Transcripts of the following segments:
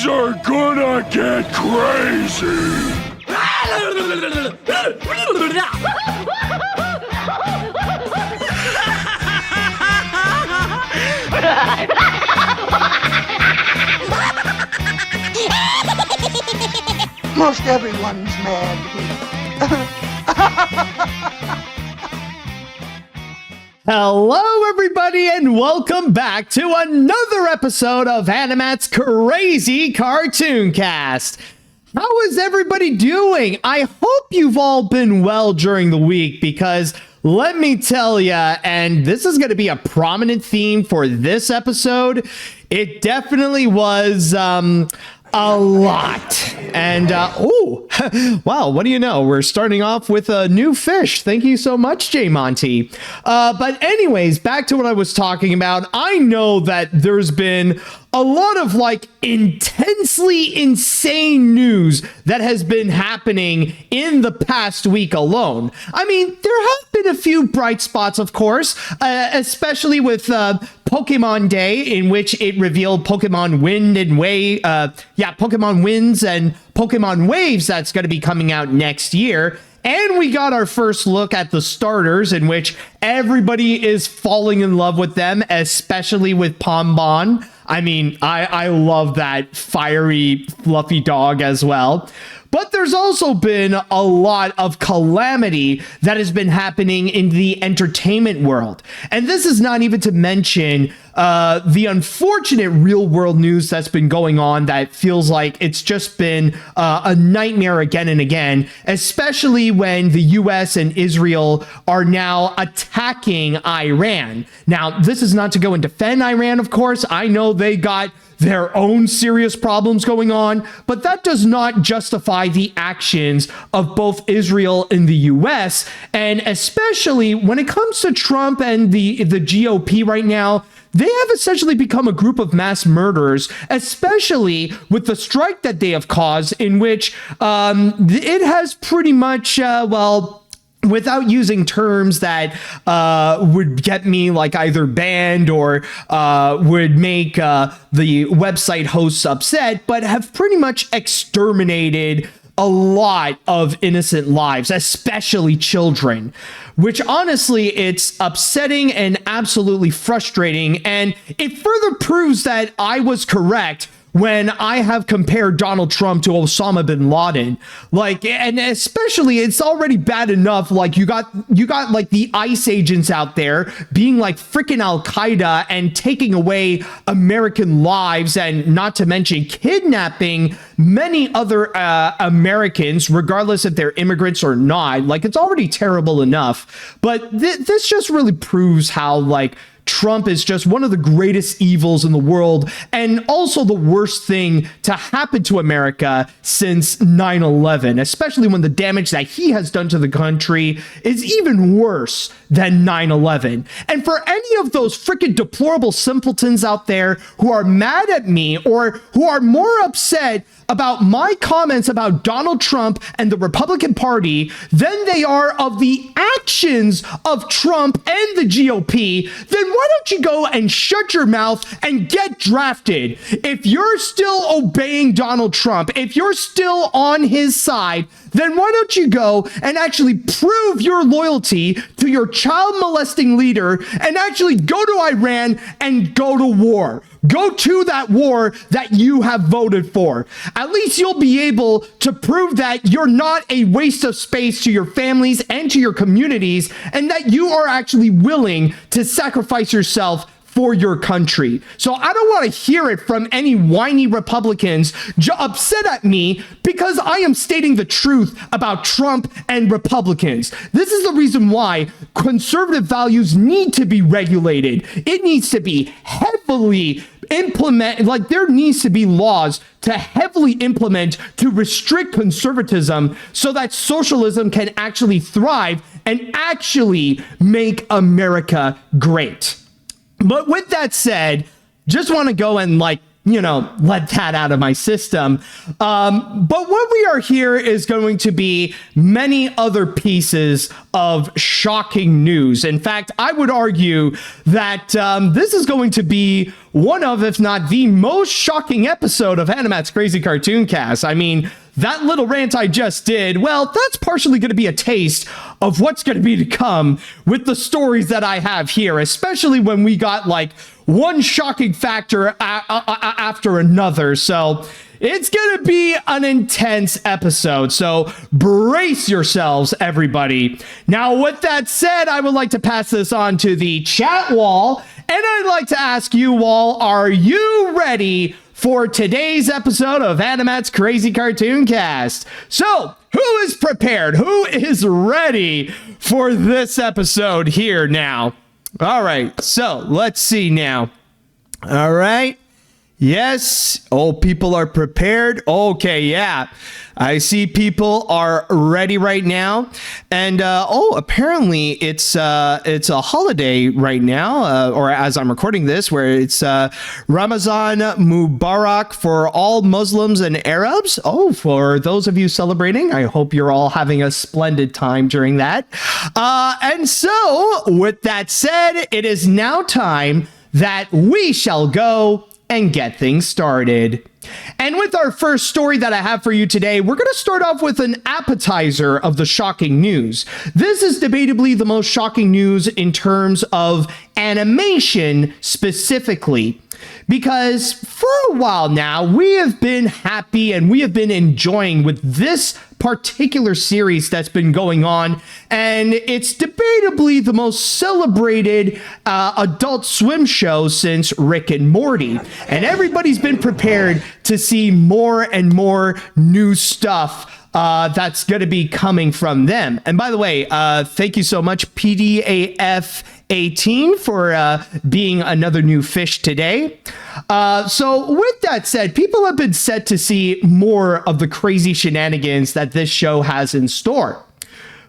Things are gonna get crazy. Most everyone's mad here. Hello, everybody, and welcome back to another episode of AniMat's Crazy Cartoon Cast. How is everybody doing? I hope you've all been well during the week, because let me tell you, and this is going to be a prominent theme for this episode, it definitely was a lot. And oh wow, what do you know, we're starting off with a new fish. Thank you so much, J Monty. But anyways, back to what I was talking about. I know that there's been a lot of like intensely insane news that has been happening in the past week alone. I mean, there have been a few bright spots, of course, especially with Pokemon Day, in which it revealed Pokemon Wind and Pokemon Winds and Pokemon Waves that's going to be coming out next year. And we got our first look at the starters, in which everybody is falling in love with them, especially with Pombon. I mean, I love that fiery, fluffy dog as well. But there's also been a lot of calamity that has been happening in the entertainment world. And this is not even to mention the unfortunate real world news that's been going on that feels like it's just been a nightmare again and again, especially when the US and Israel are now attacking Iran. Now, this is not to go and defend Iran, of course. I know they got their own serious problems going on, but that does not justify the actions of both Israel and the US. And especially when it comes to Trump and the GOP right now, they have essentially become a group of mass murderers, especially with the strike that they have caused, in which it has pretty much, without using terms that would get me like either banned or would make the website hosts upset, but have pretty much exterminated a lot of innocent lives, especially children, which honestly, it's upsetting and absolutely frustrating. And it further proves that I was correct when I have compared Donald Trump to Osama bin Laden. Like, and especially, it's already bad enough, like you got like the ICE agents out there being like freaking Al-Qaeda and taking away American lives, and not to mention kidnapping many other Americans, regardless if they're immigrants or not. Like, it's already terrible enough, but this just really proves how like Trump is just one of the greatest evils in the world, and also the worst thing to happen to America since 9/11, especially when the damage that he has done to the country is even worse than 9/11. And for any of those freaking deplorable simpletons out there who are mad at me or who are more upset about my comments about Donald Trump and the Republican Party than they are of the actions of Trump and the GOP, then why don't you go and shut your mouth and get drafted? If you're still obeying Donald Trump, if you're still on his side, then why don't you go and actually prove your loyalty to your child molesting leader and actually go to Iran and go to war? Go to that war that you have voted for. At least you'll be able to prove that you're not a waste of space to your families and to your communities, and that you are actually willing to sacrifice yourself for your country. So I don't want to hear it from any whiny Republicans upset at me because I am stating the truth about Trump and Republicans. This is the reason why conservative values need to be regulated. It needs to be heavily implemented. Like, there needs to be laws to heavily implement to restrict conservatism so that socialism can actually thrive and actually make America great. But with that said, just want to go and like let that out of my system. But what we are here is going to be many other pieces of shocking news. In fact, I would argue that this is going to be one of, if not the most shocking episode of AniMat's Crazy Cartoon Cast. I mean, that little rant I just did, well, that's partially going to be a taste of what's going to be to come with the stories that I have here, especially when we got one shocking factor after another. So it's going to be an intense episode. So brace yourselves, everybody. Now, with that said, I would like to pass this on to the chat wall. And I'd like to ask you all, are you ready for today's episode of AniMat's Crazy Cartoon Cast? So, who is prepared? Who is ready for this episode here now? All right, so let's see now. All right. Yes. Oh, people are prepared. Okay, yeah. I see people are ready right now. And apparently it's a holiday right now, or as I'm recording this, where it's Ramazan Mubarak for all Muslims and Arabs. Oh, for those of you celebrating, I hope you're all having a splendid time during that. And so, with that said, it is now time that we shall go and get things started. And with our first story that I have for you today, we're going to start off with an appetizer of the shocking news. This is debatably the most shocking news in terms of animation specifically, because for a while now, we have been happy and we have been enjoying with this particular series that's been going on, and it's debatably the most celebrated Adult Swim show since Rick and Morty, and everybody's been prepared to see more and more new stuff that's going to be coming from them. And by the way, thank you so much, PDAF 18, for being another new fish today. So with that said, people have been set to see more of the crazy shenanigans that this show has in store.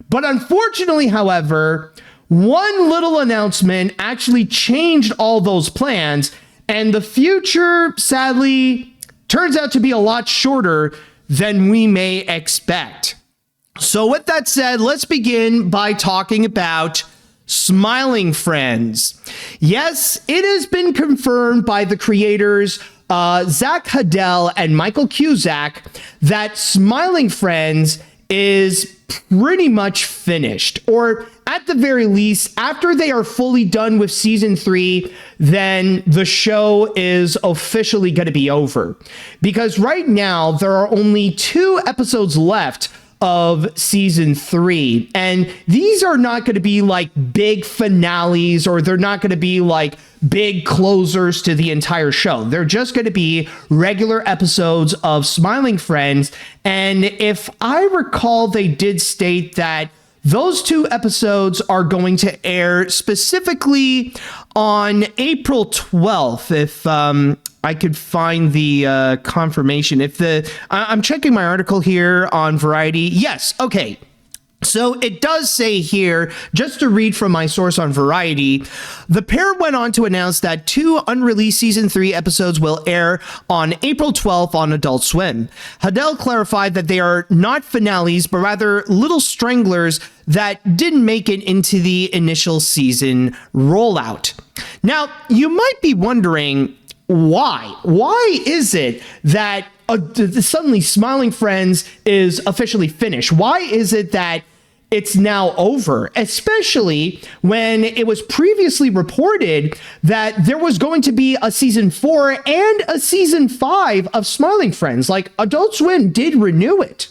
But unfortunately, however, one little announcement actually changed all those plans, and the future, sadly, turns out to be a lot shorter than we may expect. So with that said, let's begin by talking about Smiling Friends. Yes, it has been confirmed by the creators Zach Hadell and Michael Cusack that Smiling Friends is pretty much finished, or at the very least, after they are fully done with season 3, then the show is officially going to be over. Because right now, there are only 2 episodes left of season 3, and these are not going to be big finales, or they're not going to be big closers to the entire show. They're just going to be regular episodes of Smiling Friends. And if I recall, they did state that those 2 episodes are going to air specifically on April 12th, if I could find the confirmation. I'm checking my article here on Variety. Yes, okay. So it does say here, just to read from my source on Variety, the pair went on to announce that 2 unreleased season 3 episodes will air on April 12th on Adult Swim. Hadell clarified that they are not finales, but rather little stranglers that didn't make it into the initial season rollout. Now, you might be wondering, why? Why is it that suddenly Smiling Friends is officially finished? Why is it that it's now over, especially when it was previously reported that there was going to be a season 4 and a season 5 of Smiling Friends? Adult Swim did renew it.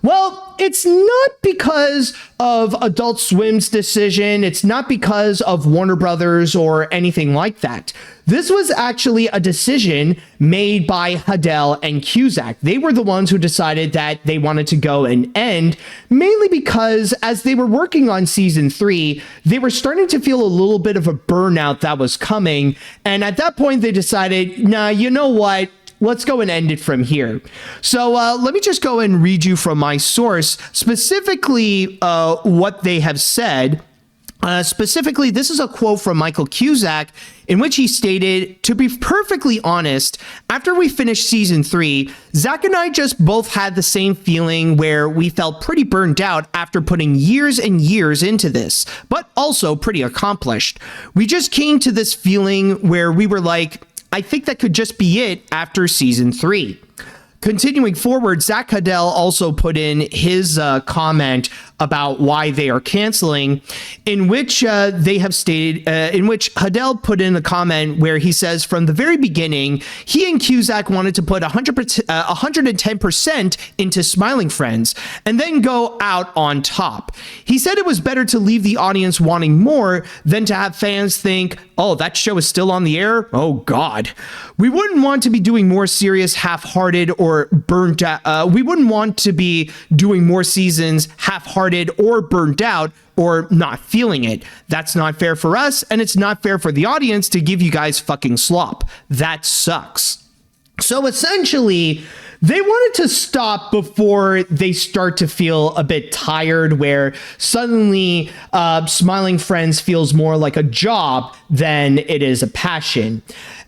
Well, it's not because of Adult Swim's decision. It's not because of Warner Brothers or anything like that. This was actually a decision made by Hadell and Cusack. They were the ones who decided that they wanted to go and end, mainly because as they were working on season 3, they were starting to feel a little bit of a burnout that was coming. And at that point, they decided, nah, you know what? Let's go and end it from here. So let me just go and read you from my source, specifically what they have said. Specifically, this is a quote from Michael Cusack in which he stated, "To be perfectly honest, after we finished season 3, Zach and I just both had the same feeling where we felt pretty burned out after putting years and years into this, but also pretty accomplished. We just came to this feeling where we were like, I think that could just be it after season 3. Continuing forward, Zach Hadell also put in his comment about why they are canceling, in which they have stated, in which Hadell put in a comment where he says, from the very beginning, he and Cusack wanted to put 110% into Smiling Friends and then go out on top. He said it was better to leave the audience wanting more than to have fans think, oh, that show is still on the air? Oh, God. We wouldn't want to be doing more serious, half-hearted, or burnt out. We wouldn't want to be doing more seasons half-hearted or burnt out or not feeling it. That's not fair for us, and it's not fair for the audience to give you guys fucking slop. That sucks." So essentially, they wanted to stop before they start to feel a bit tired, where suddenly Smiling Friends feels more like a job than it is a passion.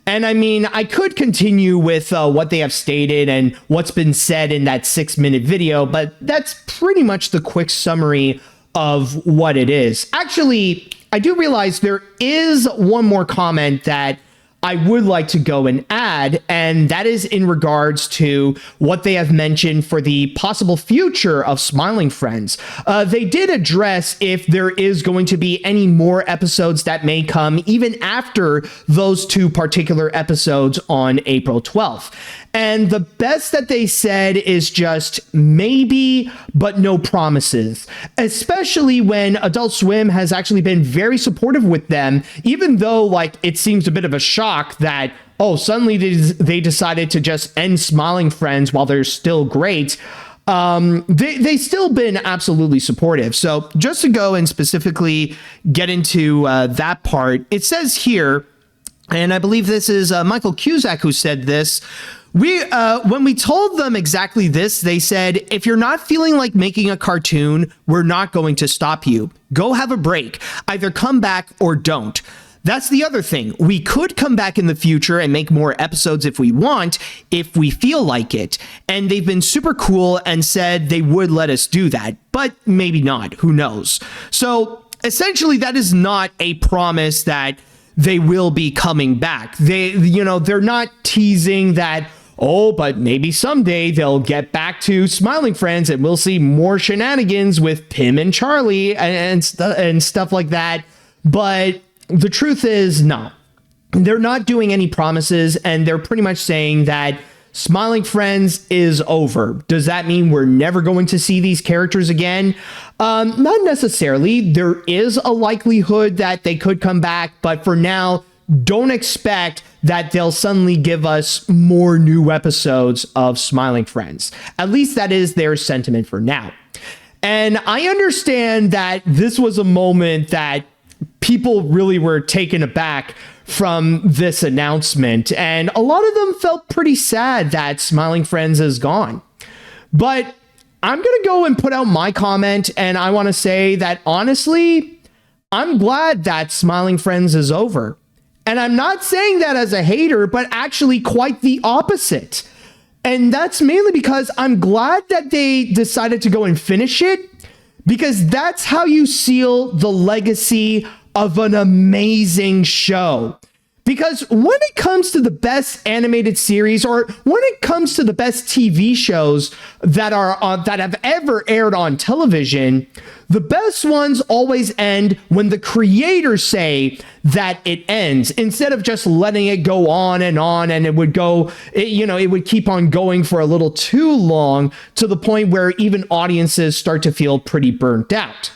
And I mean, I could continue with what they have stated and what's been said in that 6-minute video, but that's pretty much the quick summary of what it is. Actually, I do realize there is one more comment that I would like to go and add, and that is in regards to what they have mentioned for the possible future of Smiling Friends. They did address if there is going to be any more episodes that may come even after those 2 particular episodes on April 12th. And the best that they said is just maybe, but no promises, especially when Adult Swim has actually been very supportive with them, even though like it seems a bit of a shock that, oh, suddenly they decided to just end Smiling Friends while they're still great. They still been absolutely supportive. So just to go and specifically get into that part, it says here, and I believe this is Michael Cusack who said this, when we told them exactly this, they said, if you're not feeling like making a cartoon, we're not going to stop you. Go have a break. Either come back or don't. That's the other thing. We could come back in the future and make more episodes if we want, if we feel like it. And they've been super cool and said they would let us do that, but maybe not. Who knows? So essentially, that is not a promise that they will be coming back. They're not teasing that, oh, but maybe someday they'll get back to Smiling Friends and we'll see more shenanigans with Pim and Charlie and stuff like that. But the truth is, no, they're not doing any promises, and they're pretty much saying that Smiling Friends is over. Does that mean we're never going to see these characters again? Not necessarily. There is a likelihood that they could come back, but for now, don't expect that they'll suddenly give us more new episodes of Smiling Friends. At least that is their sentiment for now. And I understand that this was a moment that people really were taken aback from this announcement, and a lot of them felt pretty sad that Smiling Friends is gone. But I'm going to go and put out my comment, and I want to say that honestly, I'm glad that Smiling Friends is over. And I'm not saying that as a hater, but actually quite the opposite. And that's mainly because I'm glad that they decided to go and finish it, because that's how you seal the legacy of an amazing show. Because when it comes to the best animated series, or when it comes to the best TV shows that have ever aired on television, the best ones always end when the creators say that it ends, instead of just letting it go on, and it would keep on going for a little too long, to the point where even audiences start to feel pretty burnt out.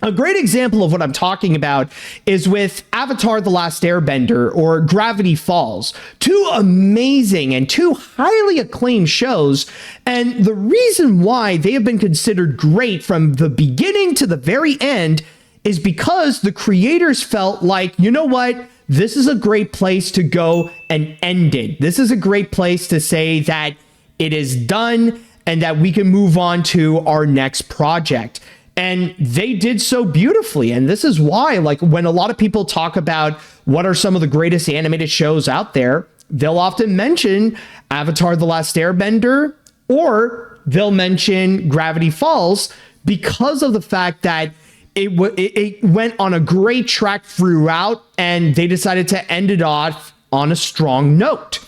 A great example of what I'm talking about is with Avatar: The Last Airbender or Gravity Falls, 2 amazing and 2 highly acclaimed shows, and the reason why they have been considered great from the beginning to the very end is because the creators felt like, you know what, this is a great place to go and end it. This is a great place to say that it is done and that we can move on to our next project. And they did so beautifully. And this is why, like, when a lot of people talk about what are some of the greatest animated shows out there, they'll often mention Avatar: The Last Airbender, or they'll mention Gravity Falls, because of the fact that it went on a great track throughout, and they decided to end it off on a strong note.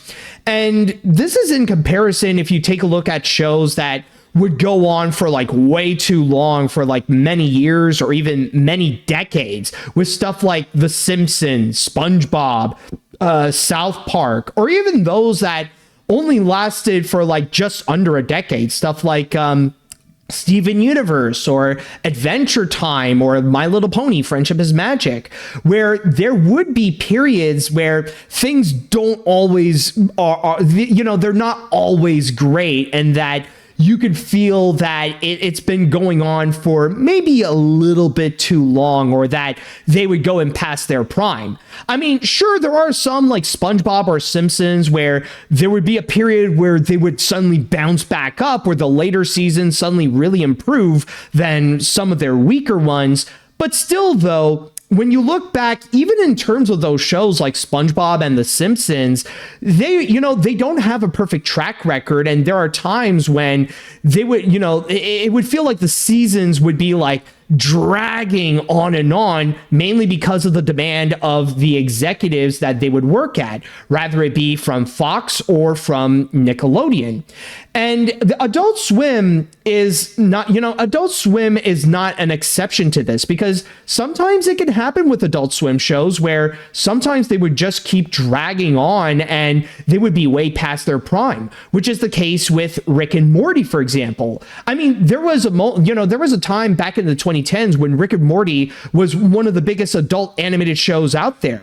And this is in comparison, if you take a look at shows that would go on for like way too long, for like many years or even many decades, with stuff like The Simpsons, SpongeBob, South Park, or even those that only lasted for like just under a decade, stuff like Steven Universe or Adventure Time or My Little Pony, Friendship is Magic, where there would be periods where things don't always they're not always great, and that you could feel that it's been going on for maybe a little bit too long, or that they would go and past their prime. I mean, sure, there are some like SpongeBob or Simpsons where there would be a period where they would suddenly bounce back up, where the later seasons suddenly really improve than some of their weaker ones. But still, though, when you look back, even in terms of those shows like SpongeBob and The Simpsons, they don't have a perfect track record. And there are times when they would, it would feel like the seasons would be like dragging on and on, mainly because of the demand of the executives that they would work at, rather it be from Fox or from Nickelodeon. And the Adult Swim is not an exception to this, because sometimes it can happen with Adult Swim shows where sometimes they would just keep dragging on and they would be way past their prime, which is the case with Rick and Morty, for example. I mean, there was a time back in the 2010s when Rick and Morty was one of the biggest adult animated shows out there.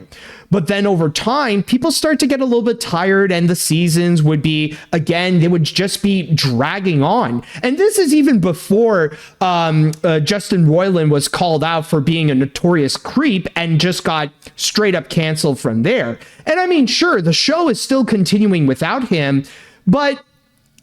But then over time, people start to get a little bit tired, and the seasons would be, again, they would just be dragging on. And this is even before Justin Roiland was called out for being a notorious creep and just got straight up canceled from there. And I mean, sure, the show is still continuing without him, but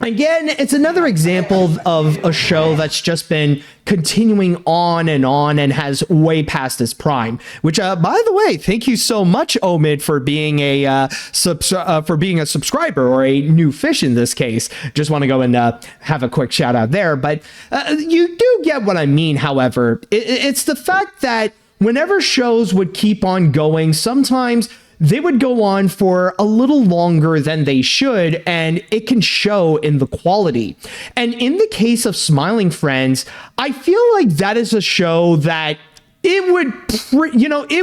again, it's another example of a show that's just been continuing on and has way past its prime. Which, by the way, thank you so much, Omid, for being a subscriber, or a new fish in this case. Just want to go and have a quick shout out there. But you do get what I mean. However, it's the fact that whenever shows would keep on going, sometimes they would go on for a little longer than they should, and it can show in the quality. And in the case of Smiling Friends, I feel like that is a show that it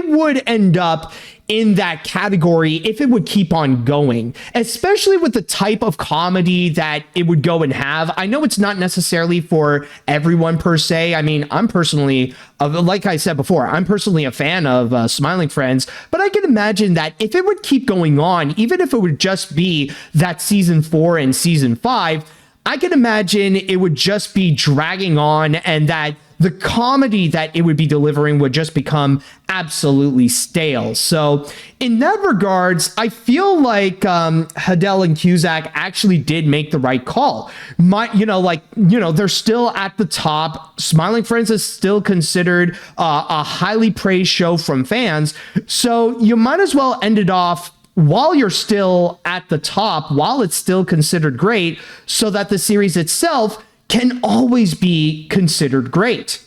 would end up in that category if it would keep on going, especially with the type of comedy that it would go and have. I know it's not necessarily for everyone per se. I mean, I'm personally, like I said before, I'm personally a fan of Smiling Friends, but I can imagine that if it would keep going on, even if it would just be that season 4 and season 5, I can imagine it would just be dragging on, and that the comedy that it would be delivering would just become absolutely stale. So in that regards, I feel like Hadel and Cusack actually did make the right call. They're still at the top. Smiling Friends is still considered a highly praised show from fans. So you might as well end it off while you're still at the top, while it's still considered great, so that the series itself can always be considered great.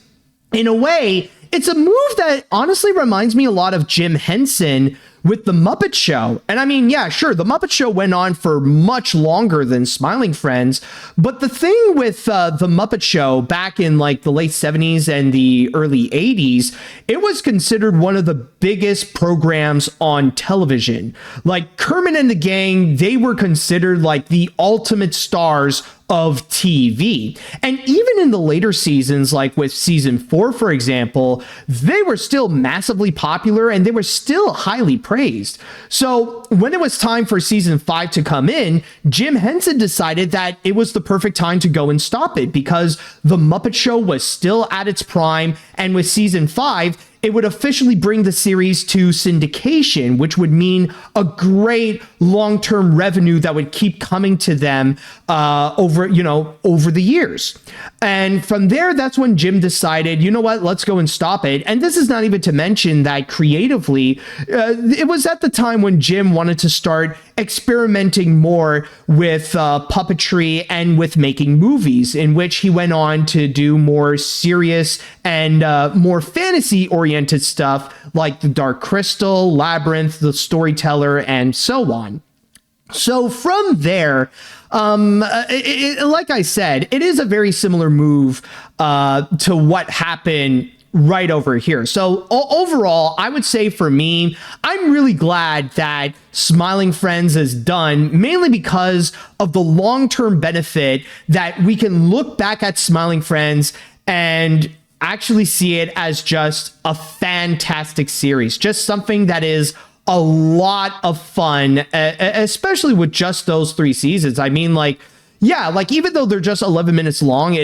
In a way, it's a move that honestly reminds me a lot of Jim Henson with The Muppet Show. And I mean, yeah, sure, The Muppet Show went on for much longer than Smiling Friends, but the thing with The Muppet Show back in like the late 70s and the early 80s, it was considered one of the biggest programs on television. Like Kermit and the Gang, they were considered like the ultimate stars of TV. And even in the later seasons, like with season 4, for example, they were still massively popular and they were still highly praised. So when it was time for season 5 to come in, Jim Henson decided that it was the perfect time to go and stop it, because The Muppet Show was still at its prime, and with season 5, it would officially bring the series to syndication, which would mean a great long-term revenue that would keep coming to them over the years. And from there, that's when Jim decided, you know what, let's go and stop it. And this is not even to mention that creatively, it was at the time when Jim wanted to start experimenting more with puppetry and with making movies, in which he went on to do more serious and more fantasy-oriented stuff like The Dark Crystal, Labyrinth, The Storyteller, and so on. So from there, like I said, it is a very similar move to what happened right over here. So overall, I would say for me, I'm really glad that Smiling Friends is done, mainly because of the long-term benefit that we can look back at Smiling Friends and actually see it as just a fantastic series, just something that is a lot of fun, especially with just those 3 seasons. I mean, even though they're just 11 minutes long,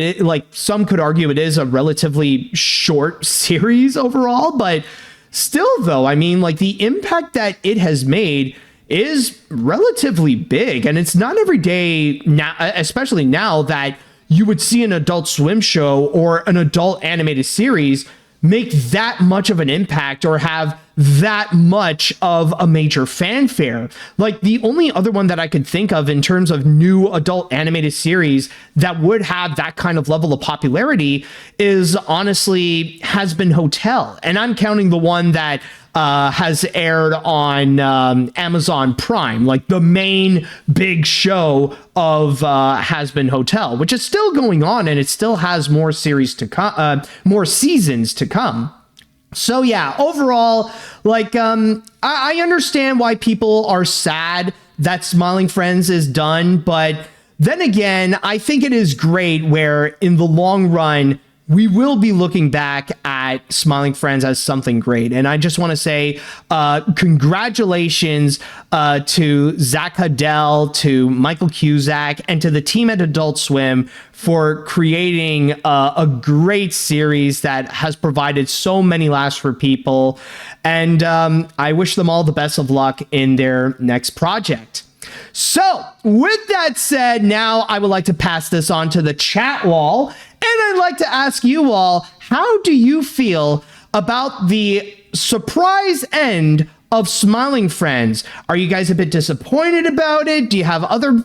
some could argue it is a relatively short series overall, but still though, I mean, the impact that it has made is relatively big, and it's not every day now, especially now, that you would see an Adult Swim show or an adult animated series make that much of an impact or have that much of a major fanfare. The only other one that I could think of in terms of new adult animated series that would have that kind of level of popularity is honestly Has Been Hotel. And I'm counting the one that has aired on Amazon Prime, the main big show of Has Been Hotel, which is still going on, and it still has more series to come, more seasons to come. So yeah, overall, I understand why people are sad that Smiling Friends is done, but then again, I think it is great where in the long run, we will be looking back at Smiling Friends as something great. And I just want to say congratulations to Zach Huddell, to Michael Cusack, and to the team at Adult Swim for creating a great series that has provided so many laughs for people. And I wish them all the best of luck in their next project. So with that said, now I would like to pass this on to the chat wall. And I'd like to ask you all, how do you feel about the surprise end of Smiling Friends? Are you guys a bit disappointed about it? Do you have other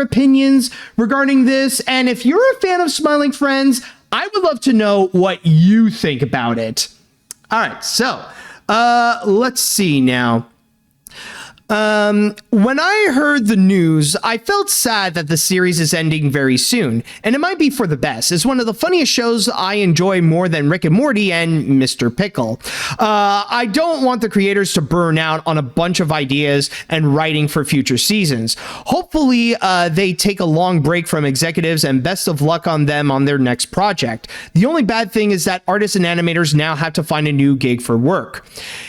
opinions regarding this? And if you're a fan of Smiling Friends, I would love to know what you think about it. All right, so let's see now. When I heard the news, I felt sad that the series is ending very soon, and it might be for the best. It's one of the funniest shows I enjoy more than Rick and Morty and Mr. Pickle. I don't want the creators to burn out on a bunch of ideas and writing for future seasons. Hopefully, they take a long break from executives, and best of luck on them on their next project. The only bad thing is that artists and animators now have to find a new gig for work.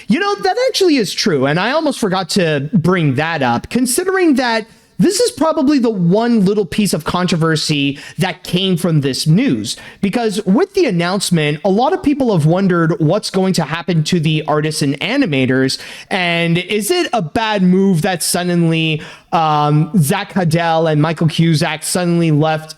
You know, that actually is true, and I almost forgot to bring that up, considering that this is probably the one little piece of controversy that came from this news, because with the announcement, a lot of people have wondered what's going to happen to the artists and animators, and is it a bad move that suddenly Zach Huddell and Michael Cusack suddenly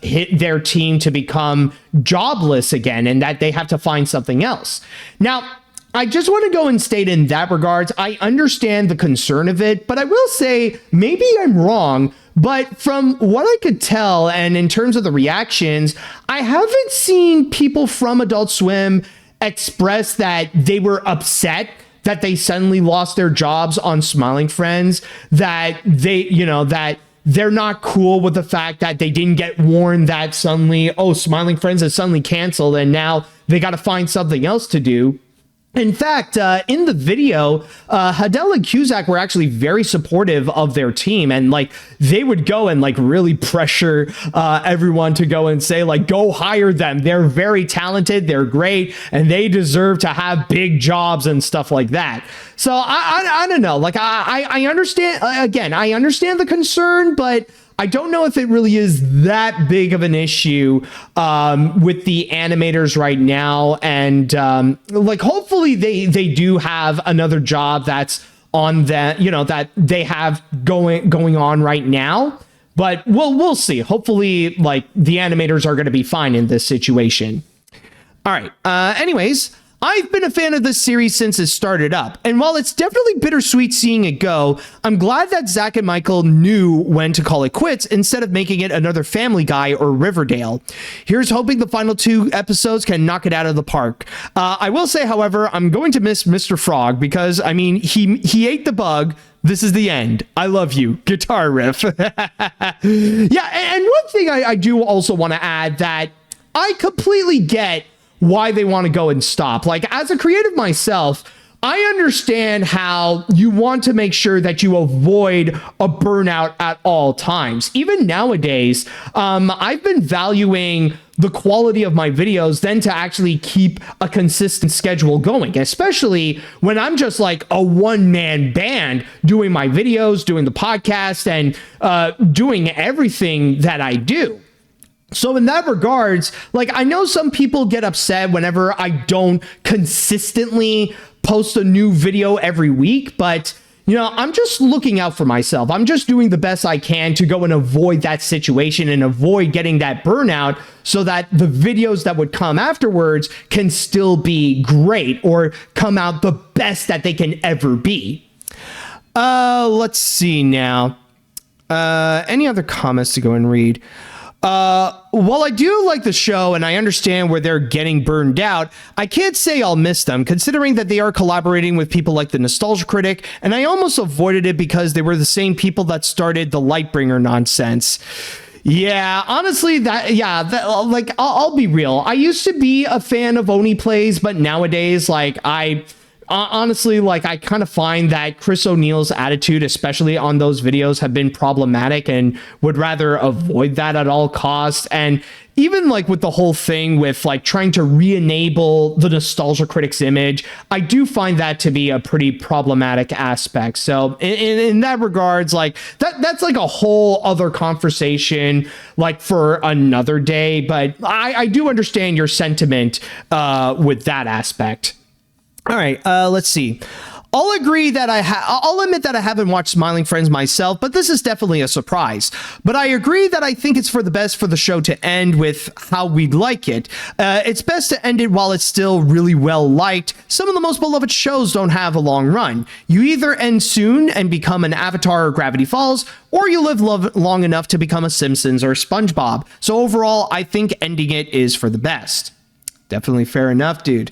hit their team to become jobless again, and that they have to find something else? Now, I just want to go and state in that regards, I understand the concern of it, but I will say maybe I'm wrong. But from what I could tell, and in terms of the reactions, I haven't seen people from Adult Swim express that they were upset that they suddenly lost their jobs on Smiling Friends, that that they're not cool with the fact that they didn't get warned that suddenly, oh, Smiling Friends is suddenly canceled and now they got to find something else to do. In fact, in the video, Huddell and Cusack were actually very supportive of their team, and they would go and really pressure everyone to go and say go hire them. They're very talented, they're great, and they deserve to have big jobs and stuff like that. So I don't know. Like I understand, again, I understand the concern, but I don't know if it really is that big of an issue with the animators right now. And like, hopefully they do have another job that's on that, you know, that they have going on right now. But we'll see. Hopefully, like, the animators are going to be fine in this situation. All right. Anyways, I've been a fan of this series since it started up, and while it's definitely bittersweet seeing it go, I'm glad that Zach and Michael knew when to call it quits instead of making it another Family Guy or Riverdale. Here's hoping the final 2 episodes can knock it out of the park. I will say, however, I'm going to miss Mr. Frog because, I mean, he ate the bug. This is the end. I love you. Guitar riff. Yeah, and one thing I do also want to add that I completely get why they want to go and stop. Like, as a creative myself, I understand how you want to make sure that you avoid a burnout at all times. Even nowadays, I've been valuing the quality of my videos than to actually keep a consistent schedule going, especially when I'm just like a one-man band doing my videos, doing the podcast, and doing everything that I do. So in that regards, like, I know some people get upset whenever I don't consistently post a new video every week, but you know, I'm just looking out for myself. I'm just doing the best I can to go and avoid that situation and avoid getting that burnout so that the videos that would come afterwards can still be great or come out the best that they can ever be. Let's see now. Any other comments to go and read? While I do like the show and I understand where they're getting burned out, I can't say I'll miss them, considering that they are collaborating with people like the Nostalgia Critic, and I almost avoided it because they were the same people that started the Lightbringer nonsense. Yeah, honestly, like, I'll be real. I used to be a fan of Oni Plays, but nowadays, like, honestly, like, I kind of find that Chris O'Neill's attitude, especially on those videos, have been problematic and would rather avoid that at all costs. And even like with the whole thing with like trying to re-enable the Nostalgia Critic's image, I do find that to be a pretty problematic aspect. So in that regards, like, that's like a whole other conversation, like, for another day. But I do understand your sentiment with that aspect. All right, let's see. I'll admit that I haven't watched Smiling Friends myself, but this is definitely a surprise. But I agree that I think it's for the best for the show to end with how we'd like it. It's best to end it while it's still really well liked. Some of the most beloved shows don't have a long run. You either end soon and become an Avatar or Gravity Falls, or you live long enough to become a Simpsons or SpongeBob. So overall, I think ending it is for the best. Definitely fair enough, dude.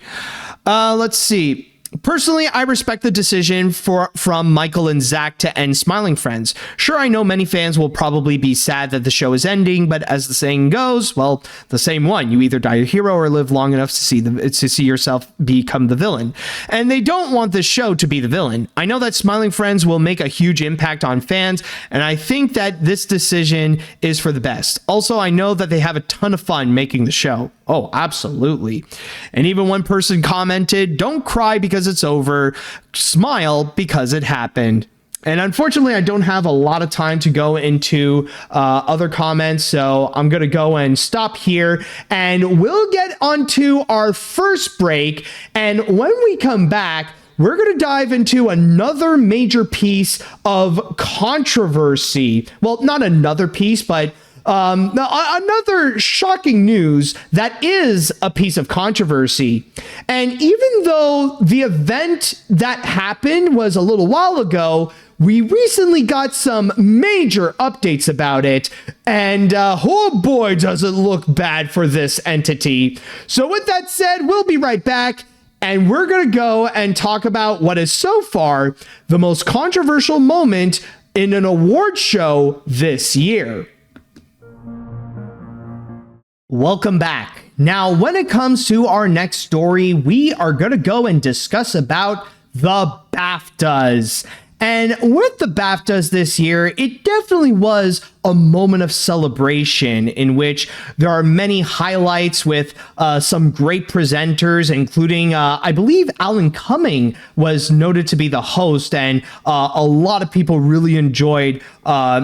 Let's see. Personally, I respect the decision from Michael and Zach to end Smiling Friends. Sure, I know many fans will probably be sad that the show is ending, but as the saying goes, well, the same one. You either die a hero or live long enough to see yourself become the villain. And they don't want this show to be the villain. I know that Smiling Friends will make a huge impact on fans, and I think that this decision is for the best. Also, I know that they have a ton of fun making the show. Oh, absolutely. And even one person commented, "Don't cry because it's over, smile because it happened." And unfortunately, I don't have a lot of time to go into other comments, so I'm going to go and stop here, and we'll get onto our first break. And when we come back, we're going to dive into another major piece of controversy. Well, not another piece, but another shocking news that is a piece of controversy. And even though the event that happened was a little while ago, we recently got some major updates about it, and oh boy, does it look bad for this entity. So with that said, we'll be right back, and we're going to go and talk about what is so far the most controversial moment in an award show this year. Welcome back. Now, when it comes to our next story, we are going to go and discuss about the BAFTAs. And with the BAFTAs this year, it definitely was a moment of celebration in which there are many highlights with some great presenters, including, I believe, Alan Cumming was noted to be the host, and a lot of people really enjoyed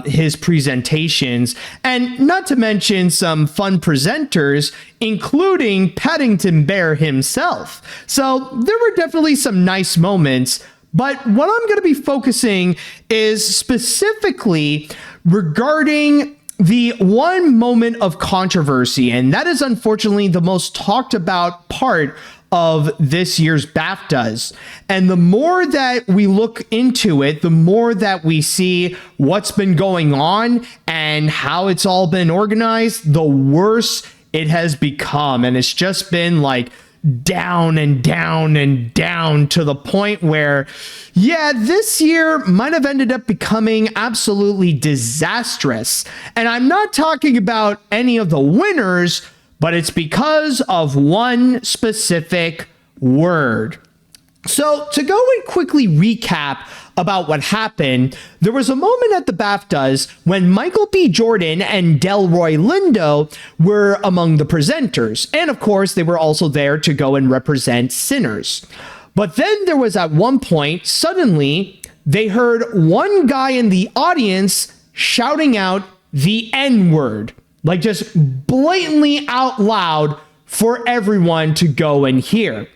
his presentations. And not to mention some fun presenters, including Paddington Bear himself. So there were definitely some nice moments. But what I'm going to be focusing is specifically regarding the one moment of controversy, and that is unfortunately the most talked about part of this year's BAFTAs. And the more that we look into it, the more that we see what's been going on and how it's all been organized, the worse it has become. And it's just been like down and down and down to the point where, yeah, this year might have ended up becoming absolutely disastrous. And I'm not talking about any of the winners, but it's because of one specific word. So to go and quickly recap about what happened, there was a moment at the BAFTAs when Michael B. Jordan and Delroy Lindo were among the presenters. And of course, they were also there to go and represent Sinners. But then there was at one point, suddenly, they heard one guy in the audience shouting out the N-word, like just blatantly out loud for everyone to go and hear.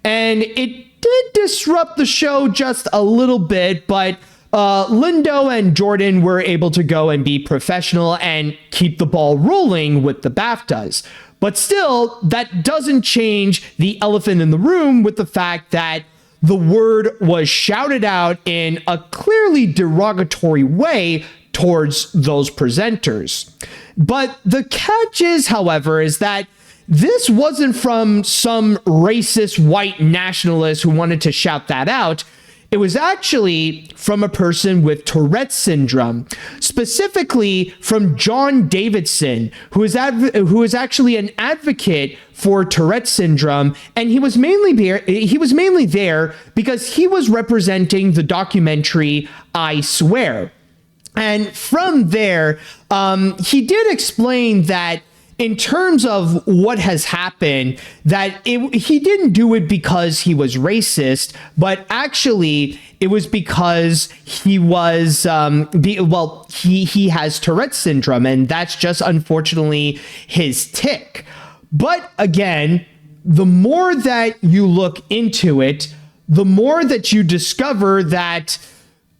And it did disrupt the show just a little bit, but Lindo and Jordan were able to go and be professional and keep the ball rolling with the BAFTAs. But still, that doesn't change the elephant in the room with the fact that the word was shouted out in a clearly derogatory way towards those presenters. But the catch is, however, is that this wasn't from some racist white nationalist who wanted to shout that out. It was actually from a person with Tourette's syndrome, specifically from John Davidson, who is actually an advocate for Tourette's syndrome, and he was mainly there because he was representing the documentary I Swear. And from there, he did explain that in terms of what has happened, that he didn't do it because he was racist, but actually it was because he was, he has Tourette's syndrome, and that's just unfortunately his tick. But again, the more that you look into it, the more that you discover that,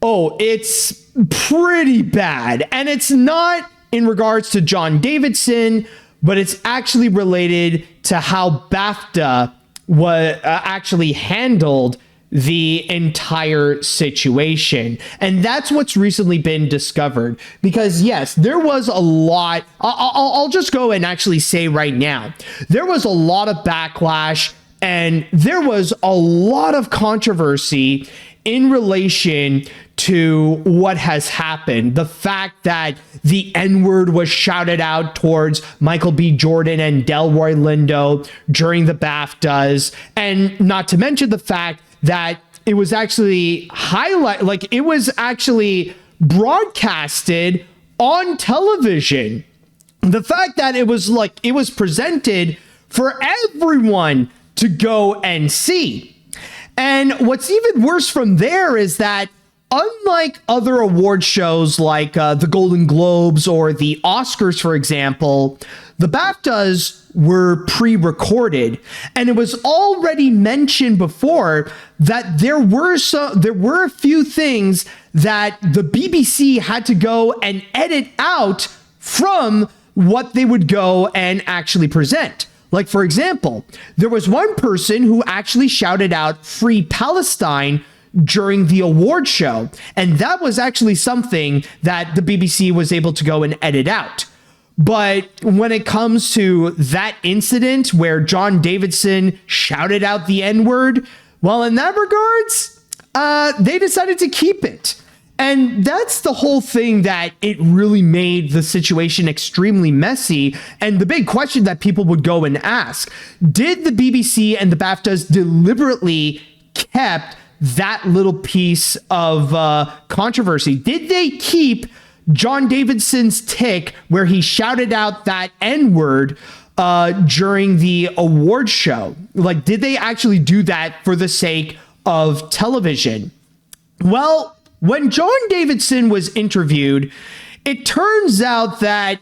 oh, it's pretty bad. And it's not in regards to John Davidson, but it's actually related to how BAFTA actually handled the entire situation. And that's what's recently been discovered. Because yes, there was a lot, I'll just go and actually say right now, there was a lot of backlash and there was a lot of controversy in relation to what has happened. The fact that the N-word was shouted out towards Michael B. Jordan and Delroy Lindo during the BAFTAs, and not to mention the fact that it was actually it was actually broadcasted on television. The fact that it was presented for everyone to go and see. And what's even worse from there is that unlike other award shows like the Golden Globes or the Oscars, for example, the BAFTAs were pre-recorded, and it was already mentioned before that there were a few things that the BBC had to go and edit out from what they would go and actually present. Like, for example, there was one person who actually shouted out "Free Palestine" during the award show. And that was actually something that the BBC was able to go and edit out. But when it comes to that incident where John Davidson shouted out the N-word, well, in that regards, they decided to keep it. And that's the whole thing, that it really made the situation extremely messy. And the big question that people would go and ask, did the BBC and the BAFTAs deliberately kept that little piece of controversy? Did they keep John Davidson's tick where he shouted out that N-word during the award show? Like, did they actually do that for the sake of television? Well, when John Davidson was interviewed, it turns out that,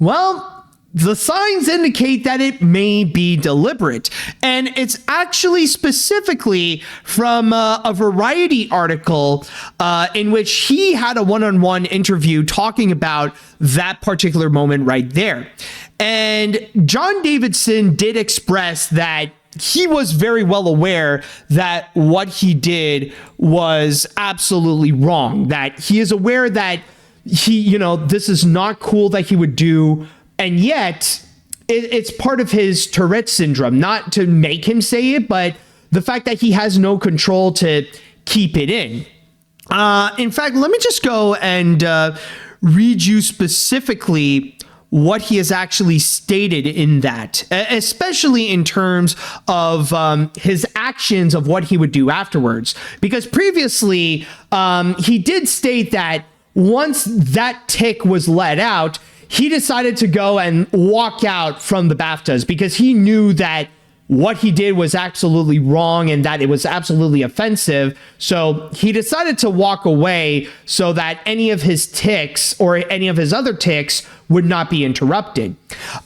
well, the signs indicate that it may be deliberate. And it's actually specifically from a Variety article in which he had a one-on-one interview talking about that particular moment right there. And John Davidson did express that he was very well aware that what he did was absolutely wrong, that he is aware that this is not cool that he would do. And yet, it's part of his Tourette syndrome, not to make him say it, but the fact that he has no control to keep it in. In fact, let me just go and read you specifically what he has actually stated in that, especially in terms of his actions of what he would do afterwards. Because previously, he did state that once that tick was let out, he decided to go and walk out from the BAFTAs because he knew that what he did was absolutely wrong and that it was absolutely offensive. So he decided to walk away so that any of his ticks or any of his other ticks would not be interrupted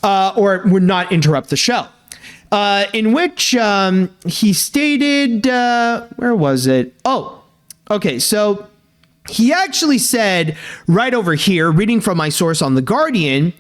or would not interrupt the show. In which he stated, where was it? Oh, okay. So he actually said right over here, reading from my source on The Guardian,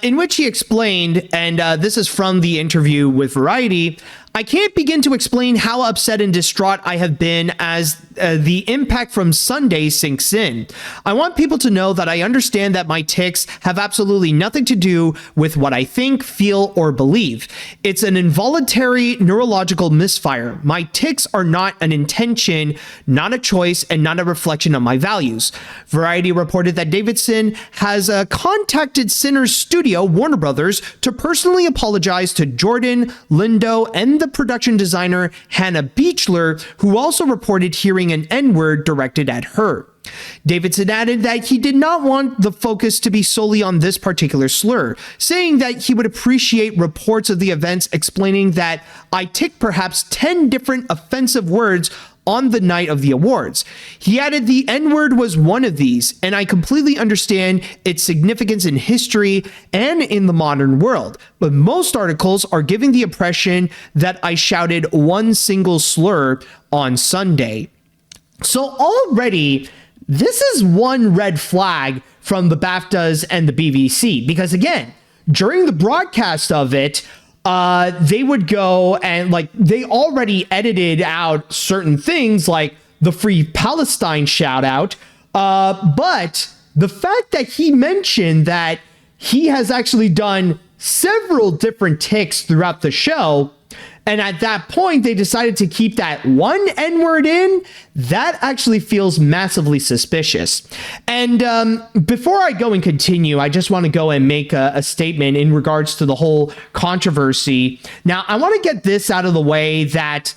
in which he explained, and this is from the interview with Variety, "I can't begin to explain how upset and distraught I have been as the impact from Sunday sinks in. I want people to know that I understand that my tics have absolutely nothing to do with what I think, feel, or believe. It's an involuntary neurological misfire. My tics are not an intention, not a choice, and not a reflection of my values." Variety reported that Davidson has contacted Sinner's studio, Warner Brothers, to personally apologize to Jordan, Lindo, and the production designer Hannah Beachler, who also reported hearing an N-word directed at her. Davidson added that he did not want the focus to be solely on this particular slur, saying that he would appreciate reports of the events explaining that I ticked perhaps 10 different offensive words on the night of the awards. He added the N-word was one of these, and I completely understand its significance in history and in the modern world, but most articles are giving the impression that I shouted one single slur on Sunday. So already, this is one red flag from the BAFTAs and the BBC, because again, during the broadcast of it, they would go and they already edited out certain things like the Free Palestine shout out. But the fact that he mentioned that he has actually done several different ticks throughout the show, and at that point, they decided to keep that one N-word in, that actually feels massively suspicious. And before I go and continue, I just want to go and make a statement in regards to the whole controversy. Now, I want to get this out of the way that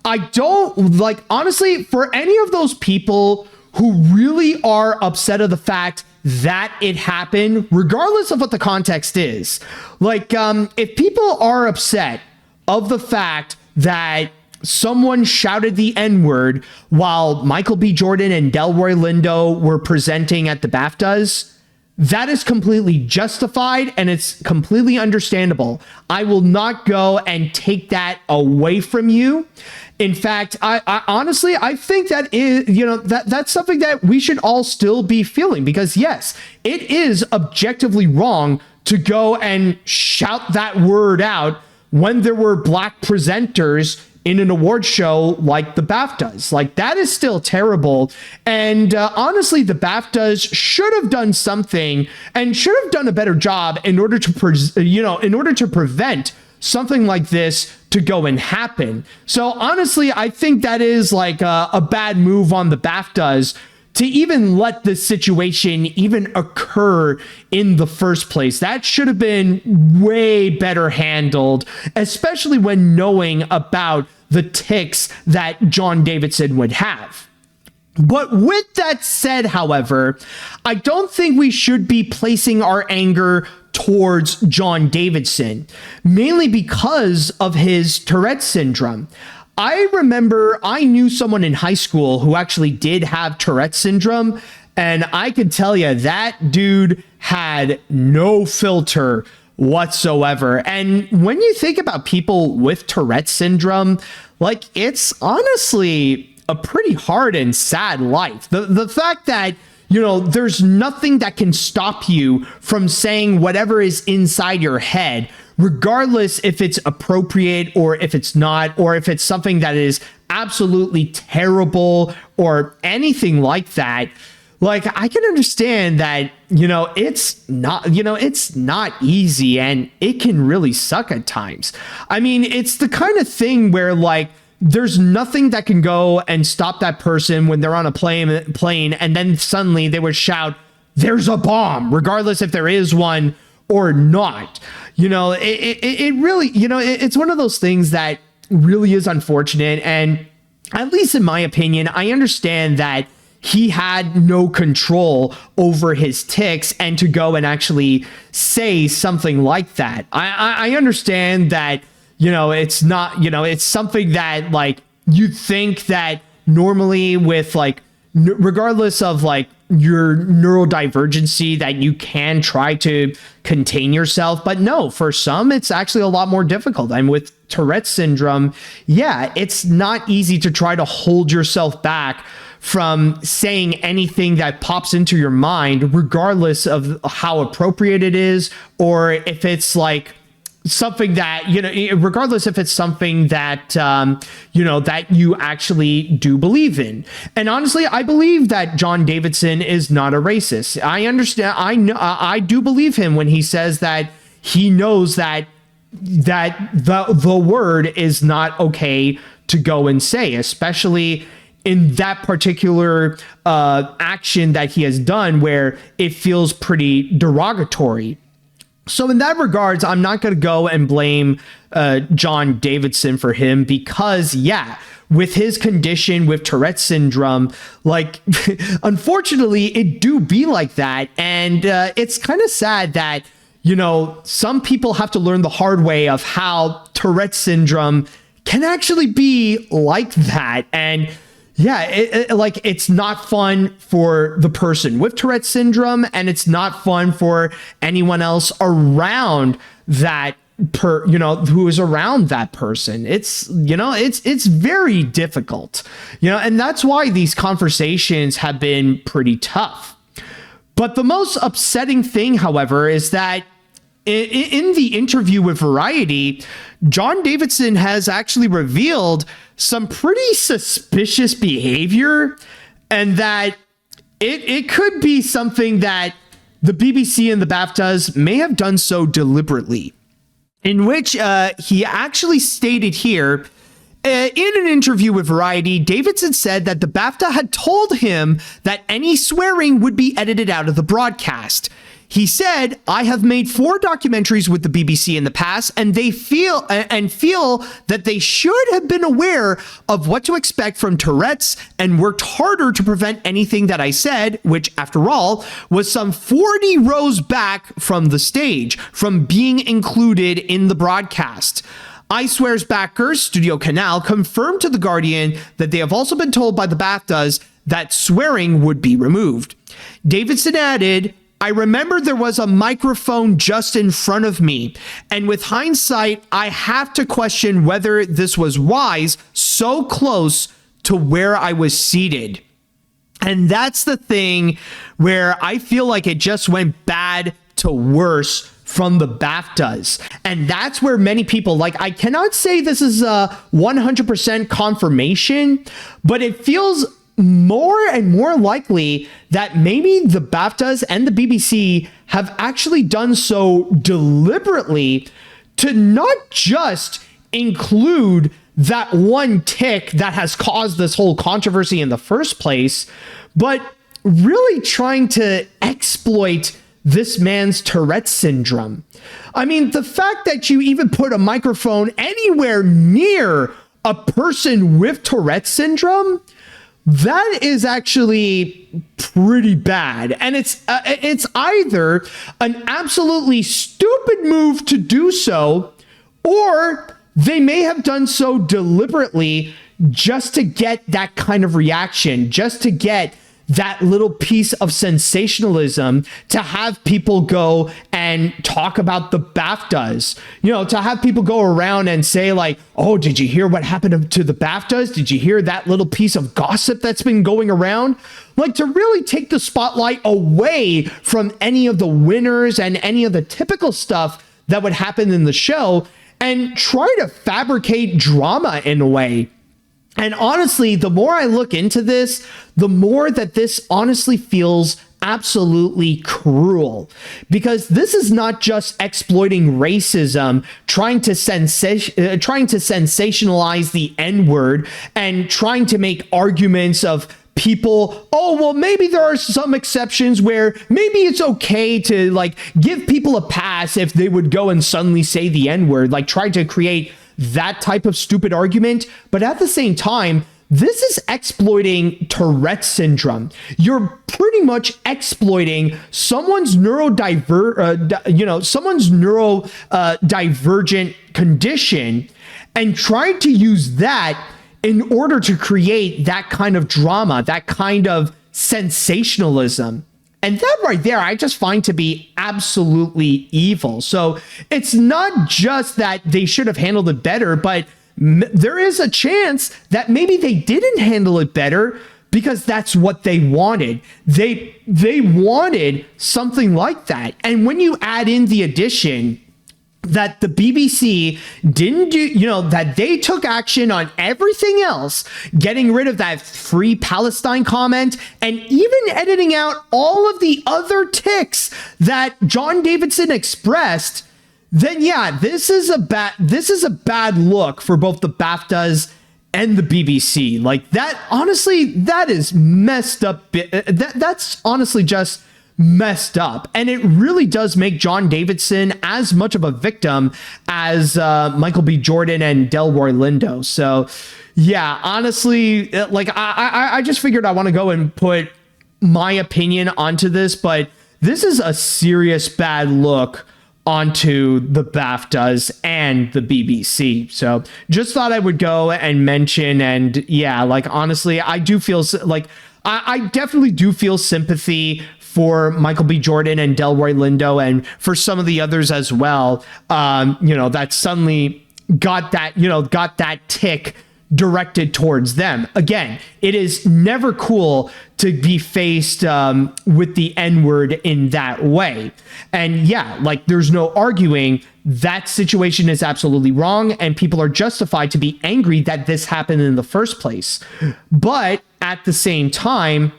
I don't, honestly, for any of those people who really are upset of the fact that it happened, regardless of what the context is, if people are upset of the fact that someone shouted the N-word while Michael B. Jordan and Delroy Lindo were presenting at the BAFTAs, that is completely justified and it's completely understandable. I will not go and take that away from you. In fact, I honestly, I think that is, that's something that we should all still be feeling, because yes, it is objectively wrong to go and shout that word out when there were black presenters in an award show like the BAFTAs. That is still terrible. And honestly, the BAFTAs should have done something and should have done a better job in order to prevent something like this to go and happen. So honestly, I think that is a bad move on the BAFTAs to even let this situation even occur in the first place. That should have been way better handled, especially when knowing about the tics that John Davidson would have. But with that said, however, I don't think we should be placing our anger towards John Davidson, mainly because of his Tourette syndrome. I remember I knew someone in high school who actually did have Tourette syndrome, and I could tell you that dude had no filter whatsoever. And when you think about people with Tourette syndrome, like, it's honestly a pretty hard and sad life. The fact that, you know, there's nothing that can stop you from saying whatever is inside your head, regardless if it's appropriate or if it's not, or if it's something that is absolutely terrible or anything like that. Like, I can understand that, it's not easy, and it can really suck at times. I mean, it's the kind of thing where, like, there's nothing that can go and stop that person when they're on a plane, and then suddenly they would shout, "There's a bomb," regardless if there is one or not. It really, it's one of those things that really is unfortunate. And at least in my opinion, I understand that he had no control over his tics, and to go and actually say something like that. I understand that, it's not, it's something that, like, you think that normally with, like, regardless of, like, your neurodivergency, that you can try to contain yourself. But no, for some, it's actually a lot more difficult. And with Tourette syndrome, yeah, it's not easy to try to hold yourself back from saying anything that pops into your mind, regardless of how appropriate it is, or if it's like something that, regardless if it's something that, that you actually do believe in. And honestly, I believe that John Davidson is not a racist. I understand. I do believe him when he says that he knows that the word is not okay to go and say, especially in that particular action that he has done, where it feels pretty derogatory. So in that regards, I'm not going to go and blame John Davidson for him, because, yeah, with his condition, with Tourette syndrome, like, unfortunately, it do be like that. And it's kind of sad that, some people have to learn the hard way of how Tourette syndrome can actually be like that. And yeah, it's not fun for the person with Tourette syndrome, and it's not fun for anyone else around that who is around that person. It's very difficult, and that's why these conversations have been pretty tough. But the most upsetting thing, however, is that in the interview with Variety, John Davidson has actually revealed some pretty suspicious behavior, and that it could be something that the BBC and the BAFTAs may have done so deliberately, in which he actually stated here, in an interview with Variety, Davidson said that the BAFTA had told him that any swearing would be edited out of the broadcast. He said, "I have made 4 documentaries with the BBC in the past, and they feel that they should have been aware of what to expect from Tourette's and worked harder to prevent anything that I said," which, after all, was some 40 rows back from the stage, from being included in the broadcast. I Swear's backers, Studio Canal, confirmed to The Guardian that they have also been told by the BAFTAs that swearing would be removed. Davidson added, "I remember there was a microphone just in front of me, and with hindsight, I have to question whether this was wise, so close to where I was seated." And that's the thing where I feel like it just went bad to worse from the BAFTAs. And that's where many people, like, I cannot say this is a 100% confirmation, but it feels more and more likely that maybe the BAFTAs and the BBC have actually done so deliberately to not just include that one tick that has caused this whole controversy in the first place, but really trying to exploit this man's Tourette syndrome. I mean, the fact that you even put a microphone anywhere near a person with Tourette's syndrome, that is actually pretty bad. And it's either an absolutely stupid move to do so, or they may have done so deliberately just to get that kind of reaction, just to get that little piece of sensationalism, to have people go and talk about the BAFTAs, to have people go around and say like, oh, did you hear what happened to the BAFTAs? Did you hear that little piece of gossip that's been going around? Like, to really take the spotlight away from any of the winners and any of the typical stuff that would happen in the show and try to fabricate drama in a way. And honestly, the more I look into this, the more that this honestly feels absolutely cruel, because this is not just exploiting racism, trying to sensationalize the N-word and trying to make arguments of people, oh, well, maybe there are some exceptions where maybe it's okay to like give people a pass if they would go and suddenly say the N-word, like try to create that type of stupid argument. But at the same time, this is exploiting Tourette's syndrome. You're pretty much exploiting someone's neurodivergent condition and trying to use that in order to create that kind of drama, that kind of sensationalism. And that right there, I just find to be absolutely evil. So it's not just that they should have handled it better, but there is a chance that maybe they didn't handle it better because that's what they wanted. They wanted something like that. And when you add in the addition that the BBC didn't do, that they took action on everything else, getting rid of that Free Palestine comment and even editing out all of the other ticks that John Davidson expressed, then yeah, this is a bad look for both the BAFTAs and the BBC. Like that, honestly, that is messed up. That's honestly just messed up, and it really does make John Davidson as much of a victim as Michael B. Jordan and Delroy Lindo. So yeah, honestly, like I just figured I want to go and put my opinion onto this, but this is a serious bad look onto the BAFTAs and the BBC. So just thought I would go and mention, and yeah, like honestly, I do feel like I definitely do feel sympathy for Michael B. Jordan and Delroy Lindo, and for some of the others as well, that suddenly got that tick directed towards them. Again, it is never cool to be faced with the N-word in that way. And yeah, like there's no arguing that situation is absolutely wrong, and people are justified to be angry that this happened in the first place. But at the same time,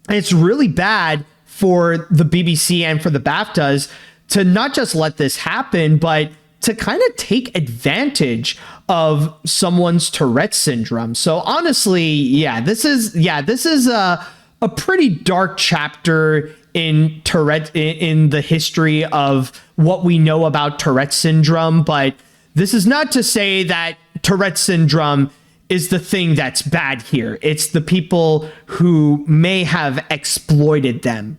it's really bad for the BBC and for the BAFTAs to not just let this happen, but to kind of take advantage of someone's Tourette's syndrome. So honestly, yeah, this is a pretty dark chapter in the history of what we know about Tourette's syndrome. But this is not to say that Tourette's syndrome is the thing that's bad here. It's the people who may have exploited them.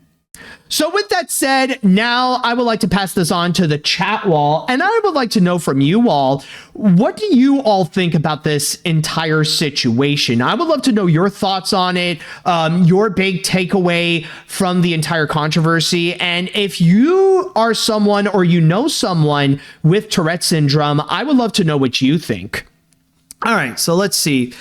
So with that said, now I would like to pass this on to the chat wall, and I would like to know from you all, what do you all think about this entire situation? I would love to know your thoughts on it, your big takeaway from the entire controversy, and if you are someone or you know someone with Tourette's syndrome, I would love to know what you think. All right, so let's see.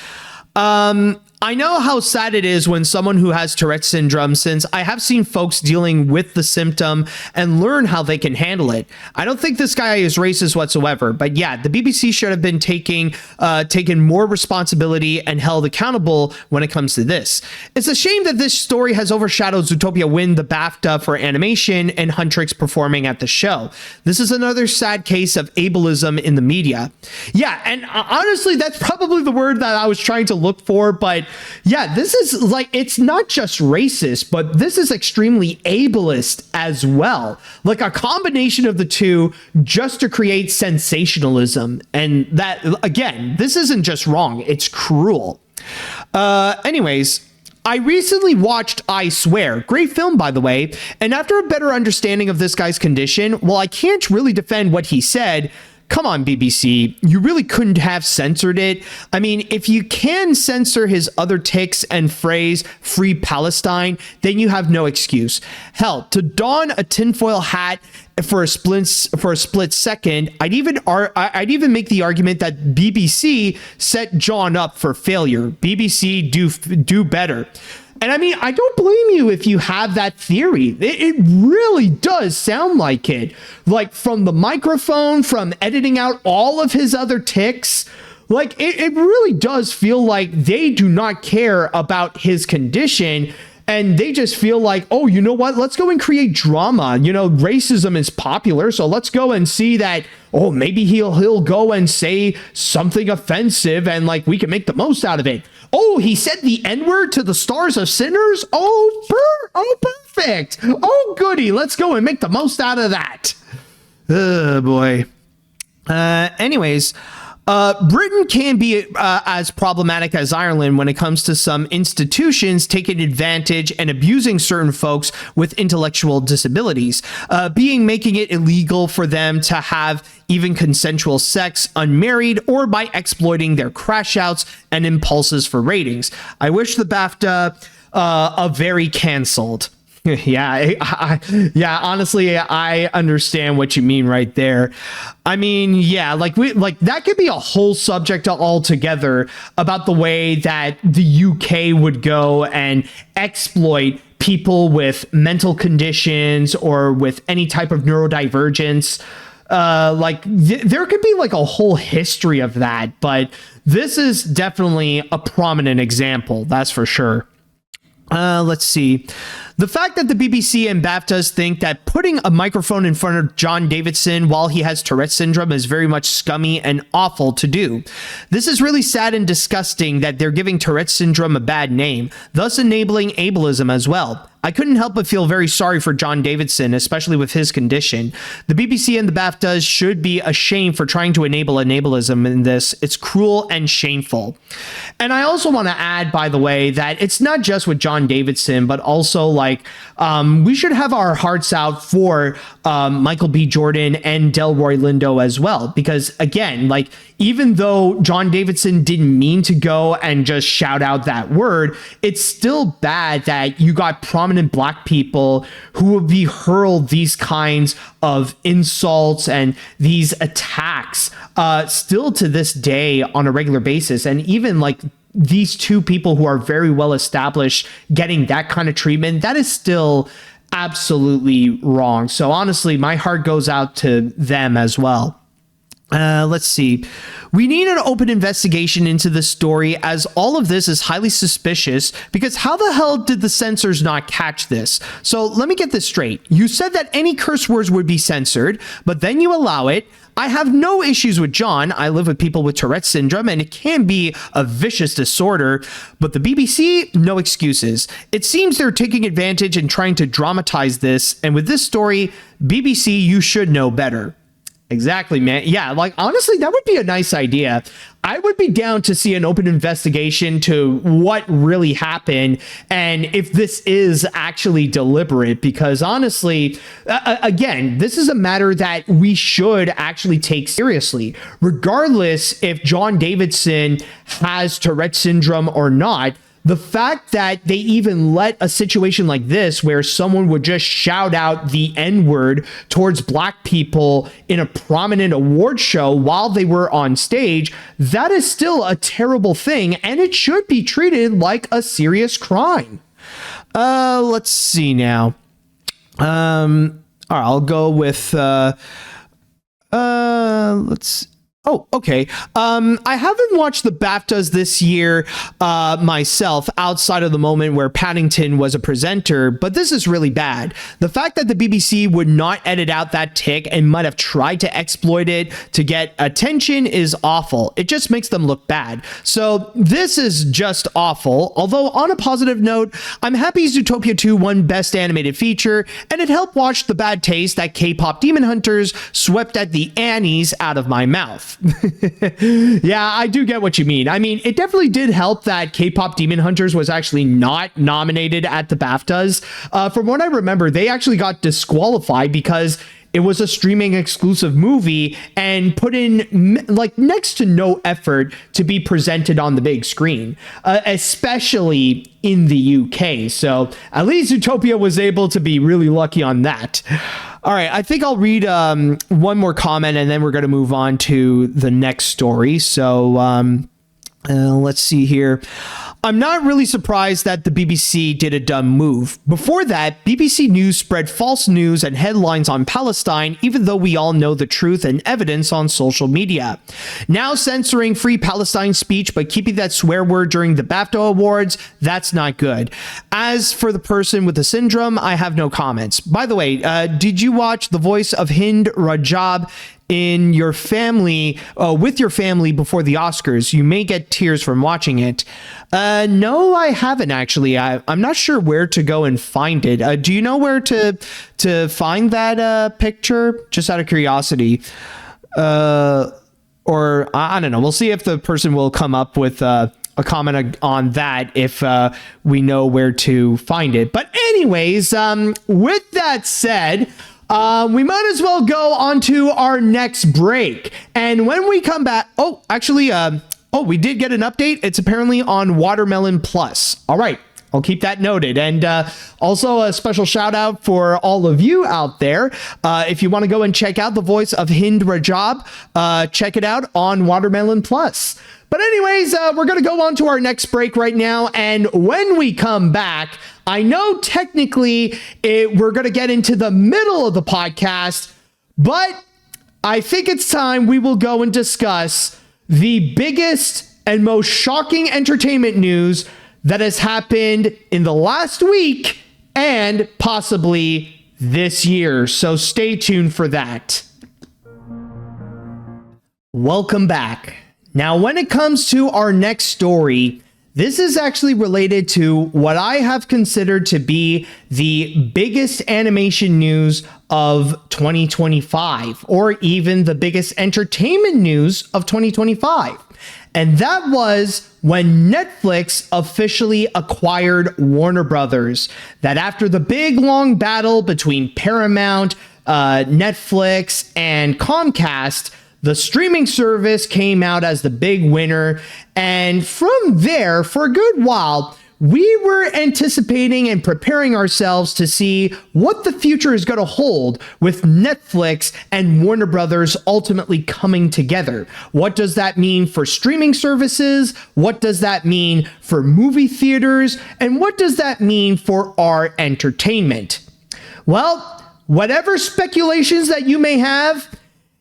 I know how sad it is when someone who has Tourette's syndrome, since I have seen folks dealing with the symptom and learn how they can handle it. I don't think this guy is racist whatsoever, but yeah, the BBC should have been taken more responsibility and held accountable when it comes to this. It's a shame that this story has overshadowed Zootopia win the BAFTA for animation and Huntrix performing at the show. This is another sad case of ableism in the media. Yeah, and honestly, that's probably the word that I was trying to look for, but But yeah, this is like, it's not just racist, but this is extremely ableist as well. Like a combination of the two just to create sensationalism. And that, again, this isn't just wrong, it's cruel. Anyways, I recently watched I Swear, great film by the way, and after a better understanding of this guy's condition, while I can't really defend what he said, come on BBC, you really couldn't have censored it. I mean, if you can censor his other tics and phrase "Free Palestine," then you have no excuse. Hell, to don a tinfoil hat for a split second, I'd even make the argument that BBC set John up for failure. BBC do better. And I mean, I don't blame you if you have that theory. It really does sound like it. Like from the microphone, from editing out all of his other tics, like it really does feel like they do not care about his condition. And they just feel like, oh, you know what? Let's go and create drama. You know, racism is popular, so let's go and see that, oh, maybe he'll go and say something offensive and like we can make the most out of it. Oh, he said the N-word to the stars of sinners? Oh, perfect. Oh, goody. Let's go and make the most out of that. Oh, boy. Anyways, Britain can be as problematic as Ireland when it comes to some institutions taking advantage and abusing certain folks with intellectual disabilities, making it illegal for them to have even consensual sex unmarried or by exploiting their crash outs and impulses for ratings. I wish the BAFTA very canceled. Yeah, honestly, I understand what you mean right there. I mean, yeah, like that could be a whole subject altogether about the way that the UK would go and exploit people with mental conditions or with any type of neurodivergence. There could be like a whole history of that, but this is definitely a prominent example, that's for sure. Let's see. The fact that the BBC and BAFTAs think that putting a microphone in front of John Davidson while he has Tourette's syndrome is very much scummy and awful to do. This is really sad and disgusting that they're giving Tourette's syndrome a bad name, thus enabling ableism as well. I couldn't help but feel very sorry for John Davidson, especially with his condition. The BBC and the BAFTAs should be ashamed for trying to enable ableism in this. It's cruel and shameful. And I also want to add, by the way, that it's not just with John Davidson, but also we should have our hearts out for Michael B. Jordan and Delroy Lindo as well. Because again, even though John Davidson didn't mean to go and just shout out that word, it's still bad that you got prominent Black people who will be hurled these kinds of insults and these attacks still to this day on a regular basis. And even these two people who are very well established getting that kind of treatment, that is still absolutely wrong. So honestly, my heart goes out to them as well. Let's see. We need an open investigation into this story, as all of this is highly suspicious, because how the hell did the censors not catch this? So let me get this straight. You said that any curse words would be censored, but then you allow it. I have no issues with John. I live with people with Tourette's syndrome, and it can be a vicious disorder, but the BBC, no excuses. It seems they're taking advantage and trying to dramatize this, and with this story, BBC, you should know better. Exactly, man. Yeah, honestly, that would be a nice idea. I would be down to see an open investigation to what really happened and if this is actually deliberate, because honestly, again, this is a matter that we should actually take seriously, regardless if John Davidson has Tourette's syndrome or not. The fact that they even let a situation like this, where someone would just shout out the N-word towards Black people in a prominent award show while they were on stage, that is still a terrible thing, and it should be treated like a serious crime. Let's see now. All right, I'll go with let's Oh, okay. I haven't watched the BAFTAs this year myself, outside of the moment where Paddington was a presenter, but this is really bad. The fact that the BBC would not edit out that tick and might have tried to exploit it to get attention is awful. It just makes them look bad. So this is just awful. Although on a positive note, I'm happy Zootopia 2 won Best Animated Feature, and it helped wash the bad taste that K-pop Demon Hunters swept at the Annies out of my mouth. Yeah, I do get what you mean. I mean, it definitely did help that K-pop Demon Hunters was actually not nominated at the BAFTAs. From what I remember, they actually got disqualified because it was a streaming exclusive movie and put in like next to no effort to be presented on the big screen, especially in the UK. So at least Zootopia was able to be really lucky on that. All right, I think I'll read one more comment and then we're going to move on to the next story. So let's see here. I'm not really surprised that the BBC did a dumb move. Before that, BBC News spread false news and headlines on Palestine, even though we all know the truth and evidence on social media. Now censoring free Palestine speech but keeping that swear word during the BAFTA Awards, that's not good. As for the person with the syndrome, I have no comments. By the way, did you watch The Voice of Hind Rajab in your family, with your family before the Oscars? You may get tears from watching it. No, I haven't actually. I'm not sure where to go and find it. Do you know where to find that picture? Just out of curiosity. Or I don't know. We'll see if the person will come up with a comment on that if we know where to find it. But anyways, with that said, we might as well go on to our next break. And when we come back, we did get an update. It's apparently on Watermelon Plus. All right, I'll keep that noted. And also a special shout out for all of you out there. If you want to go and check out The Voice of Hind Rajab, check it out on Watermelon Plus. But anyways, we're going to go on to our next break right now. And when we come back, I know technically we're going to get into the middle of the podcast, but I think it's time we will go and discuss the biggest and most shocking entertainment news that has happened in the last week and possibly this year. So stay tuned for that. Welcome back. Now, when it comes to our next story, this is actually related to what I have considered to be the biggest animation news of 2025, or even the biggest entertainment news of 2025. And that was when Netflix officially acquired Warner Brothers. That after the big long battle between Paramount, Netflix, and Comcast, the streaming service came out as the big winner. And from there, for a good while, we were anticipating and preparing ourselves to see what the future is going to hold with Netflix and Warner Brothers ultimately coming together. What does that mean for streaming services? What does that mean for movie theaters? And what does that mean for our entertainment? Well, whatever speculations that you may have,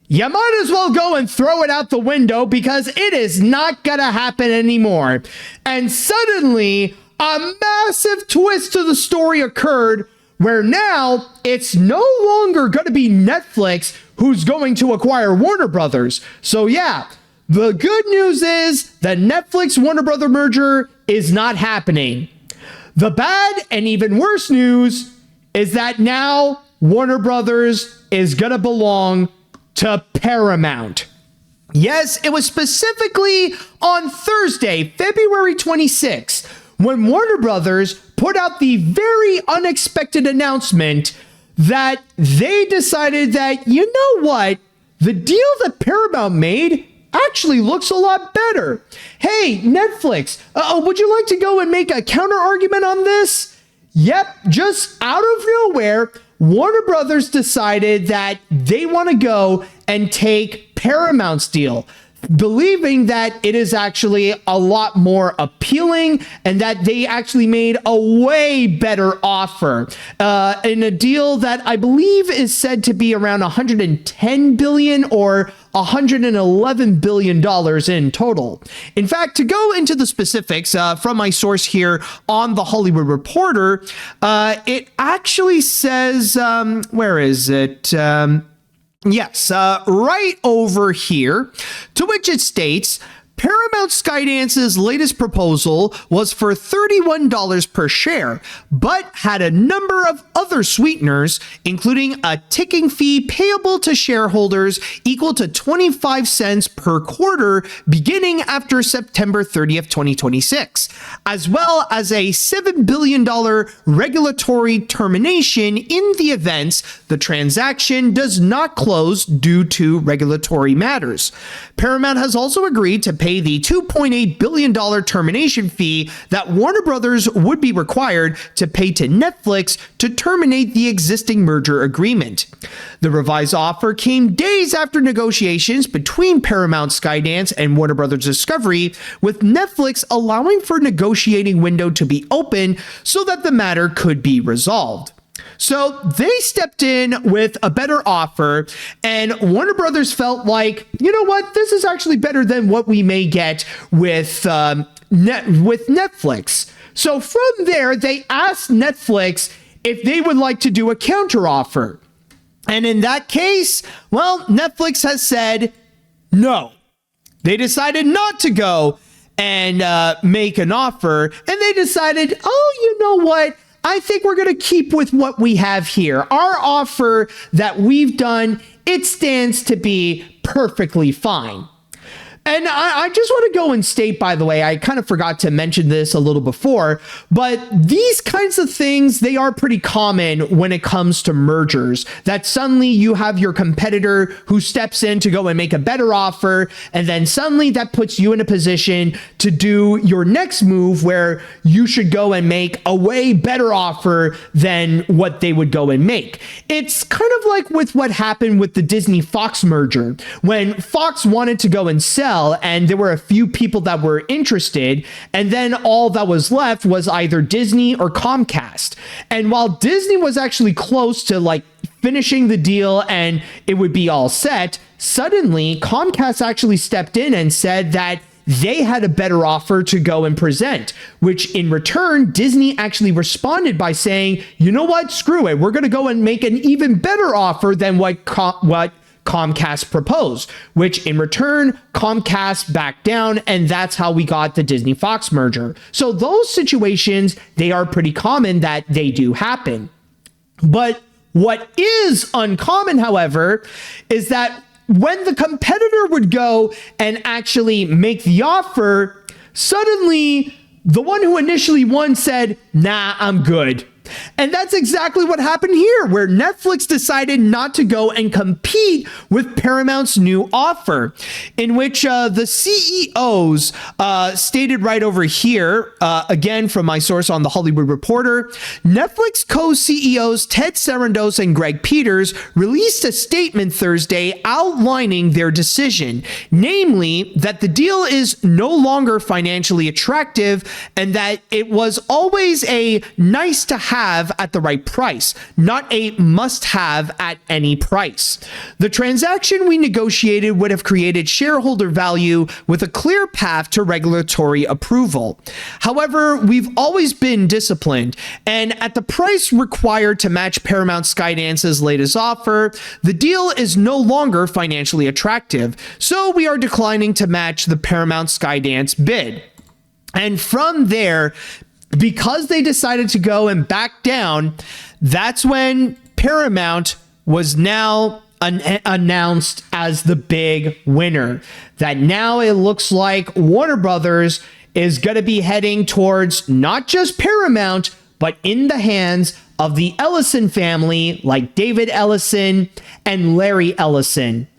you might as well go and throw it out the window, because it is not gonna happen anymore. And suddenly, a massive twist to the story occurred, where now it's no longer gonna be Netflix who's going to acquire Warner Brothers. So yeah, the good news is the Netflix-Warner Brother merger is not happening. The bad and even worse news is that now Warner Brothers is gonna belong to Paramount. Yes, it was specifically on Thursday, February 26th, when Warner Brothers put out the very unexpected announcement that they decided that, you know what, the deal that Paramount made actually looks a lot better. Hey, Netflix, would you like to go and make a counter argument on this? Yep, just out of nowhere, Warner Brothers decided that they want to go and take Paramount's deal, believing that it is actually a lot more appealing and that they actually made a way better offer in a deal that I believe is said to be around 110 billion or $111 billion in total. In fact, to go into the specifics from my source here on The Hollywood Reporter, it actually says, where is it? Yes, right over here, to which it states, Paramount Skydance's latest proposal was for $31 per share, but had a number of other sweeteners, including a ticking fee payable to shareholders equal to 25 cents per quarter beginning after September 30th, 2026, as well as a $7 billion regulatory termination in the events the transaction does not close due to regulatory matters. Paramount has also agreed to pay the $2.8 billion termination fee that Warner Brothers would be required to pay to Netflix to terminate the existing merger agreement. The revised offer came days after negotiations between Paramount Skydance and Warner Brothers Discovery, with Netflix allowing for a negotiating window to be open so that the matter could be resolved. So they stepped in with a better offer, and Warner Brothers felt like, you know what, this is actually better than what we may get with Netflix. So from there, they asked Netflix if they would like to do a counteroffer. And in that case, well, Netflix has said no. They decided not to go and make an offer, and they decided, oh, you know what? I think we're going to keep with what we have here. Our offer that we've done, it stands to be perfectly fine. And I just want to go and state, by the way, I kind of forgot to mention this a little before, but these kinds of things, they are pretty common when it comes to mergers, that suddenly you have your competitor who steps in to go and make a better offer, and then suddenly that puts you in a position to do your next move where you should go and make a way better offer than what they would go and make. It's kind of like with what happened with the Disney-Fox merger, when Fox wanted to go and sell, and there were a few people that were interested, and then all that was left was either Disney or Comcast. And while Disney was actually close to like finishing the deal and it would be all set, suddenly Comcast actually stepped in and said that they had a better offer to go and present, which in return, Disney actually responded by saying, you know what, screw it, we're going to go and make an even better offer than what Comcast proposed, which in return, Comcast backed down, and that's how we got the Disney-Fox merger. So those situations, they are pretty common that they do happen. But what is uncommon, however, is that when the competitor would go and actually make the offer, suddenly the one who initially won said, nah, I'm good. And that's exactly what happened here, where Netflix decided not to go and compete with Paramount's new offer, in which the CEOs stated right over here, again from my source on The Hollywood Reporter, Netflix co-CEOs Ted Sarandos and Greg Peters released a statement Thursday outlining their decision, namely that the deal is no longer financially attractive and that it was always a nice to have at the right price, not a must-have at any price. The transaction we negotiated would have created shareholder value with a clear path to regulatory approval. However, we've always been disciplined, and at the price required to match Paramount Skydance's latest offer, the deal is no longer financially attractive, so we are declining to match the Paramount Skydance bid. And from there, because they decided to go and back down, that's when Paramount was now announced as the big winner. That now it looks like Warner Brothers is going to be heading towards not just Paramount, but in the hands of the Ellison family, like David Ellison and Larry Ellison.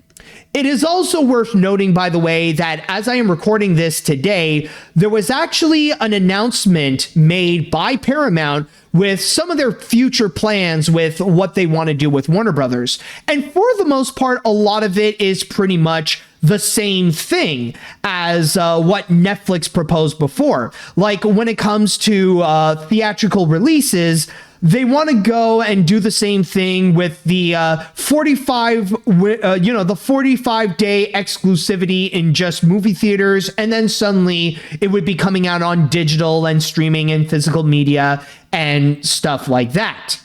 It is also worth noting, by the way, that as I am recording this today, there was actually an announcement made by Paramount with some of their future plans with what they want to do with Warner Brothers. And for the most part, a lot of it is pretty much the same thing as what Netflix proposed before. Like when it comes to theatrical releases, they want to go and do the same thing with the 45-day exclusivity in just movie theaters, and then suddenly it would be coming out on digital and streaming and physical media and stuff like that.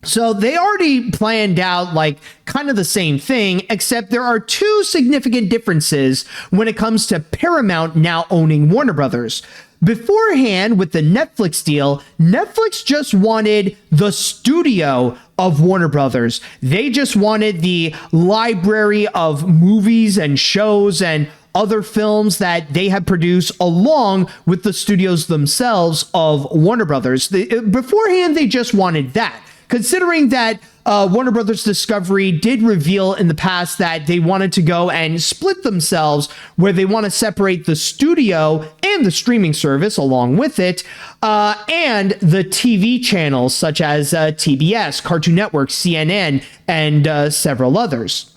So they already planned out like kind of the same thing, except there are two significant differences when it comes to Paramount now owning Warner Brothers. Beforehand, with the Netflix deal, Netflix just wanted the studio of Warner Brothers. They just wanted the library of movies and shows and other films that they had produced along with the studios themselves of Warner Brothers. Beforehand, they just wanted that. Considering that Warner Brothers Discovery did reveal in the past that they wanted to go and split themselves, where they want to separate the studio and the streaming service along with it, and the TV channels such as TBS, Cartoon Network, CNN, and several others.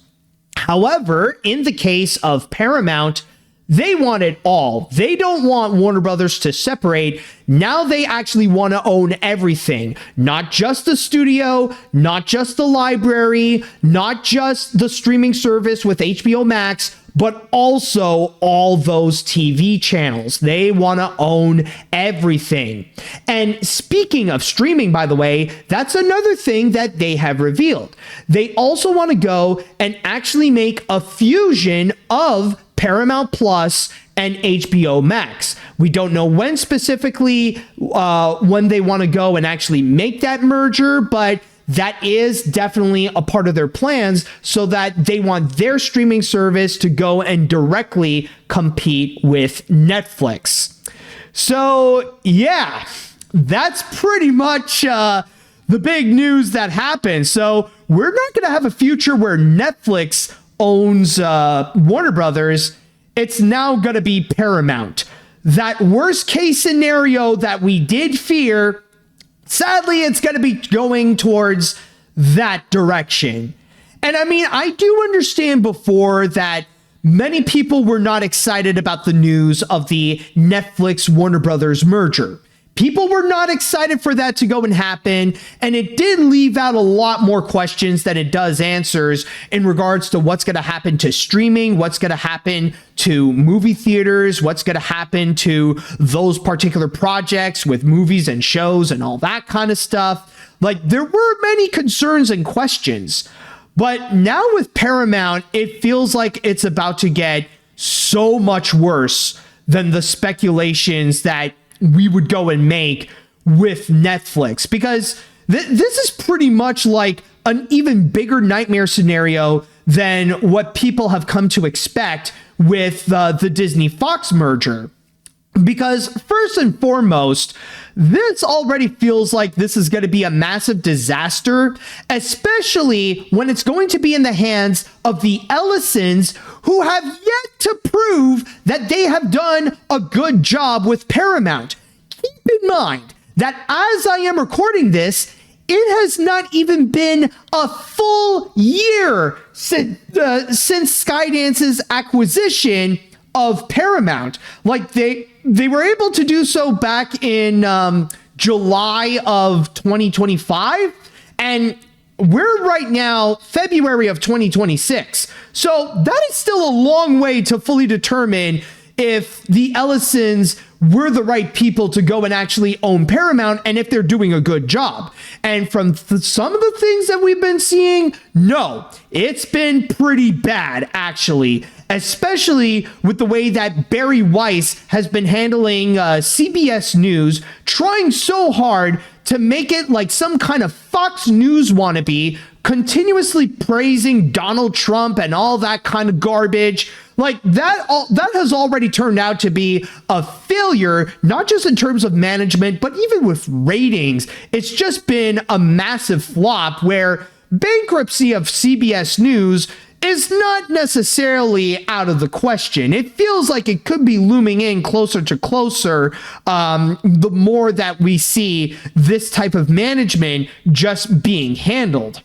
However, in the case of Paramount, they want it all. They don't want Warner Brothers to separate. Now they actually want to own everything. Not just the studio, not just the library, not just the streaming service with HBO Max, but also all those TV channels. They want to own everything. And speaking of streaming, by the way, that's another thing that they have revealed. They also want to go and actually make a fusion of Paramount Plus and HBO Max. We don't know when specifically, when they want to go and actually make that merger, but that is definitely a part of their plans, so that they want their streaming service to go and directly compete with Netflix. So yeah, that's pretty much the big news that happened. So we're not going to have a future where Netflix owns Warner Brothers. It's now going to be Paramount. That worst case scenario that we did fear, sadly, it's going to be going towards that direction. And I mean, I do understand before that many people were not excited about the news of the Netflix Warner Brothers merger. People were not excited for that to go and happen, and it did leave out a lot more questions than it does answers in regards to what's going to happen to streaming, what's going to happen to movie theaters, what's going to happen to those particular projects with movies and shows and all that kind of stuff. Like, there were many concerns and questions, but now with Paramount, it feels like it's about to get so much worse than the speculations that we would go and make with Netflix, because this is pretty much like an even bigger nightmare scenario than what people have come to expect with the Disney Fox merger. Because first and foremost, this already feels like this is going to be a massive disaster, especially when it's going to be in the hands of the Ellisons, who have yet to prove that they have done a good job with Paramount. Keep in mind that as I am recording this, it has not even been a full year since Skydance's acquisition of Paramount. Like, they were able to do so back in July of 2025, and we're right now February of 2026. So that is still a long way to fully determine if the Ellisons were the right people to go and actually own Paramount, and if they're doing a good job. And from some of the things that we've been seeing, no, it's been pretty bad, actually, especially with the way that Barry Weiss has been handling CBS News, trying so hard to make it like some kind of Fox News wannabe, continuously praising Donald Trump and all that kind of garbage. Like, that has already turned out to be a failure, not just in terms of management, but even with ratings. It's just been a massive flop, where bankruptcy of CBS News is not necessarily out of the question. It feels like it could be looming in closer to closer, the more that we see this type of management just being handled.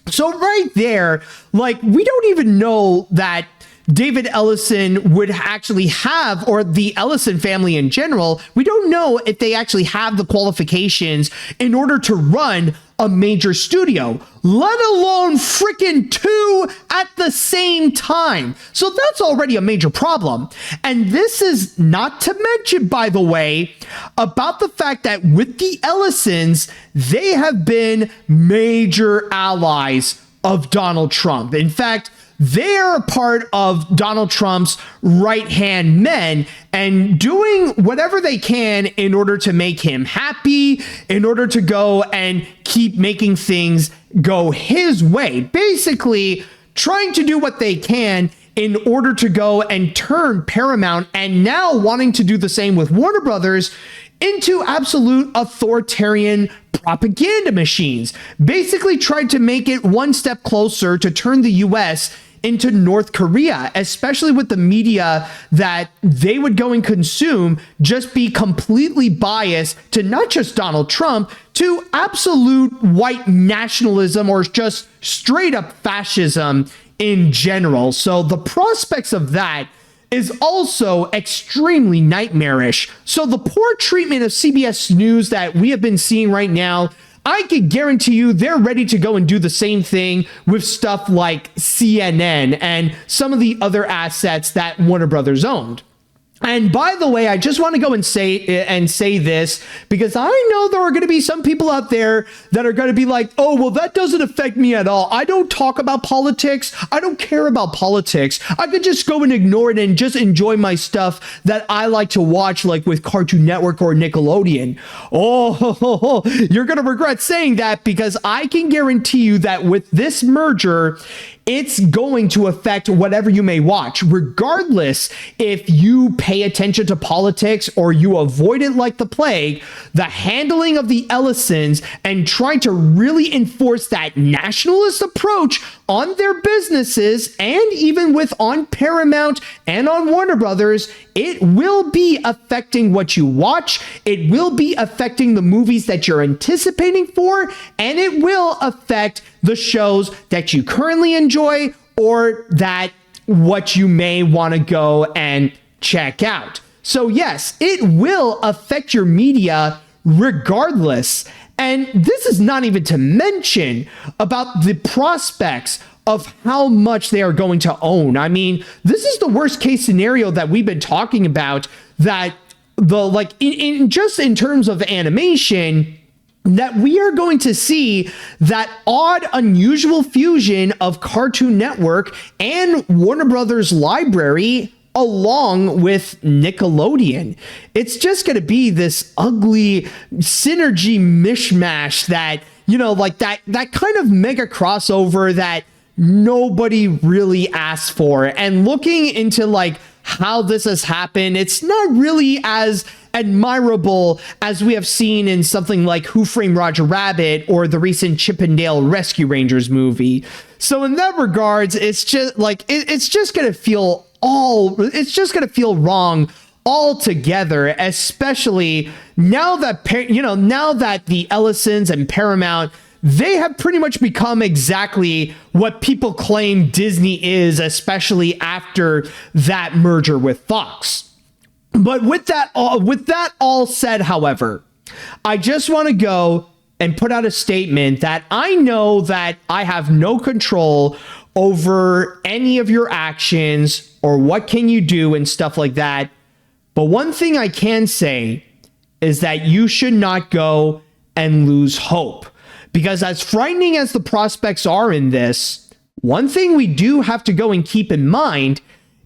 So right there, like, we don't even know that David Ellison would actually have, or the Ellison family in general, we don't know if they actually have the qualifications in order to run a major studio, let alone freaking two at the same time. So that's already a major problem. And this is not to mention, by the way, about the fact that with the Ellisons, they have been major allies of Donald Trump. In fact, they are a part of Donald Trump's right-hand men and doing whatever they can in order to make him happy, in order to go and keep making things go his way. Basically, trying to do what they can in order to go and turn Paramount, and now wanting to do the same with Warner Brothers, into absolute authoritarian propaganda machines. Basically tried to make it one step closer to turn the US into North Korea, especially with the media that they would go and consume, just be completely biased to not just Donald Trump, to absolute white nationalism or just straight up fascism in general. So the prospects of that is also extremely nightmarish. So the poor treatment of CBS News that we have been seeing right now, I can guarantee you they're ready to go and do the same thing with stuff like CNN and some of the other assets that Warner Brothers owned. And by the way, I just want to go and say this, because I know there are going to be some people out there that are going to be like, oh, well, that doesn't affect me at all. I don't talk about politics. I don't care about politics. I could just go and ignore it and just enjoy my stuff that I like to watch, like with Cartoon Network or Nickelodeon. Oh, you're going to regret saying that, because I can guarantee you that with this merger, it's going to affect whatever you may watch, regardless if you pay attention to politics or you avoid it like the plague. The handling of the Ellisons and trying to really enforce that nationalist approach on their businesses, and even with on Paramount and on Warner Brothers, it will be affecting what you watch. It will be affecting the movies that you're anticipating for, and it will affect the shows that you currently enjoy or that what you may want to go and check out. So yes, it will affect your media regardless. And this is not even to mention about the prospects of how much they are going to own. I mean, this is the worst case scenario that we've been talking about, that just in terms of animation, that we are going to see that odd, unusual fusion of Cartoon Network and Warner Brothers library along with Nickelodeon. It's just going to be this ugly synergy mishmash that, you know, like that kind of mega crossover that nobody really asked for. And looking into like how this has happened, it's not really as admirable as we have seen in something like Who Framed Roger Rabbit or the recent Chip and Dale Rescue Rangers movie. So in that regards, it's just like it's just gonna feel wrong altogether, especially now that the Ellisons and Paramount, they have pretty much become exactly what people claim Disney is, especially after that merger with Fox. But with that all said, however, I just want to go and put out a statement that I know that I have no control over any of your actions or what can you do and stuff like that. But one thing I can say is that you should not go and lose hope. Because as frightening as the prospects are in this, one thing we do have to go and keep in mind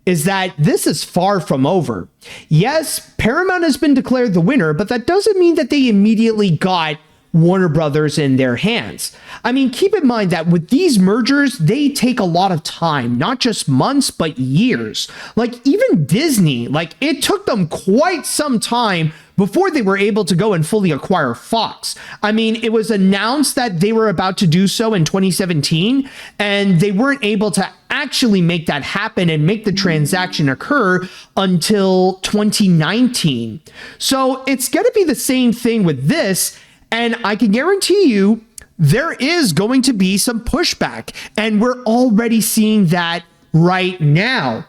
is that this is far from over. Yes, Paramount has been declared the winner, but that doesn't mean that they immediately got Warner Brothers in their hands. I mean, keep in mind that with these mergers, they take a lot of time, not just months, but years. Like even Disney, like it took them quite some time before they were able to go and fully acquire Fox. I mean, it was announced that they were about to do so in 2017, and they weren't able to actually make that happen and make the transaction occur until 2019. So it's going to be the same thing with this. And I can guarantee you there is going to be some pushback, and we're already seeing that right now.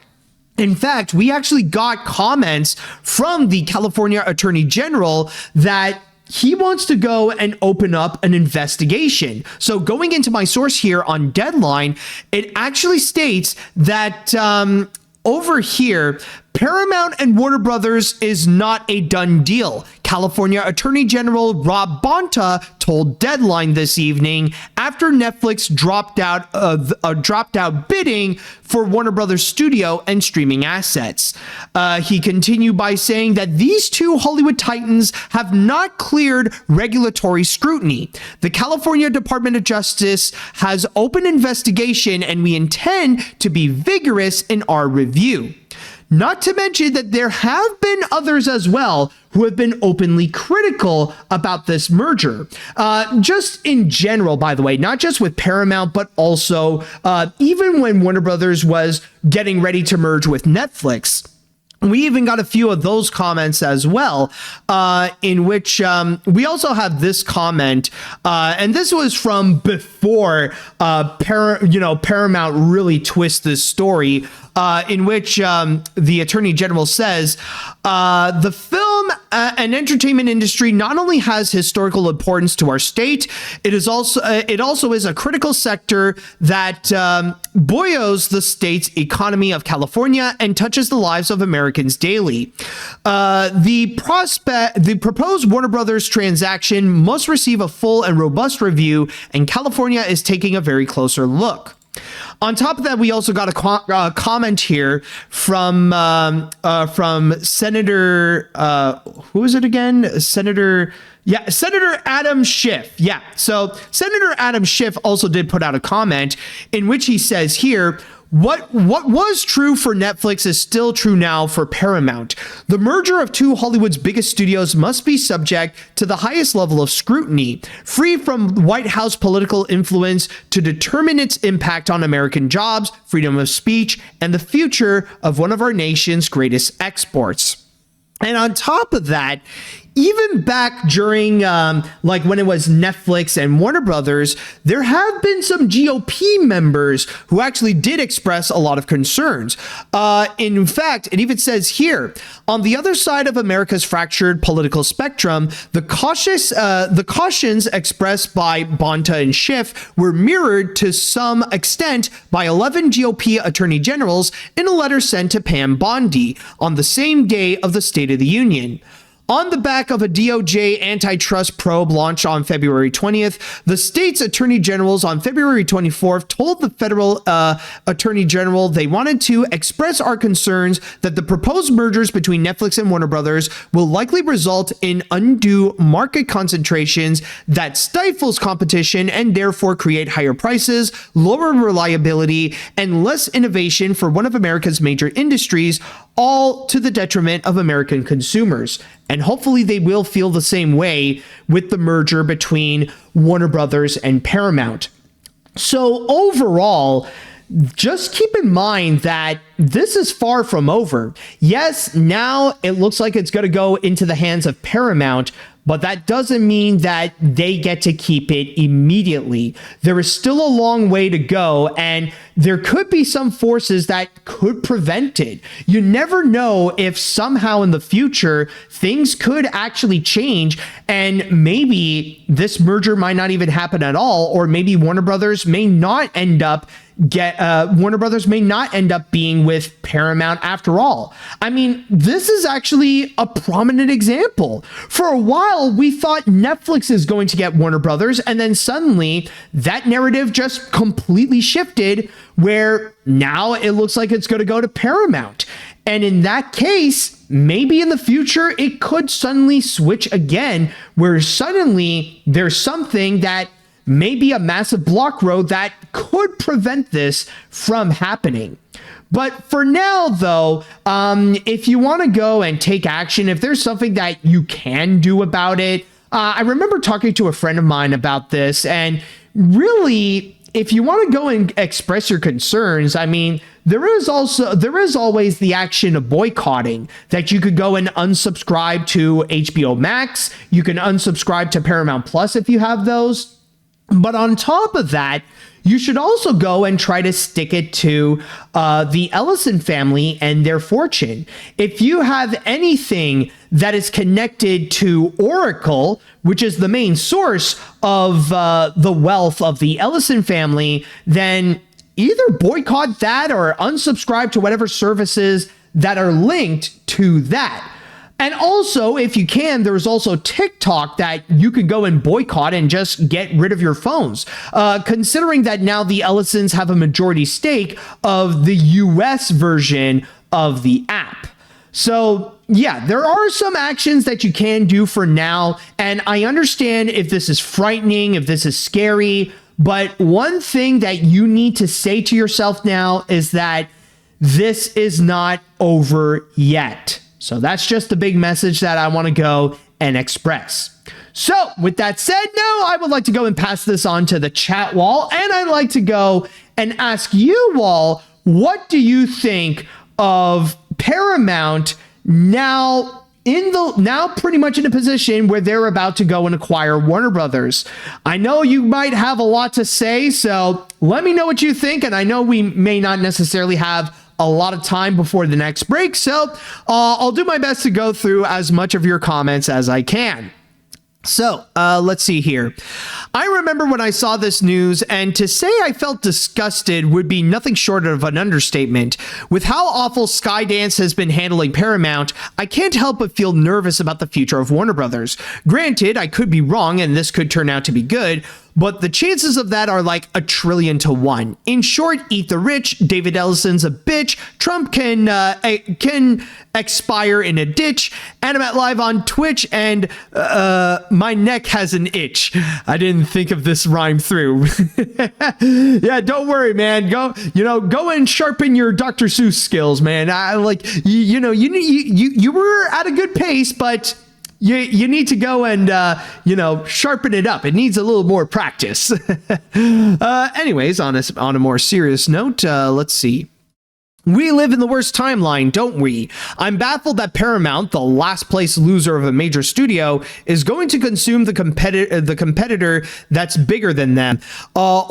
In fact, we actually got comments from the California Attorney General that he wants to go and open up an investigation. So going into my source here on Deadline, it actually states that over here, Paramount and Warner Brothers is not a done deal. California Attorney General Rob Bonta told Deadline this evening after Netflix dropped out bidding for Warner Brothers studio and streaming assets. He continued by saying that these two Hollywood titans have not cleared regulatory scrutiny. The California Department of Justice has open investigation, and we intend to be vigorous in our review. Not to mention that there have been others as well who have been openly critical about this merger. Just in general, by the way, not just with Paramount, but also even when Warner Brothers was getting ready to merge with Netflix. We even got a few of those comments as well, in which we also have this comment, and this was from before Paramount really twist this story, in which the Attorney General says, the film and entertainment industry not only has historical importance to our state, it also is a critical sector that buoys the state's economy of California and touches the lives of Americans daily. The proposed Warner Brothers transaction must receive a full and robust review, and California is taking a very closer look. On top of that, we also got a comment here from Senator, who is it again? Senator Adam Schiff. Yeah. So Senator Adam Schiff also did put out a comment in which he says here, what was true for Netflix is still true now for Paramount. The merger of two Hollywood's biggest studios must be subject to the highest level of scrutiny, free from White House political influence, to determine its impact on American jobs, freedom of speech, and the future of one of our nation's greatest exports. And on top of that, even back during like when it was Netflix and Warner Brothers, there have been some GOP members who actually did express a lot of concerns. In fact, it even says here, on the other side of America's fractured political spectrum, the cautions expressed by Bonta and Schiff were mirrored to some extent by 11 GOP attorney generals in a letter sent to Pam Bondi on the same day of the State of the Union. On the back of a DOJ antitrust probe launched on February 20th, the state's attorney generals on February 24th told the federal attorney general they wanted to express our concerns that the proposed mergers between Netflix and Warner Brothers will likely result in undue market concentrations that stifles competition and therefore create higher prices, lower reliability, and less innovation for one of America's major industries, all to the detriment of American consumers. And hopefully they will feel the same way with the merger between Warner Brothers and Paramount. So overall, just keep in mind that this is far from over. Yes, now it looks like it's going to go into the hands of Paramount, but that doesn't mean that they get to keep it immediately. There is still a long way to go, and there could be some forces that could prevent it. You never know if somehow in the future things could actually change, and maybe this merger might not even happen at all, or maybe Warner Brothers may not end up being with Paramount after all. I mean, this is actually a prominent example. For a while, we thought Netflix is going to get Warner Brothers, and then suddenly that narrative just completely shifted, where now it looks like it's going to go to Paramount. And in that case, maybe in the future, it could suddenly switch again, where suddenly there's something that may be a massive block road that could prevent this from happening. But for now, though, if you want to go and take action, if there's something that you can do about it, I remember talking to a friend of mine about this, and really, if you want to go and express your concerns, I mean, there is always the action of boycotting, that you could go and unsubscribe to HBO Max. You can unsubscribe to Paramount Plus if you have those. But on top of that, you should also go and try to stick it to the Ellison family and their fortune. If you have anything that is connected to Oracle, which is the main source of the wealth of the Ellison family, then either boycott that or unsubscribe to whatever services that are linked to that. And also, if you can, there's also TikTok that you could go and boycott and just get rid of your phones. Considering that now the Ellisons have a majority stake of the US version of the app. So yeah, there are some actions that you can do for now. And I understand if this is frightening, if this is scary, but one thing that you need to say to yourself now is that this is not over yet. So that's just the big message that I want to go and express. So with that said, now I would like to go and pass this on to the chat wall, and I'd like to go and ask you all, what do you think of Paramount now pretty much in a position where they're about to go and acquire Warner Brothers? I know you might have a lot to say, so let me know what you think, and I know we may not necessarily have a lot of time before the next break, so I'll do my best to go through as much of your comments as I can. So let's see here. I remember when I saw this news, and to say I felt disgusted would be nothing short of an understatement. With how awful Skydance has been handling Paramount, I can't help but feel nervous about the future of Warner Brothers. Granted, I could be wrong and this could turn out to be good, but the chances of that are like 1,000,000,000 to 1. In short, eat the rich, David Ellison's a bitch, Trump can expire in a ditch, AniMat Live on Twitch, and my neck has an itch. I didn't think of this rhyme through. Yeah, don't worry, man. Go and sharpen your Dr. Seuss skills, man. You were at a good pace, but you need to go and, sharpen it up. It needs a little more practice. Anyways, on a more serious note, let's see. We live in the worst timeline, don't we? I'm baffled that Paramount, the last place loser of a major studio, is going to consume the competitor that's bigger than them. Our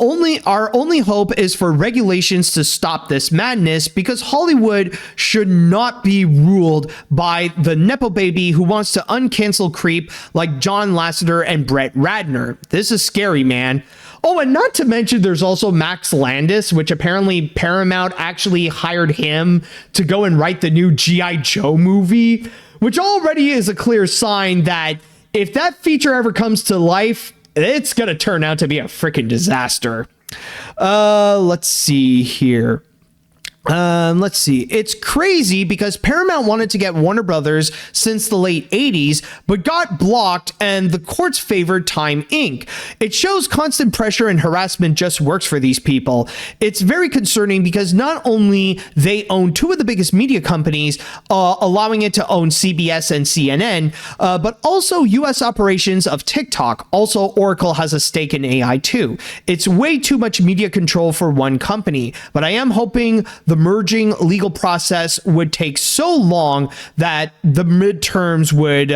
only hope is for regulations to stop this madness, because Hollywood should not be ruled by the Nepo baby who wants to uncancel creep like John Lasseter and Brett Ratner. This is scary, man. Oh, and not to mention there's also Max Landis, which apparently Paramount actually hired him to go and write the new G.I. Joe movie, which already is a clear sign that if that feature ever comes to life, it's going to turn out to be a freaking disaster. Let's see here. Let's see. It's crazy because Paramount wanted to get Warner Brothers since the late 80s, but got blocked, and the courts favored Time Inc. It shows constant pressure and harassment just works for these people. It's very concerning because not only they own two of the biggest media companies, allowing it to own CBS and CNN, but also US operations of TikTok. Also, Oracle has a stake in AI too. It's way too much media control for one company, but I am hoping the merging legal process would take so long that the midterms would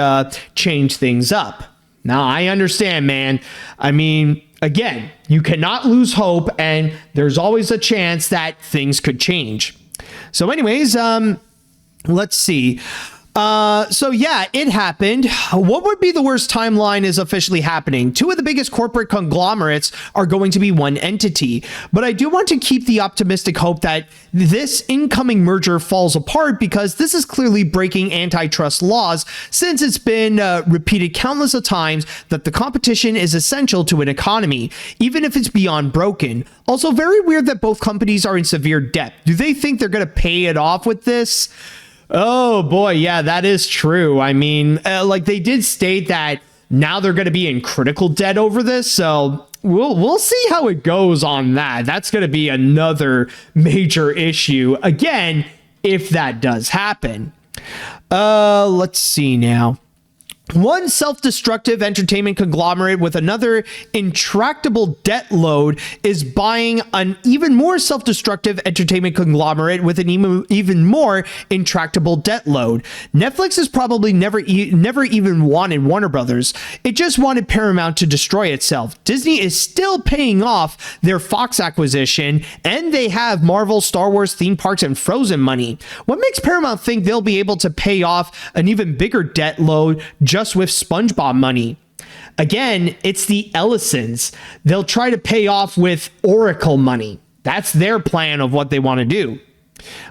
change things up. Now, I understand, man. I mean, again, you cannot lose hope, and there's always a chance that things could change. So anyways, let's see. So yeah, it happened. What would be the worst timeline is officially happening. Two of the biggest corporate conglomerates are going to be one entity. But I do want to keep the optimistic hope that this incoming merger falls apart, because this is clearly breaking antitrust laws, since it's been repeated countless of times that the competition is essential to an economy, even if it's beyond broken. Also, very weird that both companies are in severe debt. Do they think they're going to pay it off with this? Oh boy, yeah, that is true. I mean, like they did state that now they're going to be in critical debt over this, so we'll see how it goes on that. That's going to be another major issue again if that does happen. Let's see now. One self-destructive entertainment conglomerate with another intractable debt load is buying an even more self-destructive entertainment conglomerate with an even more intractable debt load. Netflix has probably never even wanted Warner Brothers. It just wanted Paramount to destroy itself. Disney is still paying off their Fox acquisition, and they have Marvel, Star Wars, theme parks, and Frozen money. What makes Paramount think they'll be able to pay off an even bigger debt load just with SpongeBob money? Again, it's the Ellisons. They'll try to pay off with Oracle money. That's their plan of what they want to do.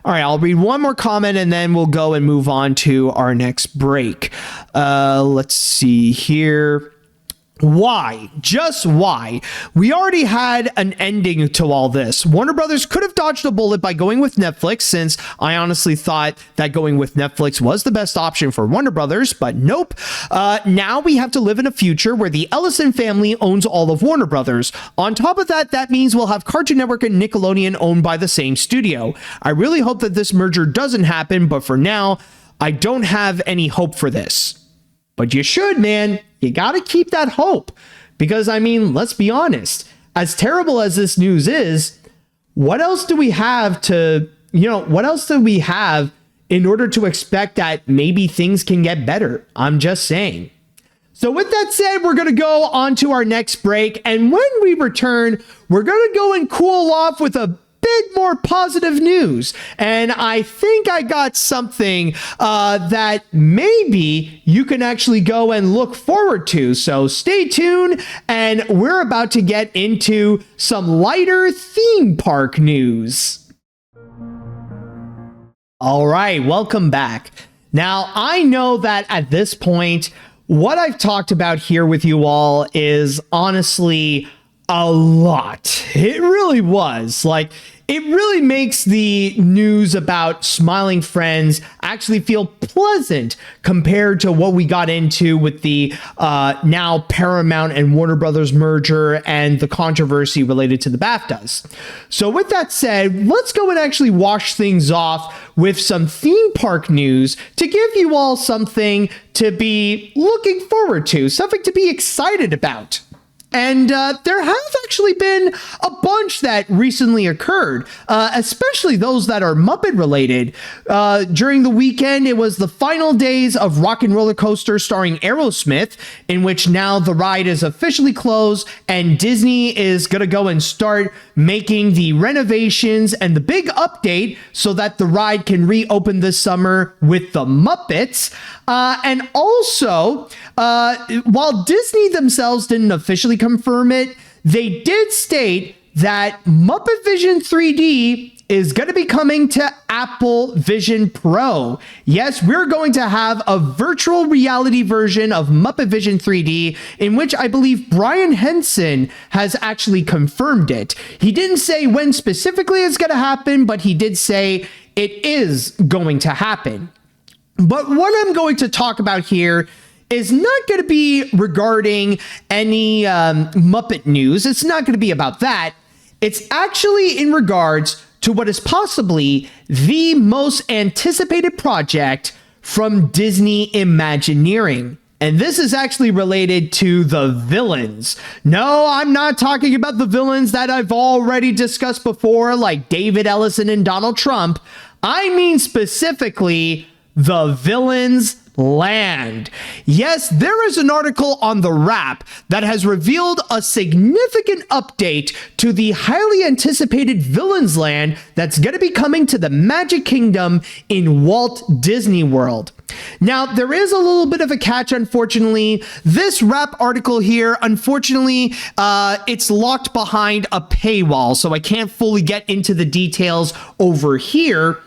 All right, I'll read one more comment and then we'll go and move on to our next break. Let's see here. Why? Just why? We already had an ending to all this. Warner Brothers could have dodged a bullet by going with Netflix, since I honestly thought that going with Netflix was the best option for Warner Brothers, but nope. Now we have to live in a future where the Ellison family owns all of Warner Brothers. On top of that, that means we'll have Cartoon Network and Nickelodeon owned by the same studio. I really hope that this merger doesn't happen, but for now, I don't have any hope for this. But you should, man. You got to keep that hope. Because, I mean, let's be honest. As terrible as this news is, what else do we have to, what else do we have in order to expect that maybe things can get better? I'm just saying. So with that said, we're going to go on to our next break. And when we return, we're going to go and cool off with a bit more positive news. And I think I got something that maybe you can actually go and look forward to. So stay tuned, and we're about to get into some lighter theme park news. All right, welcome back. Now, I know that at this point, what I've talked about here with you all is honestly a lot. It really was. It really makes the news about Smiling Friends actually feel pleasant compared to what we got into with the now Paramount and Warner Brothers merger and the controversy related to the BAFTAs. So with that said, let's go and actually wash things off with some theme park news to give you all something to be looking forward to, something to be excited about. And there have actually been a bunch that recently occurred, especially those that are Muppet related. During the weekend, it was the final days of Rock and Roller Coaster starring Aerosmith, in which now the ride is officially closed and Disney is going to go and start making the renovations and the big update so that the ride can reopen this summer with the Muppets. And also, while Disney themselves didn't officially confirm it, they did state that Muppet Vision 3D is going to be coming to Apple Vision Pro. Yes, we're going to have a virtual reality version of Muppet Vision 3D, in which I believe Brian Henson has actually confirmed it. He didn't say when specifically it's going to happen, but he did say it is going to happen. But what I'm going to talk about here is not going to be regarding any Muppet news. It's not going to be about that. It's actually in regards to what is possibly the most anticipated project from Disney Imagineering. And this is actually related to the villains. No, I'm not talking about the villains that I've already discussed before, like David Ellison and Donald Trump. I mean specifically the Villains Land. Yes, there is an article on The Wrap that has revealed a significant update to the highly anticipated Villains Land that's going to be coming to the Magic Kingdom in Walt Disney World. Now, there is a little bit of a catch, unfortunately. This Wrap article here, unfortunately, it's locked behind a paywall, so I can't fully get into the details over here.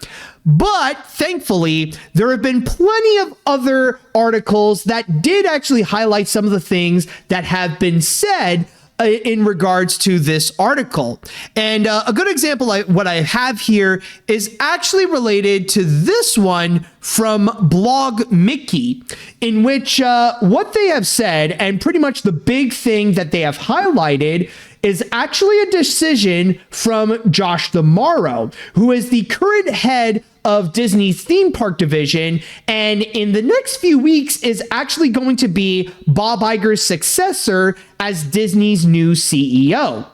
But thankfully, there have been plenty of other articles that did actually highlight some of the things that have been said in regards to this article. And a good example, what I have here is actually related to this one from Blog Mickey, in which what they have said, and pretty much the big thing that they have highlighted, is actually a decision from Josh D'Amaro, who is the current head of Disney's theme park division, and in the next few weeks is actually going to be Bob Iger's successor as Disney's new CEO.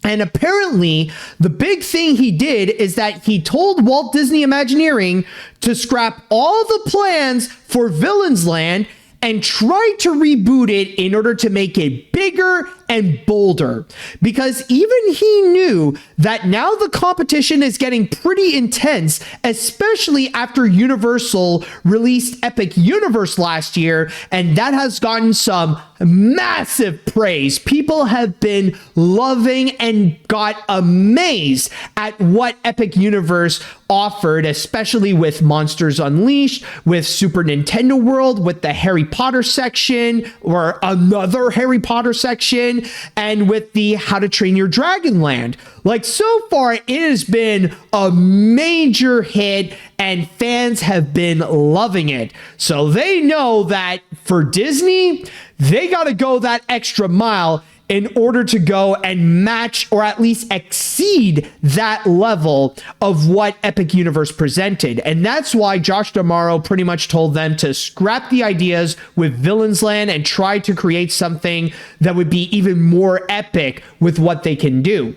And apparently, the big thing he did is that he told Walt Disney Imagineering to scrap all the plans for Villains Land and try to reboot it in order to make it bigger and bolder. Because even he knew that now the competition is getting pretty intense, especially after Universal released Epic Universe last year, and that has gotten some massive praise. People have been loving and got amazed at what Epic Universe offered, especially with Monsters Unleashed, with Super Nintendo World, with the Harry Potter section, or another Harry Potter section, and with the How to Train Your Dragon Land. Like, so far, it has been a major hit, and fans have been loving it. So they know that for Disney, they got to go that extra mile in order to go and match or at least exceed that level of what Epic Universe presented. And that's why Josh D'Amaro pretty much told them to scrap the ideas with Villains Land and try to create something that would be even more epic with what they can do.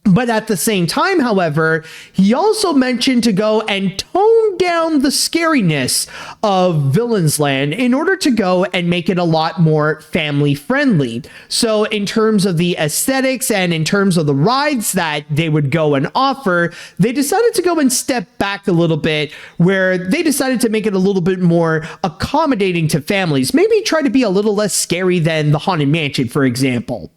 But at the same time, however, he also mentioned to go and tone down the scariness of Villains Land in order to go and make it a lot more family friendly. So in terms of the aesthetics and in terms of the rides that they would go and offer, they decided to go and step back a little bit, where they decided to make it a little bit more accommodating to families. Maybe try to be a little less scary than the Haunted Mansion, for example.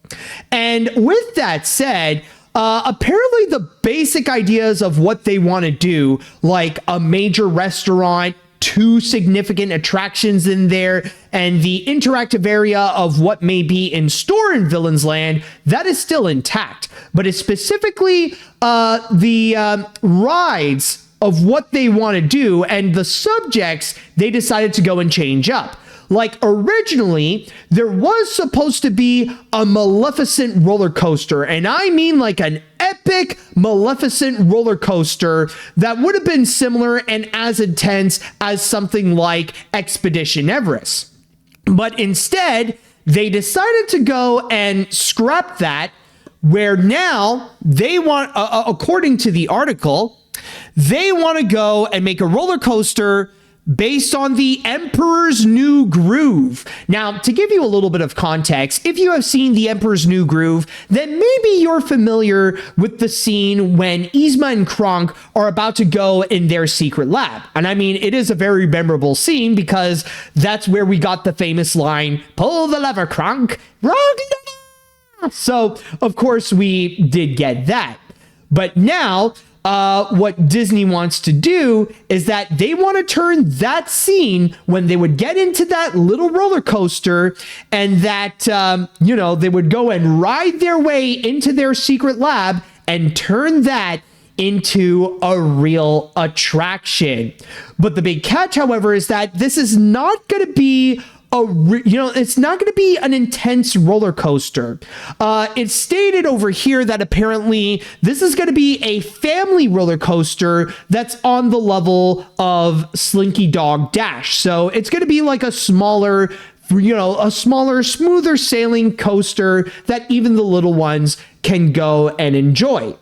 And with that said, apparently the basic ideas of what they want to do, like a major restaurant, 2 significant attractions in there, and the interactive area of what may be in store in Villains Land, that is still intact. But it's specifically the rides of what they want to do and the subjects they decided to go and change up. Like, originally, there was supposed to be a Maleficent roller coaster, and I mean like an epic Maleficent roller coaster that would have been similar and as intense as something like Expedition Everest. But instead, they decided to go and scrap that, where now they want, according to the article, they want to go and make a roller coaster based on the Emperor's New Groove. Now, to give you a little bit of context, if you have seen the Emperor's New Groove, then maybe you're familiar with the scene when Yzma and Kronk are about to go in their secret lab. And I mean, it is a very memorable scene because that's where we got the famous line, "Pull the lever, Kronk." So, of course, we did get that. But now, what Disney wants to do is that they want to turn that scene when they would get into that little roller coaster and that, they would go and ride their way into their secret lab and turn that into a real attraction. But the big catch, however, is that this is not going to be it's not going to be an intense roller coaster. It's stated over here that apparently this is going to be a family roller coaster that's on the level of Slinky Dog Dash. So it's going to be like a smaller, smoother sailing coaster that even the little ones can go and enjoy.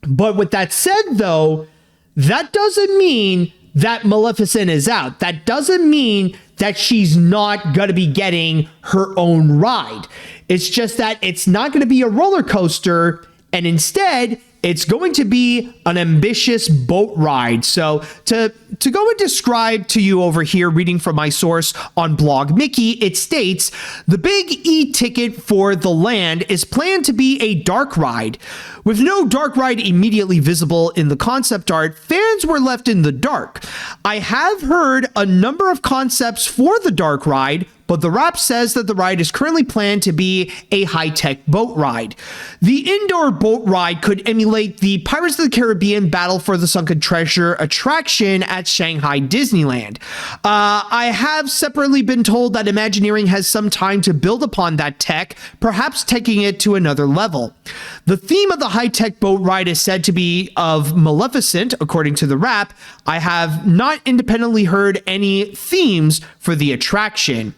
But with that said, though, that doesn't mean that Maleficent is out. That doesn't mean that she's not going to be getting her own ride. It's just that it's not going to be a roller coaster, and instead, it's going to be an ambitious boat ride. So to go and describe to you over here, reading from my source on Blog Mickey, it states, the big e-ticket for the land is planned to be a dark ride. With no dark ride immediately visible in the concept art, fans were left in the dark. I have heard a number of concepts for the dark ride, but the wrap says that the ride is currently planned to be a high-tech boat ride. The indoor boat ride could emulate the Pirates of the Caribbean Battle for the Sunken Treasure attraction at Shanghai Disneyland. I have separately been told that Imagineering has some time to build upon that tech, perhaps taking it to another level. The theme of the high-tech boat ride is said to be of Maleficent, according to the wrap. I have not independently heard any themes for the attraction.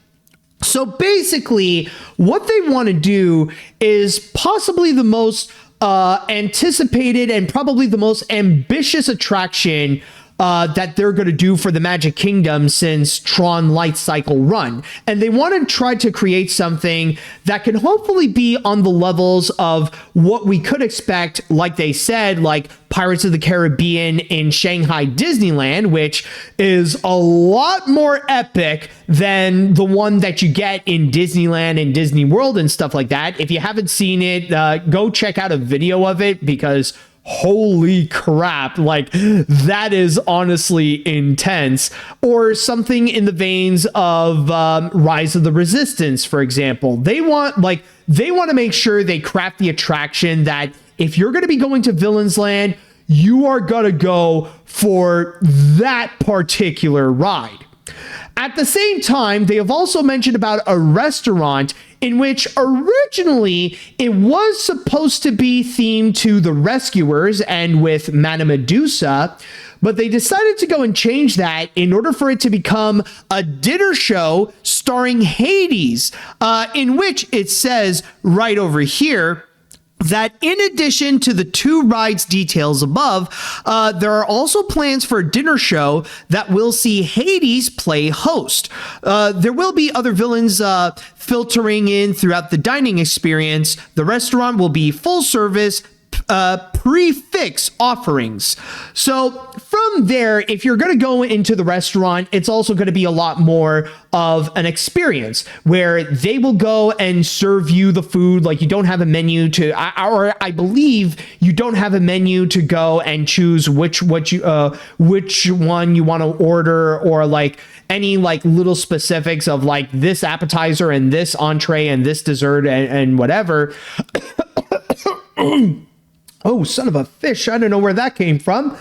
So basically, what they want to do is possibly the most anticipated and probably the most ambitious attraction that they're going to do for the Magic Kingdom since Tron Light Cycle Run. And they want to try to create something that can hopefully be on the levels of what we could expect, like they said, like Pirates of the Caribbean in Shanghai Disneyland, which is a lot more epic than the one that you get in Disneyland and Disney World and stuff like that. If you haven't seen it, go check out a video of it, because holy crap, like that is honestly intense. Or something in the veins of Rise of the Resistance, for example. They want to make sure they craft the attraction that if you're going to be going to Villain's Land, you are going to go for that particular ride. At the same time, they have also mentioned about a restaurant in which originally it was supposed to be themed to the Rescuers and with Madame Medusa, but they decided to go and change that in order for it to become a dinner show starring Hades, in which it says right over here that in addition to the 2 rides details above, there are also plans for a dinner show that will see Hades play host. There will be other villains filtering in throughout the dining experience. The restaurant will be full service, prefix offerings. So from there, if you're going to go into the restaurant, it's also going to be a lot more of an experience where they will go and serve you the food. Like, you don't have a menu to, or I believe you don't have a menu to go and choose which one you want to order, or like any like little specifics of like this appetizer and this entree and this dessert and whatever. Oh, son of a fish. I don't know where that came from.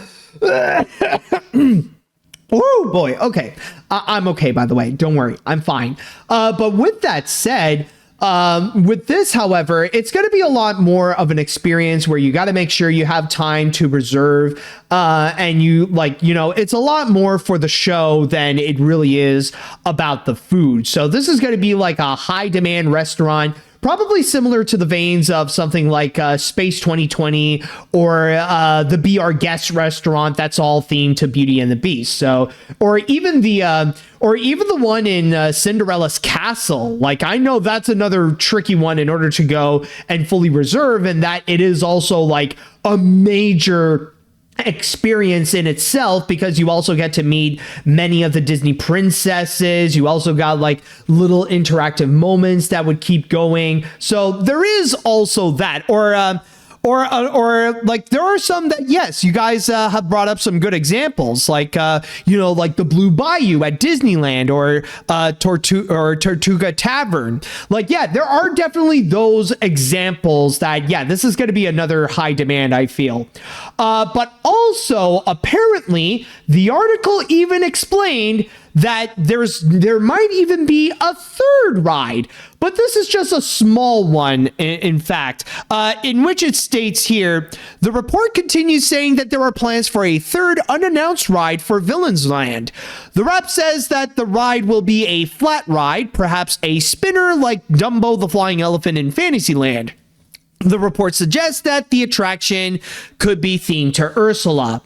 Oh, boy. Okay. I'm okay, by the way. Don't worry. I'm fine. But with that said, with this, however, it's going to be a lot more of an experience where you got to make sure you have time to reserve, and it's a lot more for the show than it really is about the food. So this is going to be like a high demand restaurant, probably similar to the veins of something like Space 2020 or the Be Our Guest restaurant that's all themed to Beauty and the Beast. So, or even the one in Cinderella's Castle. Like, I know that's another tricky one in order to go and fully reserve, and that it is also like a major experience in itself, because you also get to meet many of the Disney princesses. You also got like little interactive moments that would keep going. So there is also that, or like there are some that, yes, you guys have brought up some good examples, like like the Blue Bayou at Disneyland, or Tortuga Tavern. Like, yeah, there are definitely those examples that, yeah, this is going to be another high demand, I feel. But also, apparently, the article even explained that there might even be a third ride, but this is just a small one, in fact, in which it states here, the report continues saying that there are plans for a third unannounced ride for Villains Land. The wrap says that the ride will be a flat ride, perhaps a spinner like Dumbo the Flying Elephant in Fantasyland. The report suggests that the attraction could be themed to Ursula.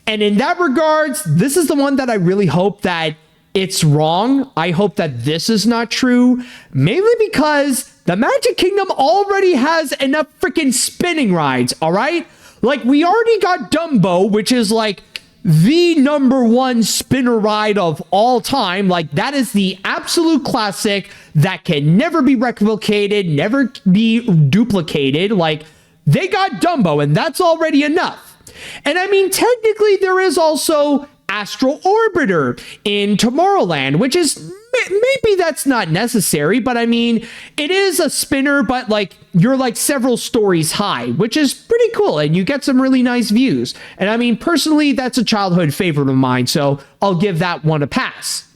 And in that regards, this is the one that I really hope that it's wrong. I hope that this is not true, mainly because the Magic Kingdom already has enough freaking spinning rides, all right? Like, we already got Dumbo, which is like the #1 spinner ride of all time. Like, that is the absolute classic that can never be replicated, never be duplicated. Like, they got Dumbo, and that's already enough. And I mean, technically, there is also Astro Orbiter in Tomorrowland, which is maybe that's not necessary, but I mean, it is a spinner, but like you're like several stories high, which is pretty cool, and you get some really nice views. And I mean, personally, that's a childhood favorite of mine, so I'll give that one a pass.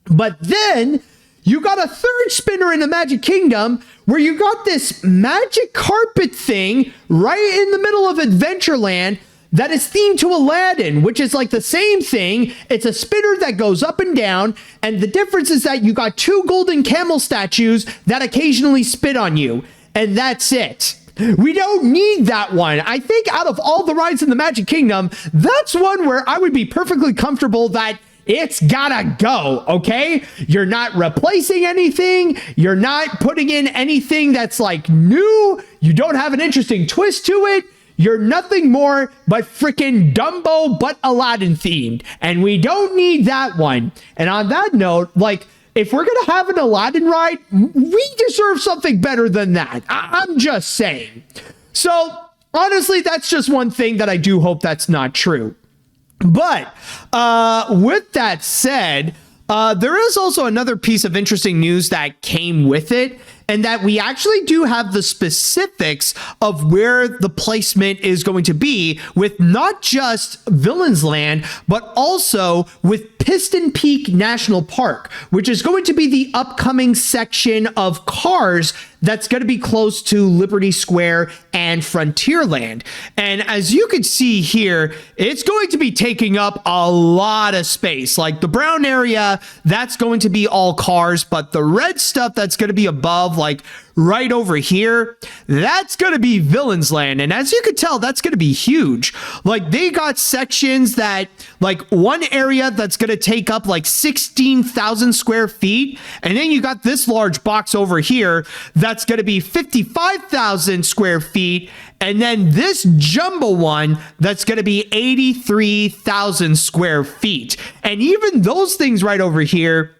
But then you got a third spinner in the Magic Kingdom where you got this magic carpet thing right in the middle of Adventureland that is themed to Aladdin, which is like the same thing. It's a spinner that goes up and down, and the difference is that you got two golden camel statues that occasionally spit on you, and that's it. We don't need that one. I think out of all the rides in the Magic Kingdom, that's one where I would be perfectly comfortable that it's gotta go, okay? You're not replacing anything. You're not putting in anything that's like new. You don't have an interesting twist to it. You're nothing more but freaking Dumbo but Aladdin themed. And we don't need that one. And on that note, like, if we're going to have an Aladdin ride, we deserve something better than that. I'm just saying. So, honestly, that's just one thing that I do hope that's not true. But with that said, there is also another piece of interesting news that came with it, and that we actually do have the specifics of where the placement is going to be with not just Villains Land, but also with Piston Peak National Park, which is going to be the upcoming section of Cars that's going to be close to Liberty Square and Frontierland. And as you can see here, it's going to be taking up a lot of space. Like the brown area, that's going to be all Cars, but the red stuff that's going to be above, like right over here, that's going to be Villains Land. And as you can tell, that's going to be huge. Like they got sections that, like one area that's going to take up like 16,000 square feet. And then you got this large box over here that's going to be 55,000 square feet. And then this jumbo one that's going to be 83,000 square feet. And even those things right over here,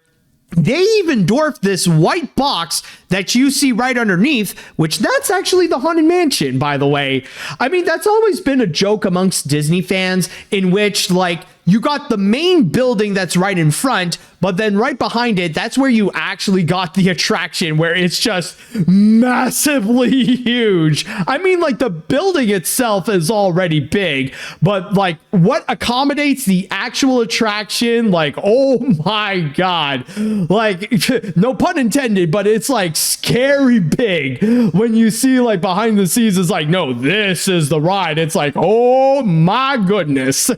they even dwarf this white box that you see right underneath, which that's actually the Haunted Mansion, by the way. I mean, that's always been a joke amongst Disney fans in which, like, you got the main building that's right in front, but then right behind it, that's where you actually got the attraction where it's just massively huge. I mean, like the building itself is already big, but like what accommodates the actual attraction, like, oh my God, like no pun intended, but it's like scary big when you see like behind the scenes, it's like, no, this is the ride. It's like, oh my goodness.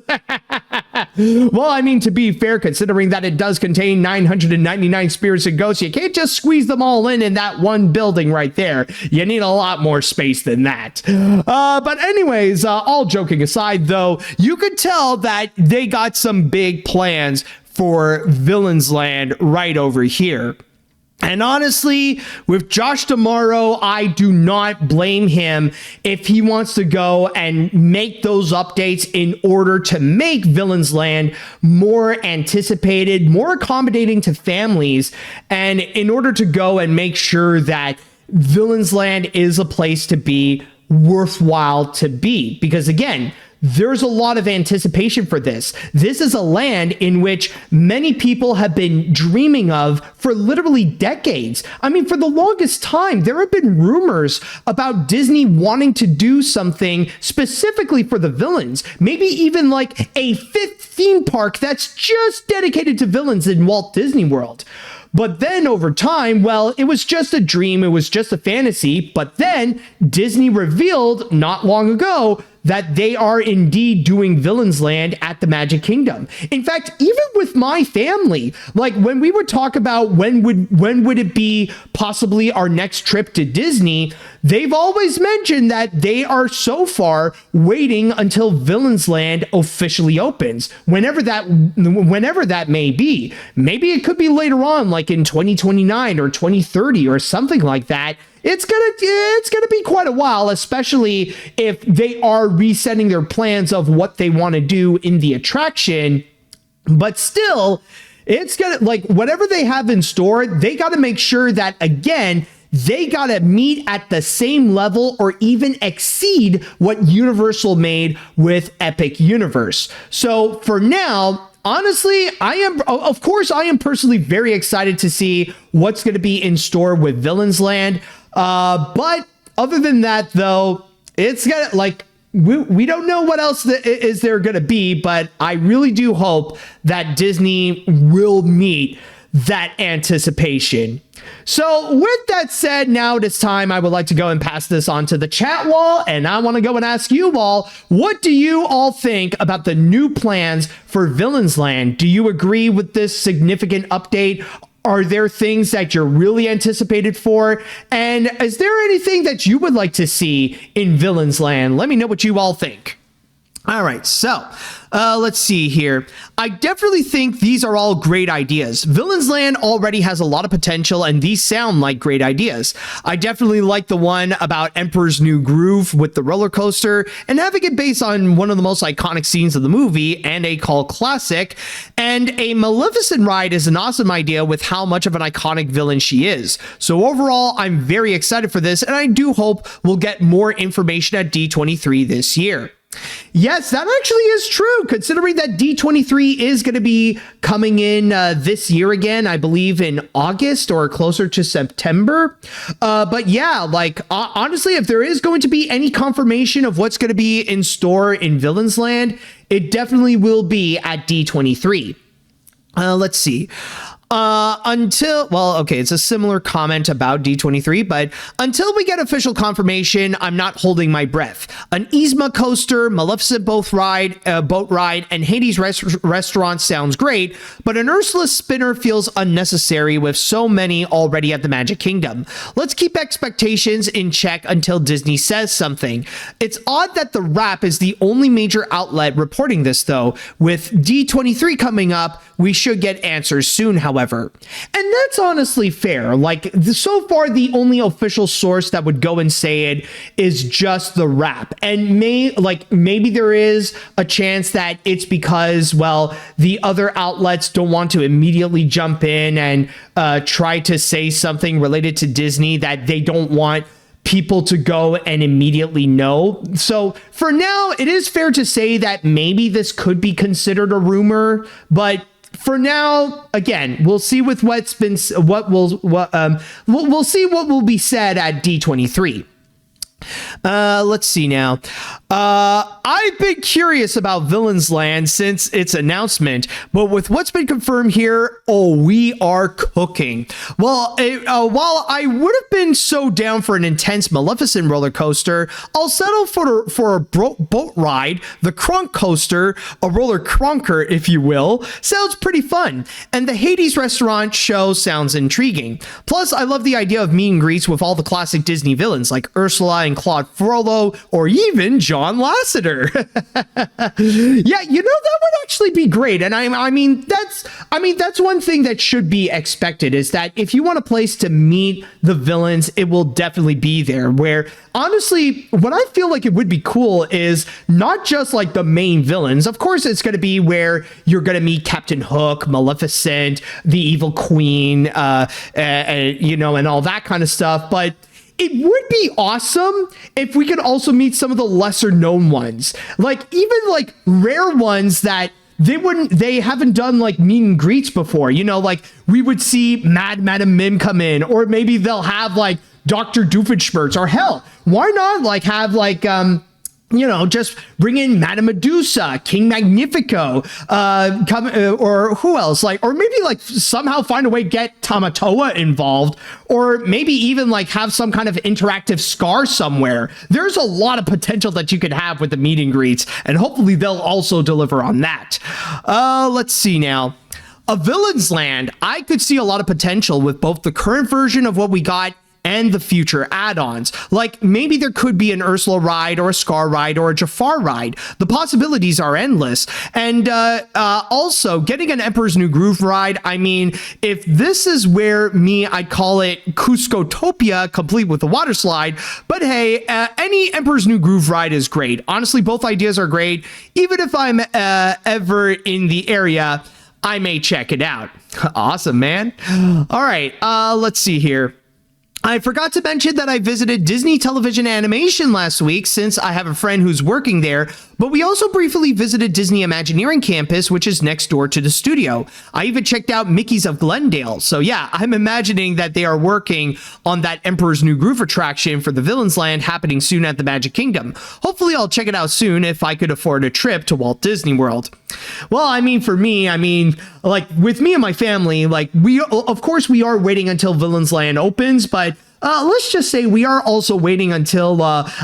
Well, I mean, to be fair, considering that it does contain 999 spirits and ghosts, you can't just squeeze them all in that one building right there. You need a lot more space than that. But anyways, all joking aside, though, you could tell that they got some big plans for Villains Land right over here. And honestly, with Josh D'Amaro, I do not blame him if he wants to go and make those updates in order to make Villains Land more anticipated, more accommodating to families, and in order to go and make sure that Villains Land is a place to be worthwhile to be. Because again, there's a lot of anticipation for this. This is a land in which many people have been dreaming of for literally decades. I mean, for the longest time, there have been rumors about Disney wanting to do something specifically for the villains. Maybe even like a fifth theme park that's just dedicated to villains in Walt Disney World. But then over time, well, it was just a dream. It was just a fantasy. But then Disney revealed not long ago that they are indeed doing Villains Land at the Magic Kingdom. In fact, even with my family, like when we would talk about when would it be possibly our next trip to Disney, they've always mentioned that they are so far waiting until Villains Land officially opens, whenever that may be. Maybe it could be later on, like in 2029 or 2030 or something like that. It's gonna be quite a while, especially if they are resetting their plans of what they want to do in the attraction. But still, it's gonna, like, whatever they have in store, they got to make sure that, again, they gotta meet at the same level or even exceed what Universal made with Epic Universe. So for now, honestly, I am personally very excited to see what's going to be in store with Villains Land. But other than that, though, it's gonna we don't know what else is there going to be, but I really do hope that Disney will meet that anticipation. So with that said, now it is time. I would like to go and pass this on to the chat wall, and I want to go and ask you all, what do you all think about the new plans for Villains Land? Do you agree with this significant update? Are there things that you're really anticipated for? And is there anything that you would like to see in Villains Land? Let me know what you all think. All right, so let's see here. I definitely think these are all great ideas. Villains Land already has a lot of potential, and these sound like great ideas. I definitely like the one about Emperor's New Groove with the roller coaster and having it based on one of the most iconic scenes of the movie and a cult classic. And a Maleficent ride is an awesome idea with how much of an iconic villain she is. So overall, I'm very excited for this, and I do hope we'll get more information at D23 this year. Yes, that actually is true, considering that D23 is going to be coming in this year again, I believe in August or closer to September. But yeah, honestly, if there is going to be any confirmation of what's going to be in store in Villains Land, it definitely will be at D23. Let's see. It's a similar comment about D23, but until we get official confirmation, I'm not holding my breath. An Yzma coaster, Maleficent boat ride, and Hades restaurant sounds great, but an Ursula spinner feels unnecessary with so many already at the Magic Kingdom. Let's keep expectations in check until Disney says something. It's odd that the Wrap is the only major outlet reporting this, though. With D23 coming up, we should get answers soon, however. And that's honestly fair. So far, the only official source that would go and say it is just the Wrap. And maybe there is a chance that it's because, the other outlets don't want to immediately jump in and try to say something related to Disney that they don't want people to go and immediately know. So for now, it is fair to say that maybe this could be considered a rumor, but for now, again, we'll see with we'll see what will be said at D23. Let's see now. I've been curious about Villains Land since its announcement, but with what's been confirmed here, we are cooking. While I would have been so down for an intense Maleficent roller coaster, I'll settle for a boat ride. The Crunk coaster, a roller crunker, if you will, sounds pretty fun, and the Hades restaurant show sounds intriguing. Plus, I love the idea of meet and greets with all the classic Disney villains like Ursula and Claude Frollo, or even John Lasseter. Yeah, that would actually be great. And I mean that's one thing that should be expected, is that if you want a place to meet the villains, it will definitely be there. Where honestly, what I feel like it would be cool is not just the main villains. Of course, it's going to be where you're going to meet Captain Hook, Maleficent, the Evil Queen, and all that kind of stuff. But it would be awesome if we could also meet some of the lesser known ones, even rare ones that they haven't done meet and greets before. We would see Madam Mim come in, or maybe they'll have Dr. Doofenshmirtz, or hell, why not have just bring in Madame Medusa, King Magnifico, or who else? Or maybe somehow find a way to get Tamatoa involved, or maybe even have some kind of interactive Scar somewhere. There's a lot of potential that you could have with the meet and greets, and hopefully they'll also deliver on that. Let's see now. A Villains Land, I could see a lot of potential with both the current version of what we got and the future add-ons. Maybe there could be an Ursula ride, or a Scar ride, or a Jafar ride. The possibilities are endless. And also, getting an Emperor's New Groove ride, if this is where I'd call it Cuscotopia, complete with the water slide. But hey, any Emperor's New Groove ride is great. Honestly, both ideas are great. Even if I'm ever in the area, I may check it out. Awesome, man. All right, let's see here. I forgot to mention that I visited Disney Television Animation last week since I have a friend who's working there, but we also briefly visited Disney Imagineering campus, which is next door to the studio. I even checked out Mickey's of Glendale. So yeah, I'm imagining that they are working on that Emperor's New Groove attraction for the Villains Land happening soon at the Magic Kingdom. Hopefully I'll check it out soon if I could afford a trip to Walt Disney World. Well, I mean, for me, like with me and my family, like of course we are waiting until Villains Land opens, but let's just say we are also waiting until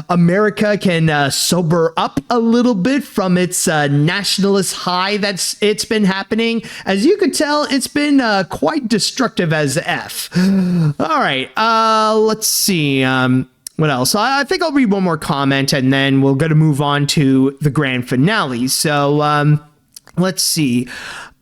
America can sober up a little bit from its nationalist high it's been happening. As you could tell, it's been quite destructive as F. All right, let's see. What else? I think I'll read one more comment and then we're going to move on to the grand finale. So let's see.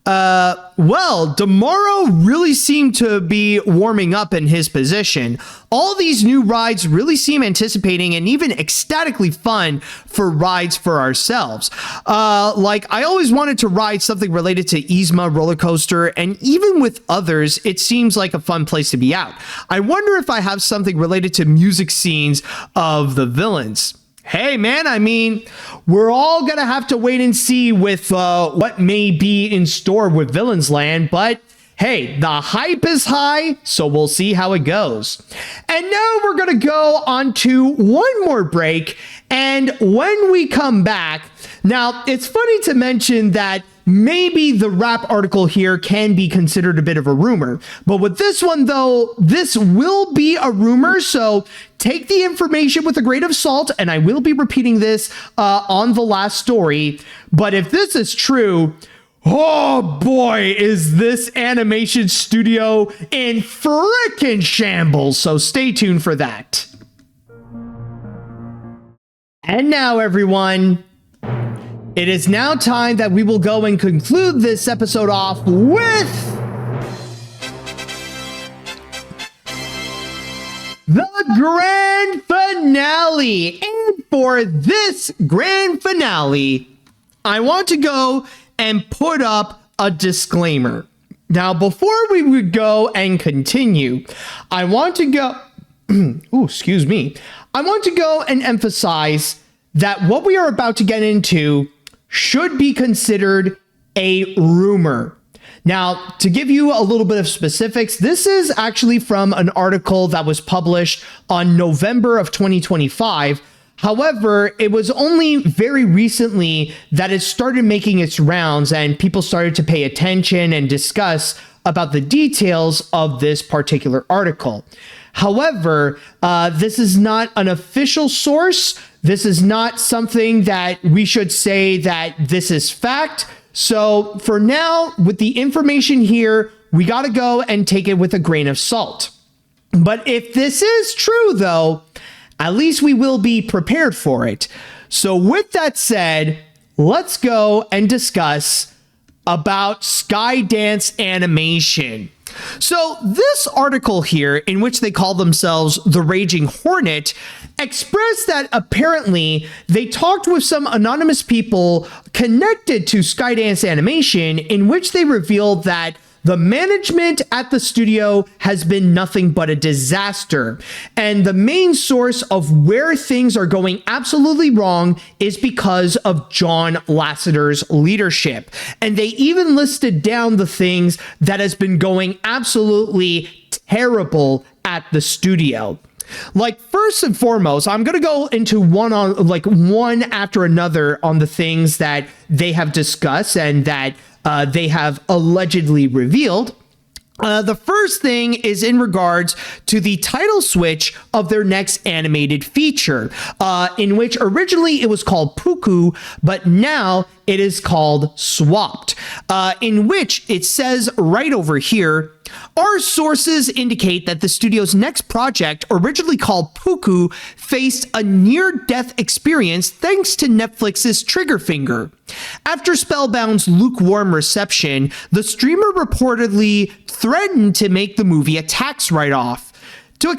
Well, Demaro really seemed to be warming up in his position. All these new rides really seem anticipating and even ecstatically fun for rides for ourselves. Like I always wanted to ride something related to Yzma roller coaster, and even with others, it seems like a fun place to be out. I wonder if I have something related to music scenes of the villains. Hey, man, I mean, we're all going to have to wait and see with what may be in store with Villains Land, but hey, the hype is high, so we'll see how it goes. And now we're going to go on to one more break, and when we come back, now, it's funny to mention that maybe the rap article here can be considered a bit of a rumor. But with this one, though, this will be a rumor, so take the information with a grain of salt, and I will be repeating this on the last story. But if this is true, oh boy, is this animation studio in frickin' shambles. So stay tuned for that. And now, everyone, it is now time that we will go and conclude this episode off with the grand finale. And for this grand finale, I want to go and put up a disclaimer. Now, before we would go and continue, I want to go, excuse me. I want to go and emphasize that what we are about to get into should be considered a rumor. Now, to give you a little bit of specifics, this is actually from an article that was published on November of 2025. However, it was only very recently that it started making its rounds and people started to pay attention and discuss about the details of this particular article. However, this is not an official source. This is not something that we should say that this is fact. So for now, with the information here, we got to go and take it with a grain of salt. But if this is true, though, at least we will be prepared for it. So with that said, let's go and discuss about Skydance Animation. So this article here, in which they call themselves the Raging Hornet, expressed that apparently they talked with some anonymous people connected to Skydance Animation, in which they revealed that the management at the studio has been nothing but a disaster. And the main source of where things are going absolutely wrong is because of John Lasseter's leadership. And they even listed down the things that has been going absolutely terrible at the studio. Like, first and foremost, I'm going to go into one after another on the things that they have discussed and that they have allegedly revealed. The first thing is in regards to the title switch of their next animated feature, in which originally it was called Puku, but now it is called Swapped, in which it says right over here, our sources indicate that the studio's next project, originally called Puku, faced a near-death experience thanks to Netflix's Trigger Finger. After Spellbound's lukewarm reception, the streamer reportedly threatened to make the movie a tax write-off. To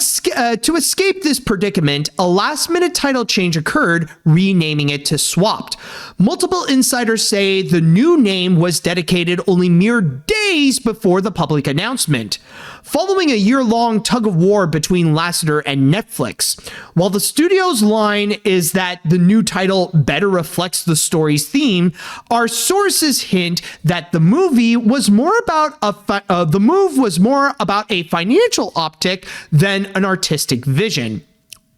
escape this predicament, a last-minute title change occurred, renaming it to Swapped. Multiple insiders say the new name was dedicated only mere days days before the public announcement. Following a year-long tug-of-war between Lasseter and Netflix, while the studio's line is that the new title better reflects the story's theme, our sources hint that the move was more about a financial optic than an artistic vision.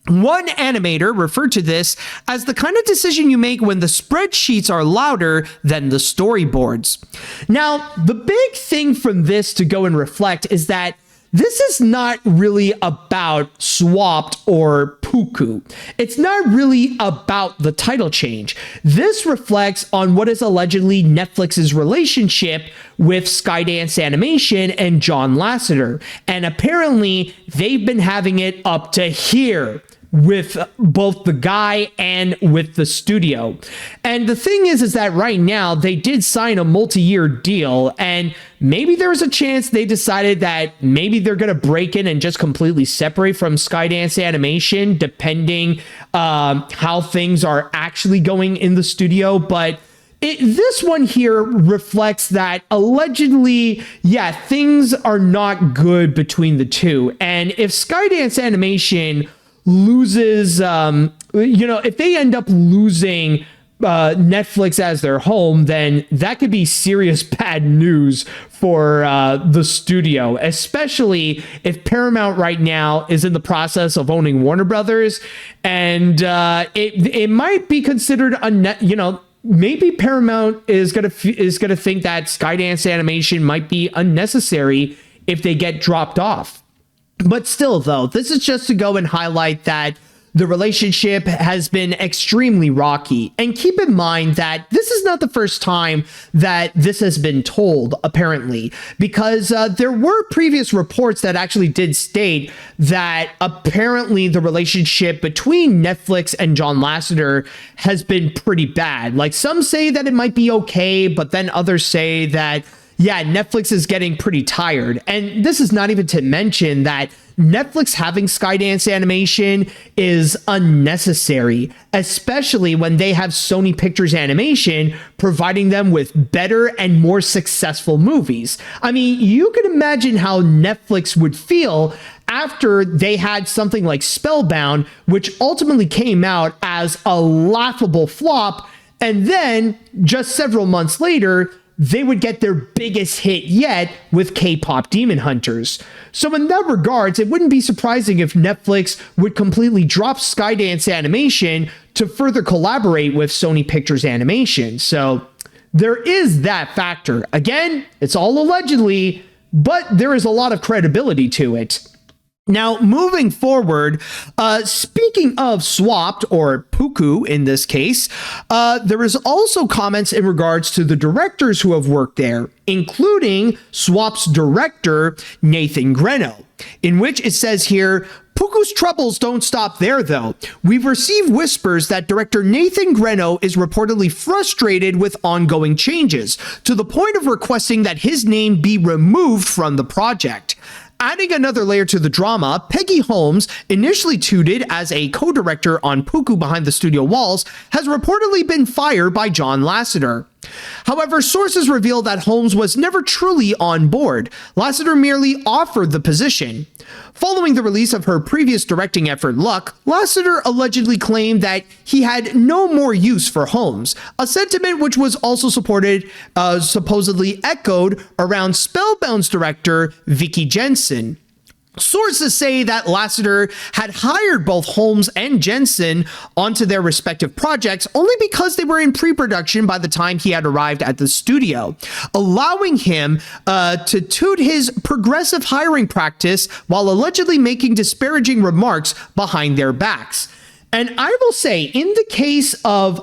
One animator referred to this as the kind of decision you make when the spreadsheets are louder than the storyboards. Now, the big thing from this to go and reflect is that this is not really about Swapped or Puku. It's not really about the title change. This reflects on what is allegedly Netflix's relationship with Skydance Animation and John Lasseter. And apparently, they've been having it up to here with both the guy and with the studio. And the thing is that right now they did sign a multi-year deal, and maybe there's a chance they decided that maybe they're going to break in and just completely separate from Skydance Animation, depending how things are actually going in the studio. But this one here reflects that allegedly, things are not good between the two. And if Skydance Animation loses, if they end up losing Netflix as their home, then that could be serious bad news for the studio, especially if Paramount right now is in the process of owning Warner Brothers, and it might be considered maybe Paramount is gonna think that Skydance Animation might be unnecessary if they get dropped off. But still, though, this is just to go and highlight that the relationship has been extremely rocky. And keep in mind that this is not the first time that this has been told, apparently, because there were previous reports that actually did state that apparently the relationship between Netflix and John Lasseter has been pretty bad. Like, some say that it might be okay, but then others say that Netflix is getting pretty tired. And this is not even to mention that Netflix having Skydance Animation is unnecessary, especially when they have Sony Pictures Animation providing them with better and more successful movies. I mean, you can imagine how Netflix would feel after they had something like Spellbound, which ultimately came out as a laughable flop, and then just several months later, they would get their biggest hit yet with K-pop Demon Hunters. So in that regards, it wouldn't be surprising if Netflix would completely drop Skydance Animation to further collaborate with Sony Pictures Animation. So there is that factor. Again, it's all allegedly, but there is a lot of credibility to it. Now, moving forward, speaking of Swapped, or Puku in this case, there is also comments in regards to the directors who have worked there, including Swapped's director, Nathan Greno, in which it says here, Puku's troubles don't stop there, though. We've received whispers that director Nathan Greno is reportedly frustrated with ongoing changes, to the point of requesting that his name be removed from the project. Adding another layer to the drama, Peggy Holmes, initially touted as a co-director on Puku Behind the Studio Walls, has reportedly been fired by John Lasseter. However, sources reveal that Holmes was never truly on board. Lasseter merely offered the position. Following the release of her previous directing effort, Luck, Lasseter allegedly claimed that he had no more use for Holmes, a sentiment which was also supposedly echoed around Spellbound's director, Vicky Jensen. Sources say that Lasseter had hired both Holmes and Jensen onto their respective projects only because they were in pre-production by the time he had arrived at the studio, allowing him to toot his progressive hiring practice while allegedly making disparaging remarks behind their backs. And I will say, in the case of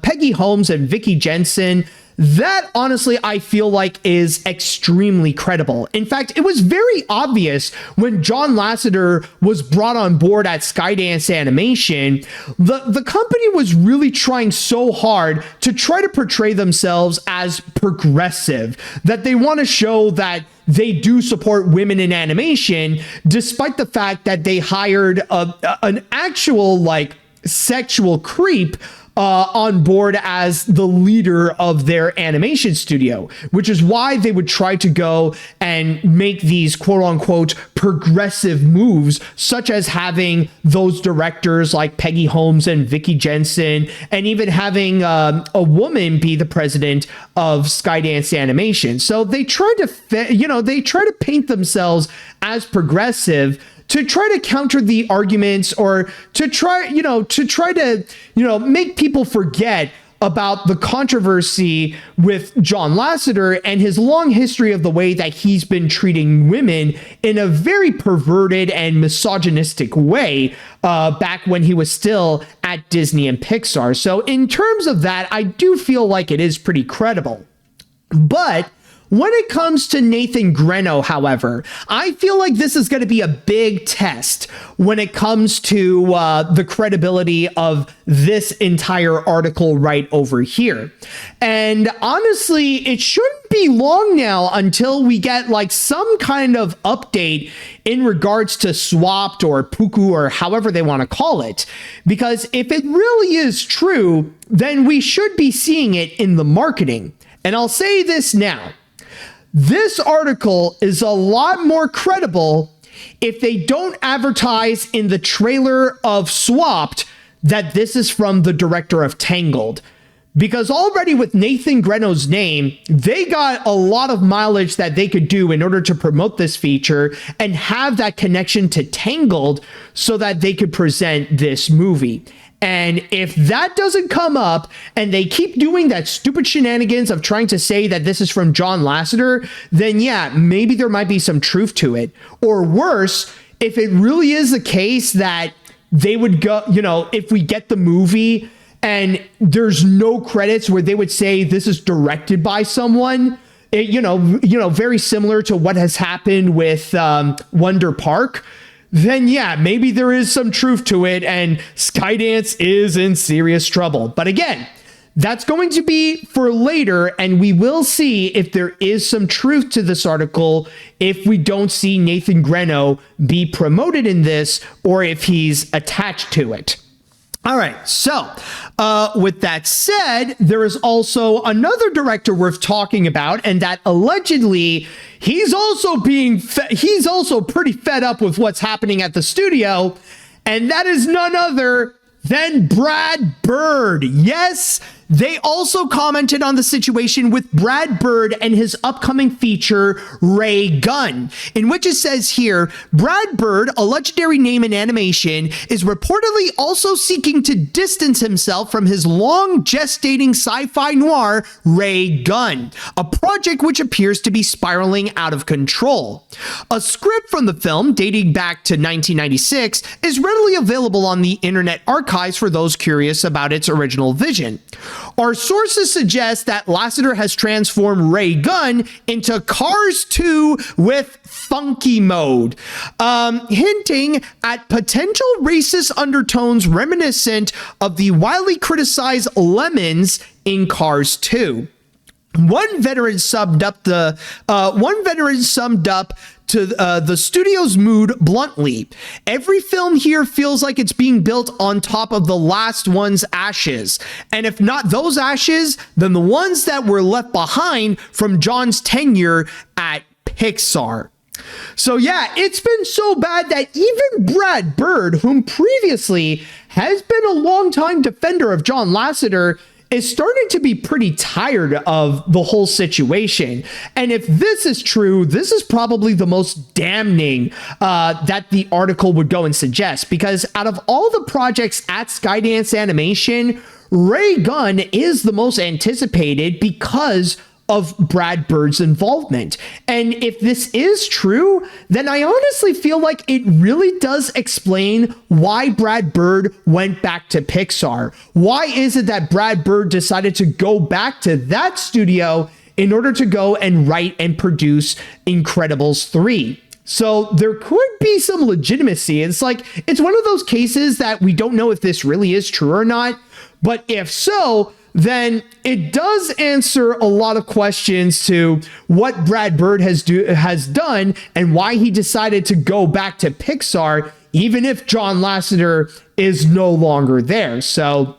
Peggy Holmes and Vicky Jensen, that honestly, I feel like is extremely credible. In fact, it was very obvious when John Lasseter was brought on board at Skydance Animation, the company was really trying so hard to try to portray themselves as progressive, that they want to show that they do support women in animation, despite the fact that they hired an actual, like, sexual creep on board as the leader of their animation studio, which is why they would try to go and make these quote unquote progressive moves, such as having those directors like Peggy Holmes and Vicky Jensen, and even having a woman be the president of Skydance Animation. So they try to paint themselves as progressive to try to counter the arguments, or to try to make people forget about the controversy with John Lasseter and his long history of the way that he's been treating women in a very perverted and misogynistic way back when he was still at Disney and Pixar. So in terms of that, I do feel like it is pretty credible. But when it comes to Nathan Greno, however, I feel like this is going to be a big test when it comes to the credibility of this entire article right over here. And honestly, it shouldn't be long now until we get like some kind of update in regards to Swapped or Puku or however they want to call it. Because if it really is true, then we should be seeing it in the marketing. And I'll say this now. This article is a lot more credible if they don't advertise in the trailer of Swapped that this is from the director of Tangled. Because already with Nathan Greno's name, they got a lot of mileage that they could do in order to promote this feature and have that connection to Tangled so that they could present this movie. And if that doesn't come up and they keep doing that stupid shenanigans of trying to say that this is from John Lasseter, then yeah, maybe there might be some truth to it. Or worse, if it really is the case that they would go, if we get the movie and there's no credits where they would say this is directed by someone, very similar to what has happened with Wonder Park, then yeah, maybe there is some truth to it and Skydance is in serious trouble. But again, that's going to be for later, and we will see if there is some truth to this article if we don't see Nathan Greno be promoted in this or if he's attached to it. All right, so with that said, there is also another director worth talking about, and that allegedly he's also pretty fed up with what's happening at the studio, and that is none other than Brad Bird. Yes, they also commented on the situation with Brad Bird and his upcoming feature, Ray Gun, in which it says here, Brad Bird, a legendary name in animation, is reportedly also seeking to distance himself from his long gestating sci-fi noir, Ray Gun, a project which appears to be spiraling out of control. A script from the film, dating back to 1996, is readily available on the Internet Archives for those curious about its original vision. Our sources suggest that Lasseter has transformed Ray Gun into Cars 2 with funky mode, hinting at potential racist undertones reminiscent of the widely criticized Lemons in Cars 2. One veteran summed up the studio's mood bluntly. Every film here feels like it's being built on top of the last one's ashes. And if not those ashes, then the ones that were left behind from John's tenure at Pixar. So yeah, it's been so bad that even Brad Bird, whom previously has been a longtime defender of John Lasseter, is starting to be pretty tired of the whole situation. And if this is true, this is probably the most damning that the article would go and suggest, because out of all the projects at Skydance Animation, Ray Gun is the most anticipated because of Brad Bird's involvement. And if this is true, then I honestly feel like it really does explain why Brad Bird went back to Pixar. Why is it that Brad Bird decided to go back to that studio in order to go and write and produce Incredibles 3? So there could be some legitimacy. It's like, it's one of those cases that we don't know if this really is true or not. But if so, then it does answer a lot of questions to what Brad Bird has done and why he decided to go back to Pixar, even if John Lasseter is no longer there. So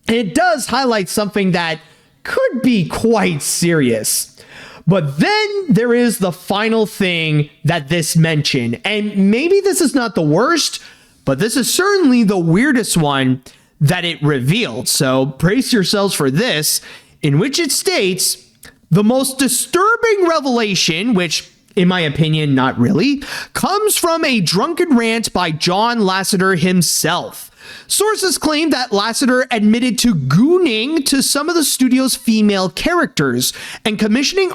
It does highlight something that could be quite serious. But then there is the final thing that this mentioned, and maybe this is not the worst, but this is certainly the weirdest one that it revealed. So brace yourselves for this, in which it states, the most disturbing revelation, which in my opinion, not really, comes from a drunken rant by John Lasseter himself. Sources claim that Lasseter admitted to gooning to some of the studio's female characters and commissioning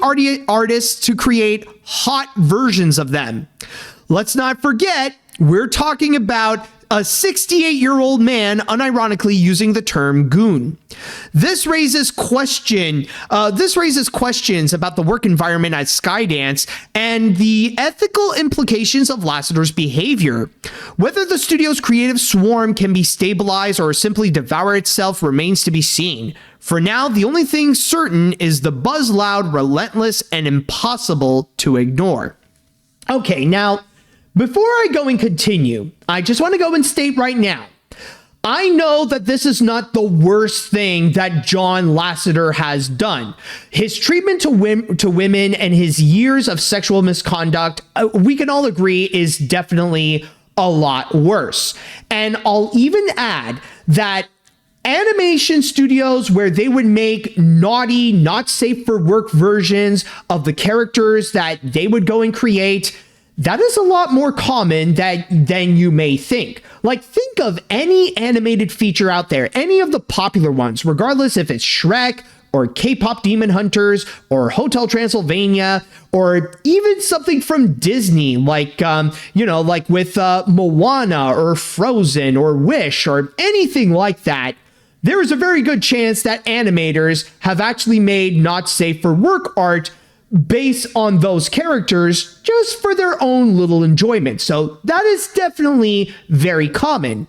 artists to create hot versions of them. Let's not forget, we're talking about a 68-year-old man unironically using the term goon. This raises questions about the work environment at Skydance and the ethical implications of Lasseter's behavior. Whether the studio's creative swarm can be stabilized or simply devour itself remains to be seen. For now, the only thing certain is the buzz loud, relentless, and impossible to ignore. Okay, now, before I go and continue, I just want to go and state right now, I know that this is not the worst thing that John Lasseter has done. His treatment to women and his years of sexual misconduct, we can all agree, is definitely a lot worse. And I'll even add that animation studios where they would make naughty, not safe for work versions of the characters that they would go and create, that is a lot more common than you may think. Like, think of any animated feature out there, any of the popular ones, regardless if it's Shrek or K-pop Demon Hunters or Hotel Transylvania, or even something from Disney, like, like with Moana or Frozen or Wish or anything like that. There is a very good chance that animators have actually made not safe for work art based on those characters just for their own little enjoyment. So that is definitely very common.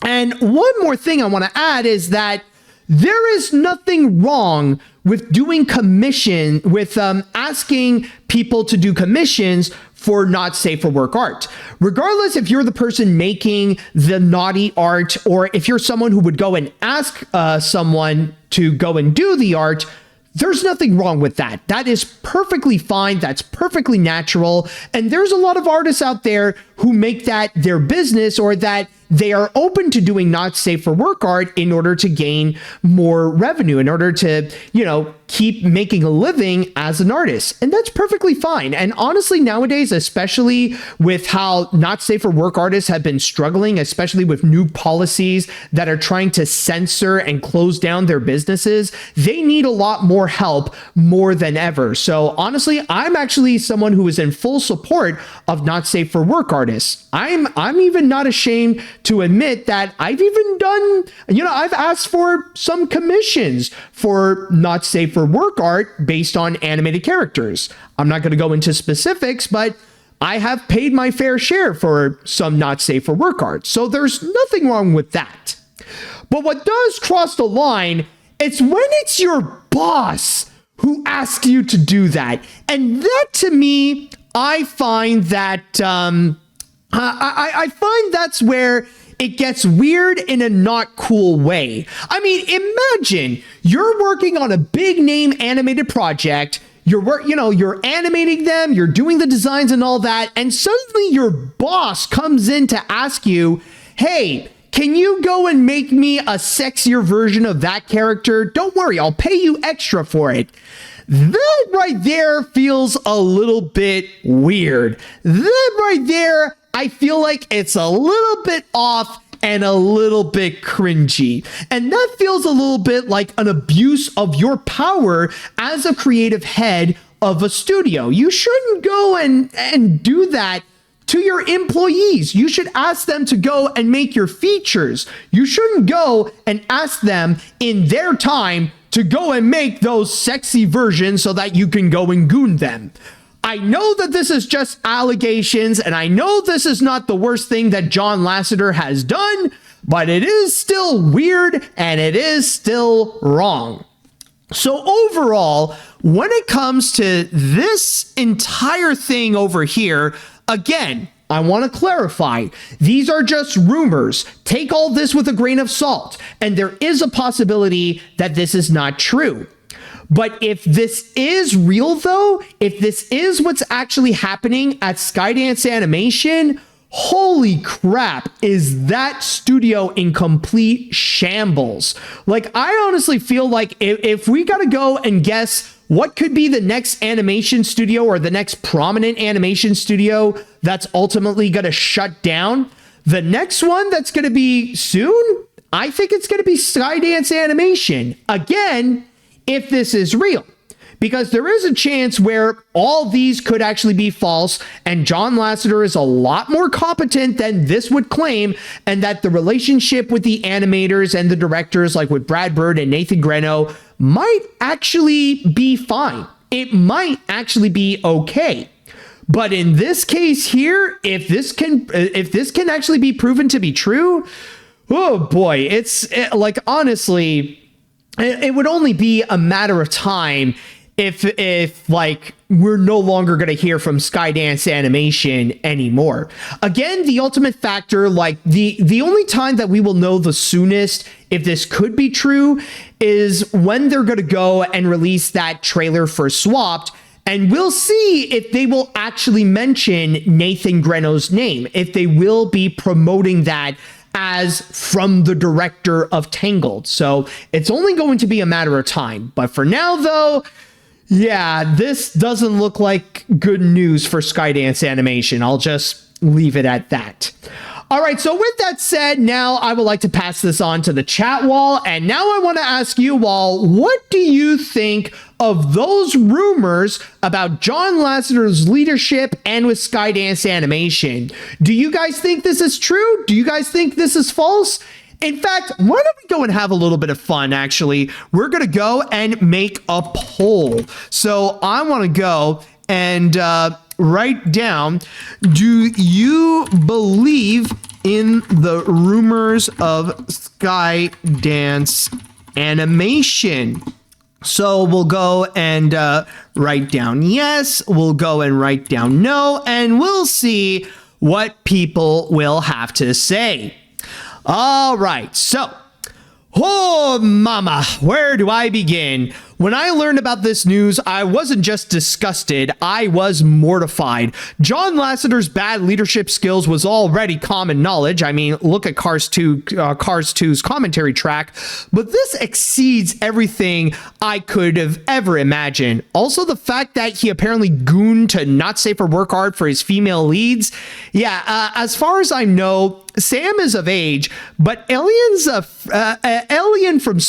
And one more thing I want to add is that there is nothing wrong with doing asking people to do commissions for not safe for work art. Regardless if you're the person making the naughty art or if you're someone who would go and ask someone to go and do the art, there's nothing wrong with that. That is perfectly fine. That's perfectly natural. And there's a lot of artists out there who make that their business, or that they are open to doing not safe for work art in order to gain more revenue, in order to, keep making a living as an artist. And that's perfectly fine. And honestly, nowadays, especially with how not safe for work artists have been struggling, especially with new policies that are trying to censor and close down their businesses, they need a lot more help more than ever. So honestly, I'm actually someone who is in full support of not safe for work artists. I'm even not ashamed to admit that I've even done, I've asked for some commissions for not safe for work art based on animated characters. I'm not going to go into specifics, but I have paid my fair share for some not safe for work art. So there's nothing wrong with that. But what does cross the line, it's when it's your boss who asks you to do that. And that, to me, I find that I find that's where it gets weird in a not cool way. I mean, imagine you're working on a big name animated project. You're animating them, you're doing the designs and all that, and suddenly your boss comes in to ask you, hey, can you go and make me a sexier version of that character? Don't worry, I'll pay you extra for it. That right there feels a little bit weird. That right there, I feel like it's a little bit off and a little bit cringy. And that feels a little bit like an abuse of your power as a creative head of a studio. You shouldn't go and do that to your employees. You should ask them to go and make your features. You shouldn't go and ask them in their time to go and make those sexy versions so that you can go and goon them. I know that this is just allegations, and I know this is not the worst thing that John Lasseter has done, but it is still weird and it is still wrong. So overall, when it comes to this entire thing over here, again, I want to clarify, these are just rumors. Take all this with a grain of salt, and there is a possibility that this is not true. But if this is real, though, if this is what's actually happening at Skydance Animation, holy crap, is that studio in complete shambles. Like, I honestly feel like if we got to go and guess what could be the next animation studio or the next prominent animation studio that's ultimately going to shut down, the next one that's going to be soon, I think it's going to be Skydance Animation. Again, if this is real, because there is a chance where all these could actually be false, and John Lasseter is a lot more competent than this would claim, and that the relationship with the animators and the directors, like with Brad Bird and Nathan Greno, might actually be fine. It might actually be okay. But in this case here, if this can actually be proven to be true, oh boy, honestly, it would only be a matter of time if like we're no longer going to hear from Skydance Animation anymore. Again, the ultimate factor, like the only time that we will know the soonest if this could be true is when they're going to go and release that trailer for Swapped. And we'll see if they will actually mention Nathan Greno's name, if they will be promoting that as from the director of Tangled. So it's only going to be a matter of time. But for now, though, yeah, this doesn't look like good news for Skydance Animation. I'll just leave it at that. All right, so with that said, now I would like to pass this on to the chat wall. And now I want to ask you all, what do you think of those rumors about John Lasseter's leadership and with Skydance Animation? Do you guys think this is true? Do you guys think this is false? In fact, why don't we go and have a little bit of fun, actually? We're going to go and make a poll. So I want to go and write down, do you believe in the rumors of Skydance Animation? So we'll go and write down yes, we'll go and write down no, and we'll see what people will have to say. All right, so, oh mama, where do I begin? When I learned about this news, I wasn't just disgusted, I was mortified. John Lasseter's bad leadership skills was already common knowledge. I mean, look at Cars 2's commentary track, but this exceeds everything I could have ever imagined. Also, the fact that he apparently gooned to Not Safe for Work art for his female leads. Yeah, as far as I know, Sam is of age, but Alien's Alien from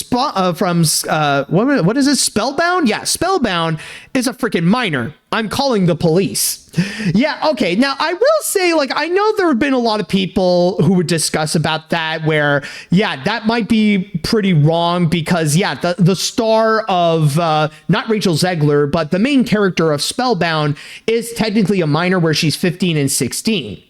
what is it? Spellbound? Yeah, Spellbound is a freaking minor. I'm calling the police. Yeah, okay. Now, I will say, like, I know there have been a lot of people who would discuss about that where, yeah, that might be pretty wrong because, yeah, the star of, not Rachel Zegler, but the main character of Spellbound is technically a minor where she's 15 and 16.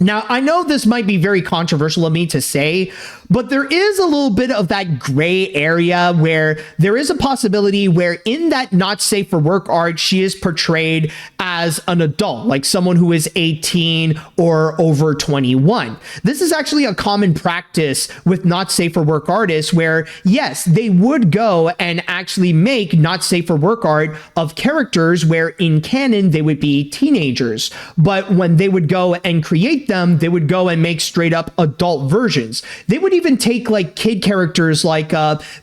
Now, I know this might be very controversial of me to say, but there is a little bit of that gray area where there is a possibility where in that Not Safe for Work art, she is portrayed as an adult, like someone who is 18 or over 21. This is actually a common practice with Not Safe for Work artists where, yes, they would go and actually make Not Safe for Work art of characters where in canon they would be teenagers. But when they would go and create them, they would go and make straight up adult versions. They would even take like kid characters like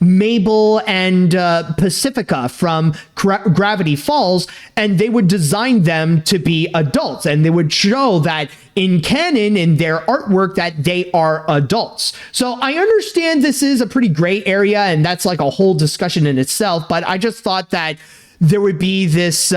Mabel and Pacifica from Gravity Falls, and they would design them to be adults, and they would show that in canon in their artwork that they are adults. So I understand this is a pretty gray area, and that's like a whole discussion in itself, but I just thought that there would be this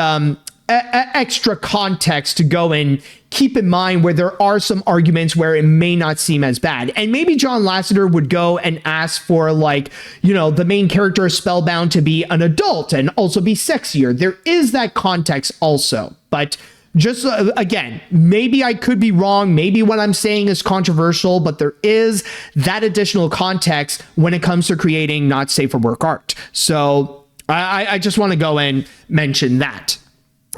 extra context to go and keep in mind where there are some arguments where it may not seem as bad. And maybe John Lasseter would go and ask for, like, you know, the main character of Spellbound to be an adult and also be sexier. There is that context also. But just again, maybe I could be wrong. Maybe what I'm saying is controversial, but there is that additional context when it comes to creating Not Safe for Work art. So I just want to go and mention that.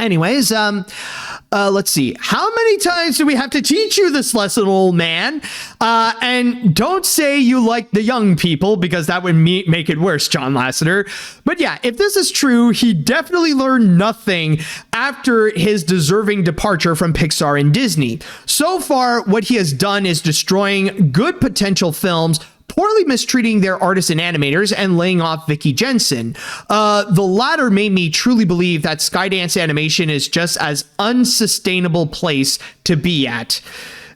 Anyways, let's see. How many times do we have to teach you this lesson, old man? And don't say you like the young people, because that would make it worse, John Lasseter. But yeah, if this is true, he definitely learned nothing after his deserving departure from Pixar and Disney. So far, what he has done is destroying good potential films, poorly mistreating their artists and animators, and laying off Vicky Jensen. The latter made me truly believe that Skydance Animation is just as unsustainable place to be at.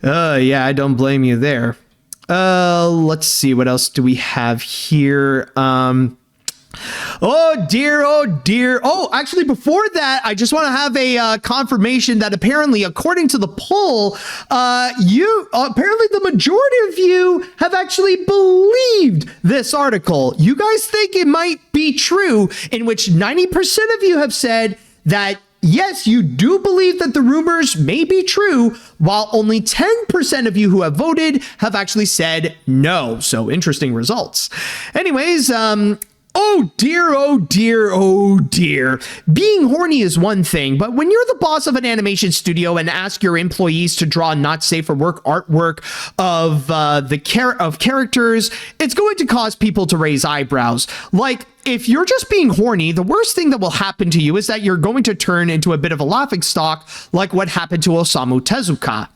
Yeah, I don't blame you there. Let's see, what else do we have here? Oh dear, oh dear. Oh, actually, before that, I just want to have a confirmation that apparently, according to the poll, apparently the majority of you have actually believed this article. You guys think it might be true, in which 90% of you have said that yes, you do believe that the rumors may be true, while only 10% of you who have voted have actually said no. So interesting results. Anyways, oh dear, oh dear, oh dear. Being horny is one thing, but when you're the boss of an animation studio and ask your employees to draw not safe for work artwork of characters, it's going to cause people to raise eyebrows. Like, if you're just being horny, the worst thing that will happen to you is that you're going to turn into a bit of a laughingstock, like what happened to Osamu Tezuka.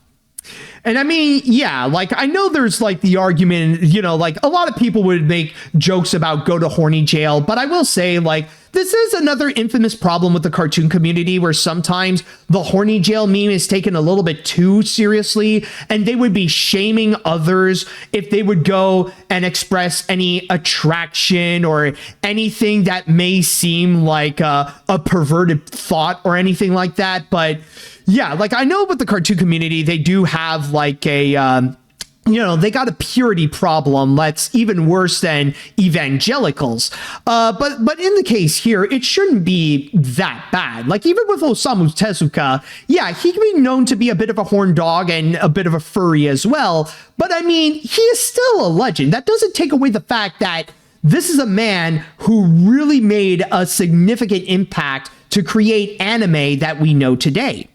And I mean, yeah, like, I know there's like the argument, you know, like a lot of people would make jokes about go to horny jail, but I will say, like, this is another infamous problem with the cartoon community, where sometimes the horny jail meme is taken a little bit too seriously, and they would be shaming others if they would go and express any attraction or anything that may seem like a perverted thought or anything like that. But yeah, like, I know with the cartoon community, they do have like a, they got a purity problem that's even worse than evangelicals. But in the case here, it shouldn't be that bad. Like, even with Osamu Tezuka, yeah, he can be known to be a bit of a horn dog and a bit of a furry as well. But I mean, he is still a legend. That doesn't take away the fact that this is a man who really made a significant impact to create anime that we know today.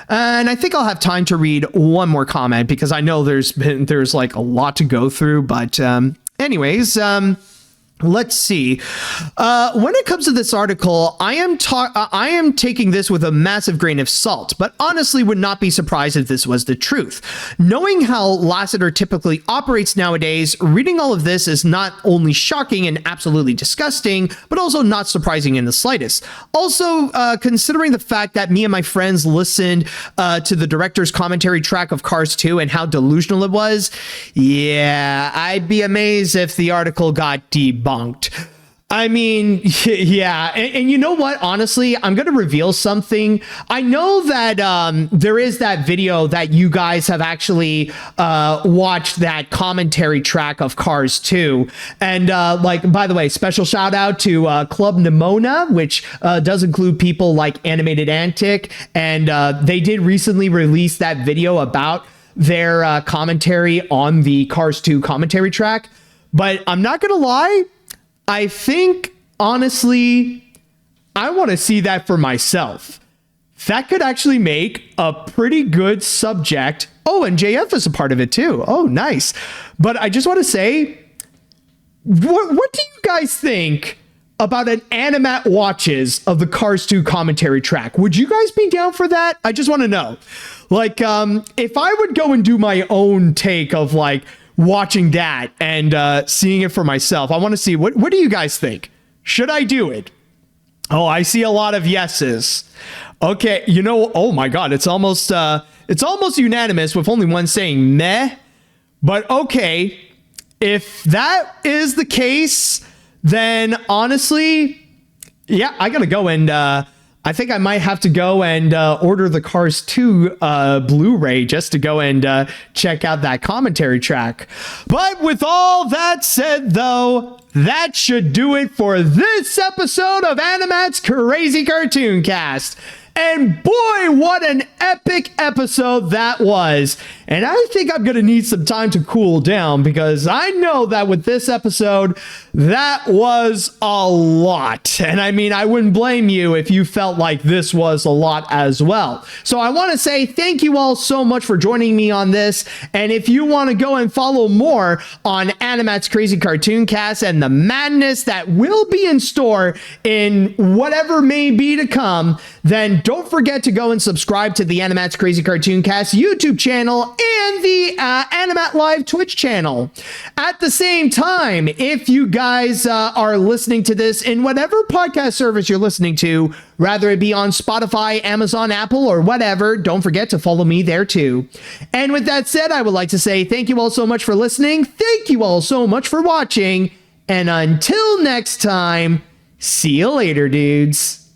And I think I'll have time to read one more comment, because I know there's like a lot to go through. But anyways, let's see. When it comes to this article, I am taking this with a massive grain of salt, but honestly would not be surprised if this was the truth. Knowing how Lasseter typically operates nowadays, reading all of this is not only shocking and absolutely disgusting, but also not surprising in the slightest. Also, considering the fact that me and my friends listened to the director's commentary track of Cars 2 and how delusional it was, yeah, I'd be amazed if the article got debunked. I mean, yeah. And you know what? Honestly, I'm going to reveal something. I know that there is that video that you guys have actually watched, that commentary track of Cars 2. And like, by the way, special shout out to Club Nimona, which does include people like Animated Antic. And they did recently release that video about their commentary on the Cars 2 commentary track. But I'm not going to lie. I think, honestly, I want to see that for myself. That could actually make a pretty good subject. Oh, and JF is a part of it too. Oh, nice. But I just want to say, what do you guys think about an AniMat watches of the Cars 2 commentary track? Would you guys be down for that? I just want to know. Like, if I would go and do my own take of like, watching that and seeing it for myself, I want to see what do you guys think? Should I do it? Oh, I see a lot of yeses. Okay, oh my god, it's almost unanimous with only one saying meh. But okay, if that is the case, then honestly, yeah, I gotta go and I think I might have to go and order the Cars 2 Blu-ray just to go and check out that commentary track. But with all that said, though, that should do it for this episode of AniMat's Crazy Cartoon Cast. And boy, what an epic episode that was. And I think I'm going to need some time to cool down because I know that with this episode, that was a lot. And I mean, I wouldn't blame you if you felt like this was a lot as well. So I want to say thank you all so much for joining me on this. And if you want to go and follow more on AniMat's Crazy Cartoon Cast and the madness that will be in store in whatever may be to come, then don't forget to go and subscribe to the AniMat's Crazy Cartoon Cast YouTube channel and the AniMat Live Twitch channel. At the same time, if you guys are listening to this in whatever podcast service you're listening to, rather it be on Spotify, Amazon, Apple, or whatever, don't forget to follow me there too. And with that said, I would like to say thank you all so much for listening. Thank you all so much for watching. And until next time, see you later, dudes.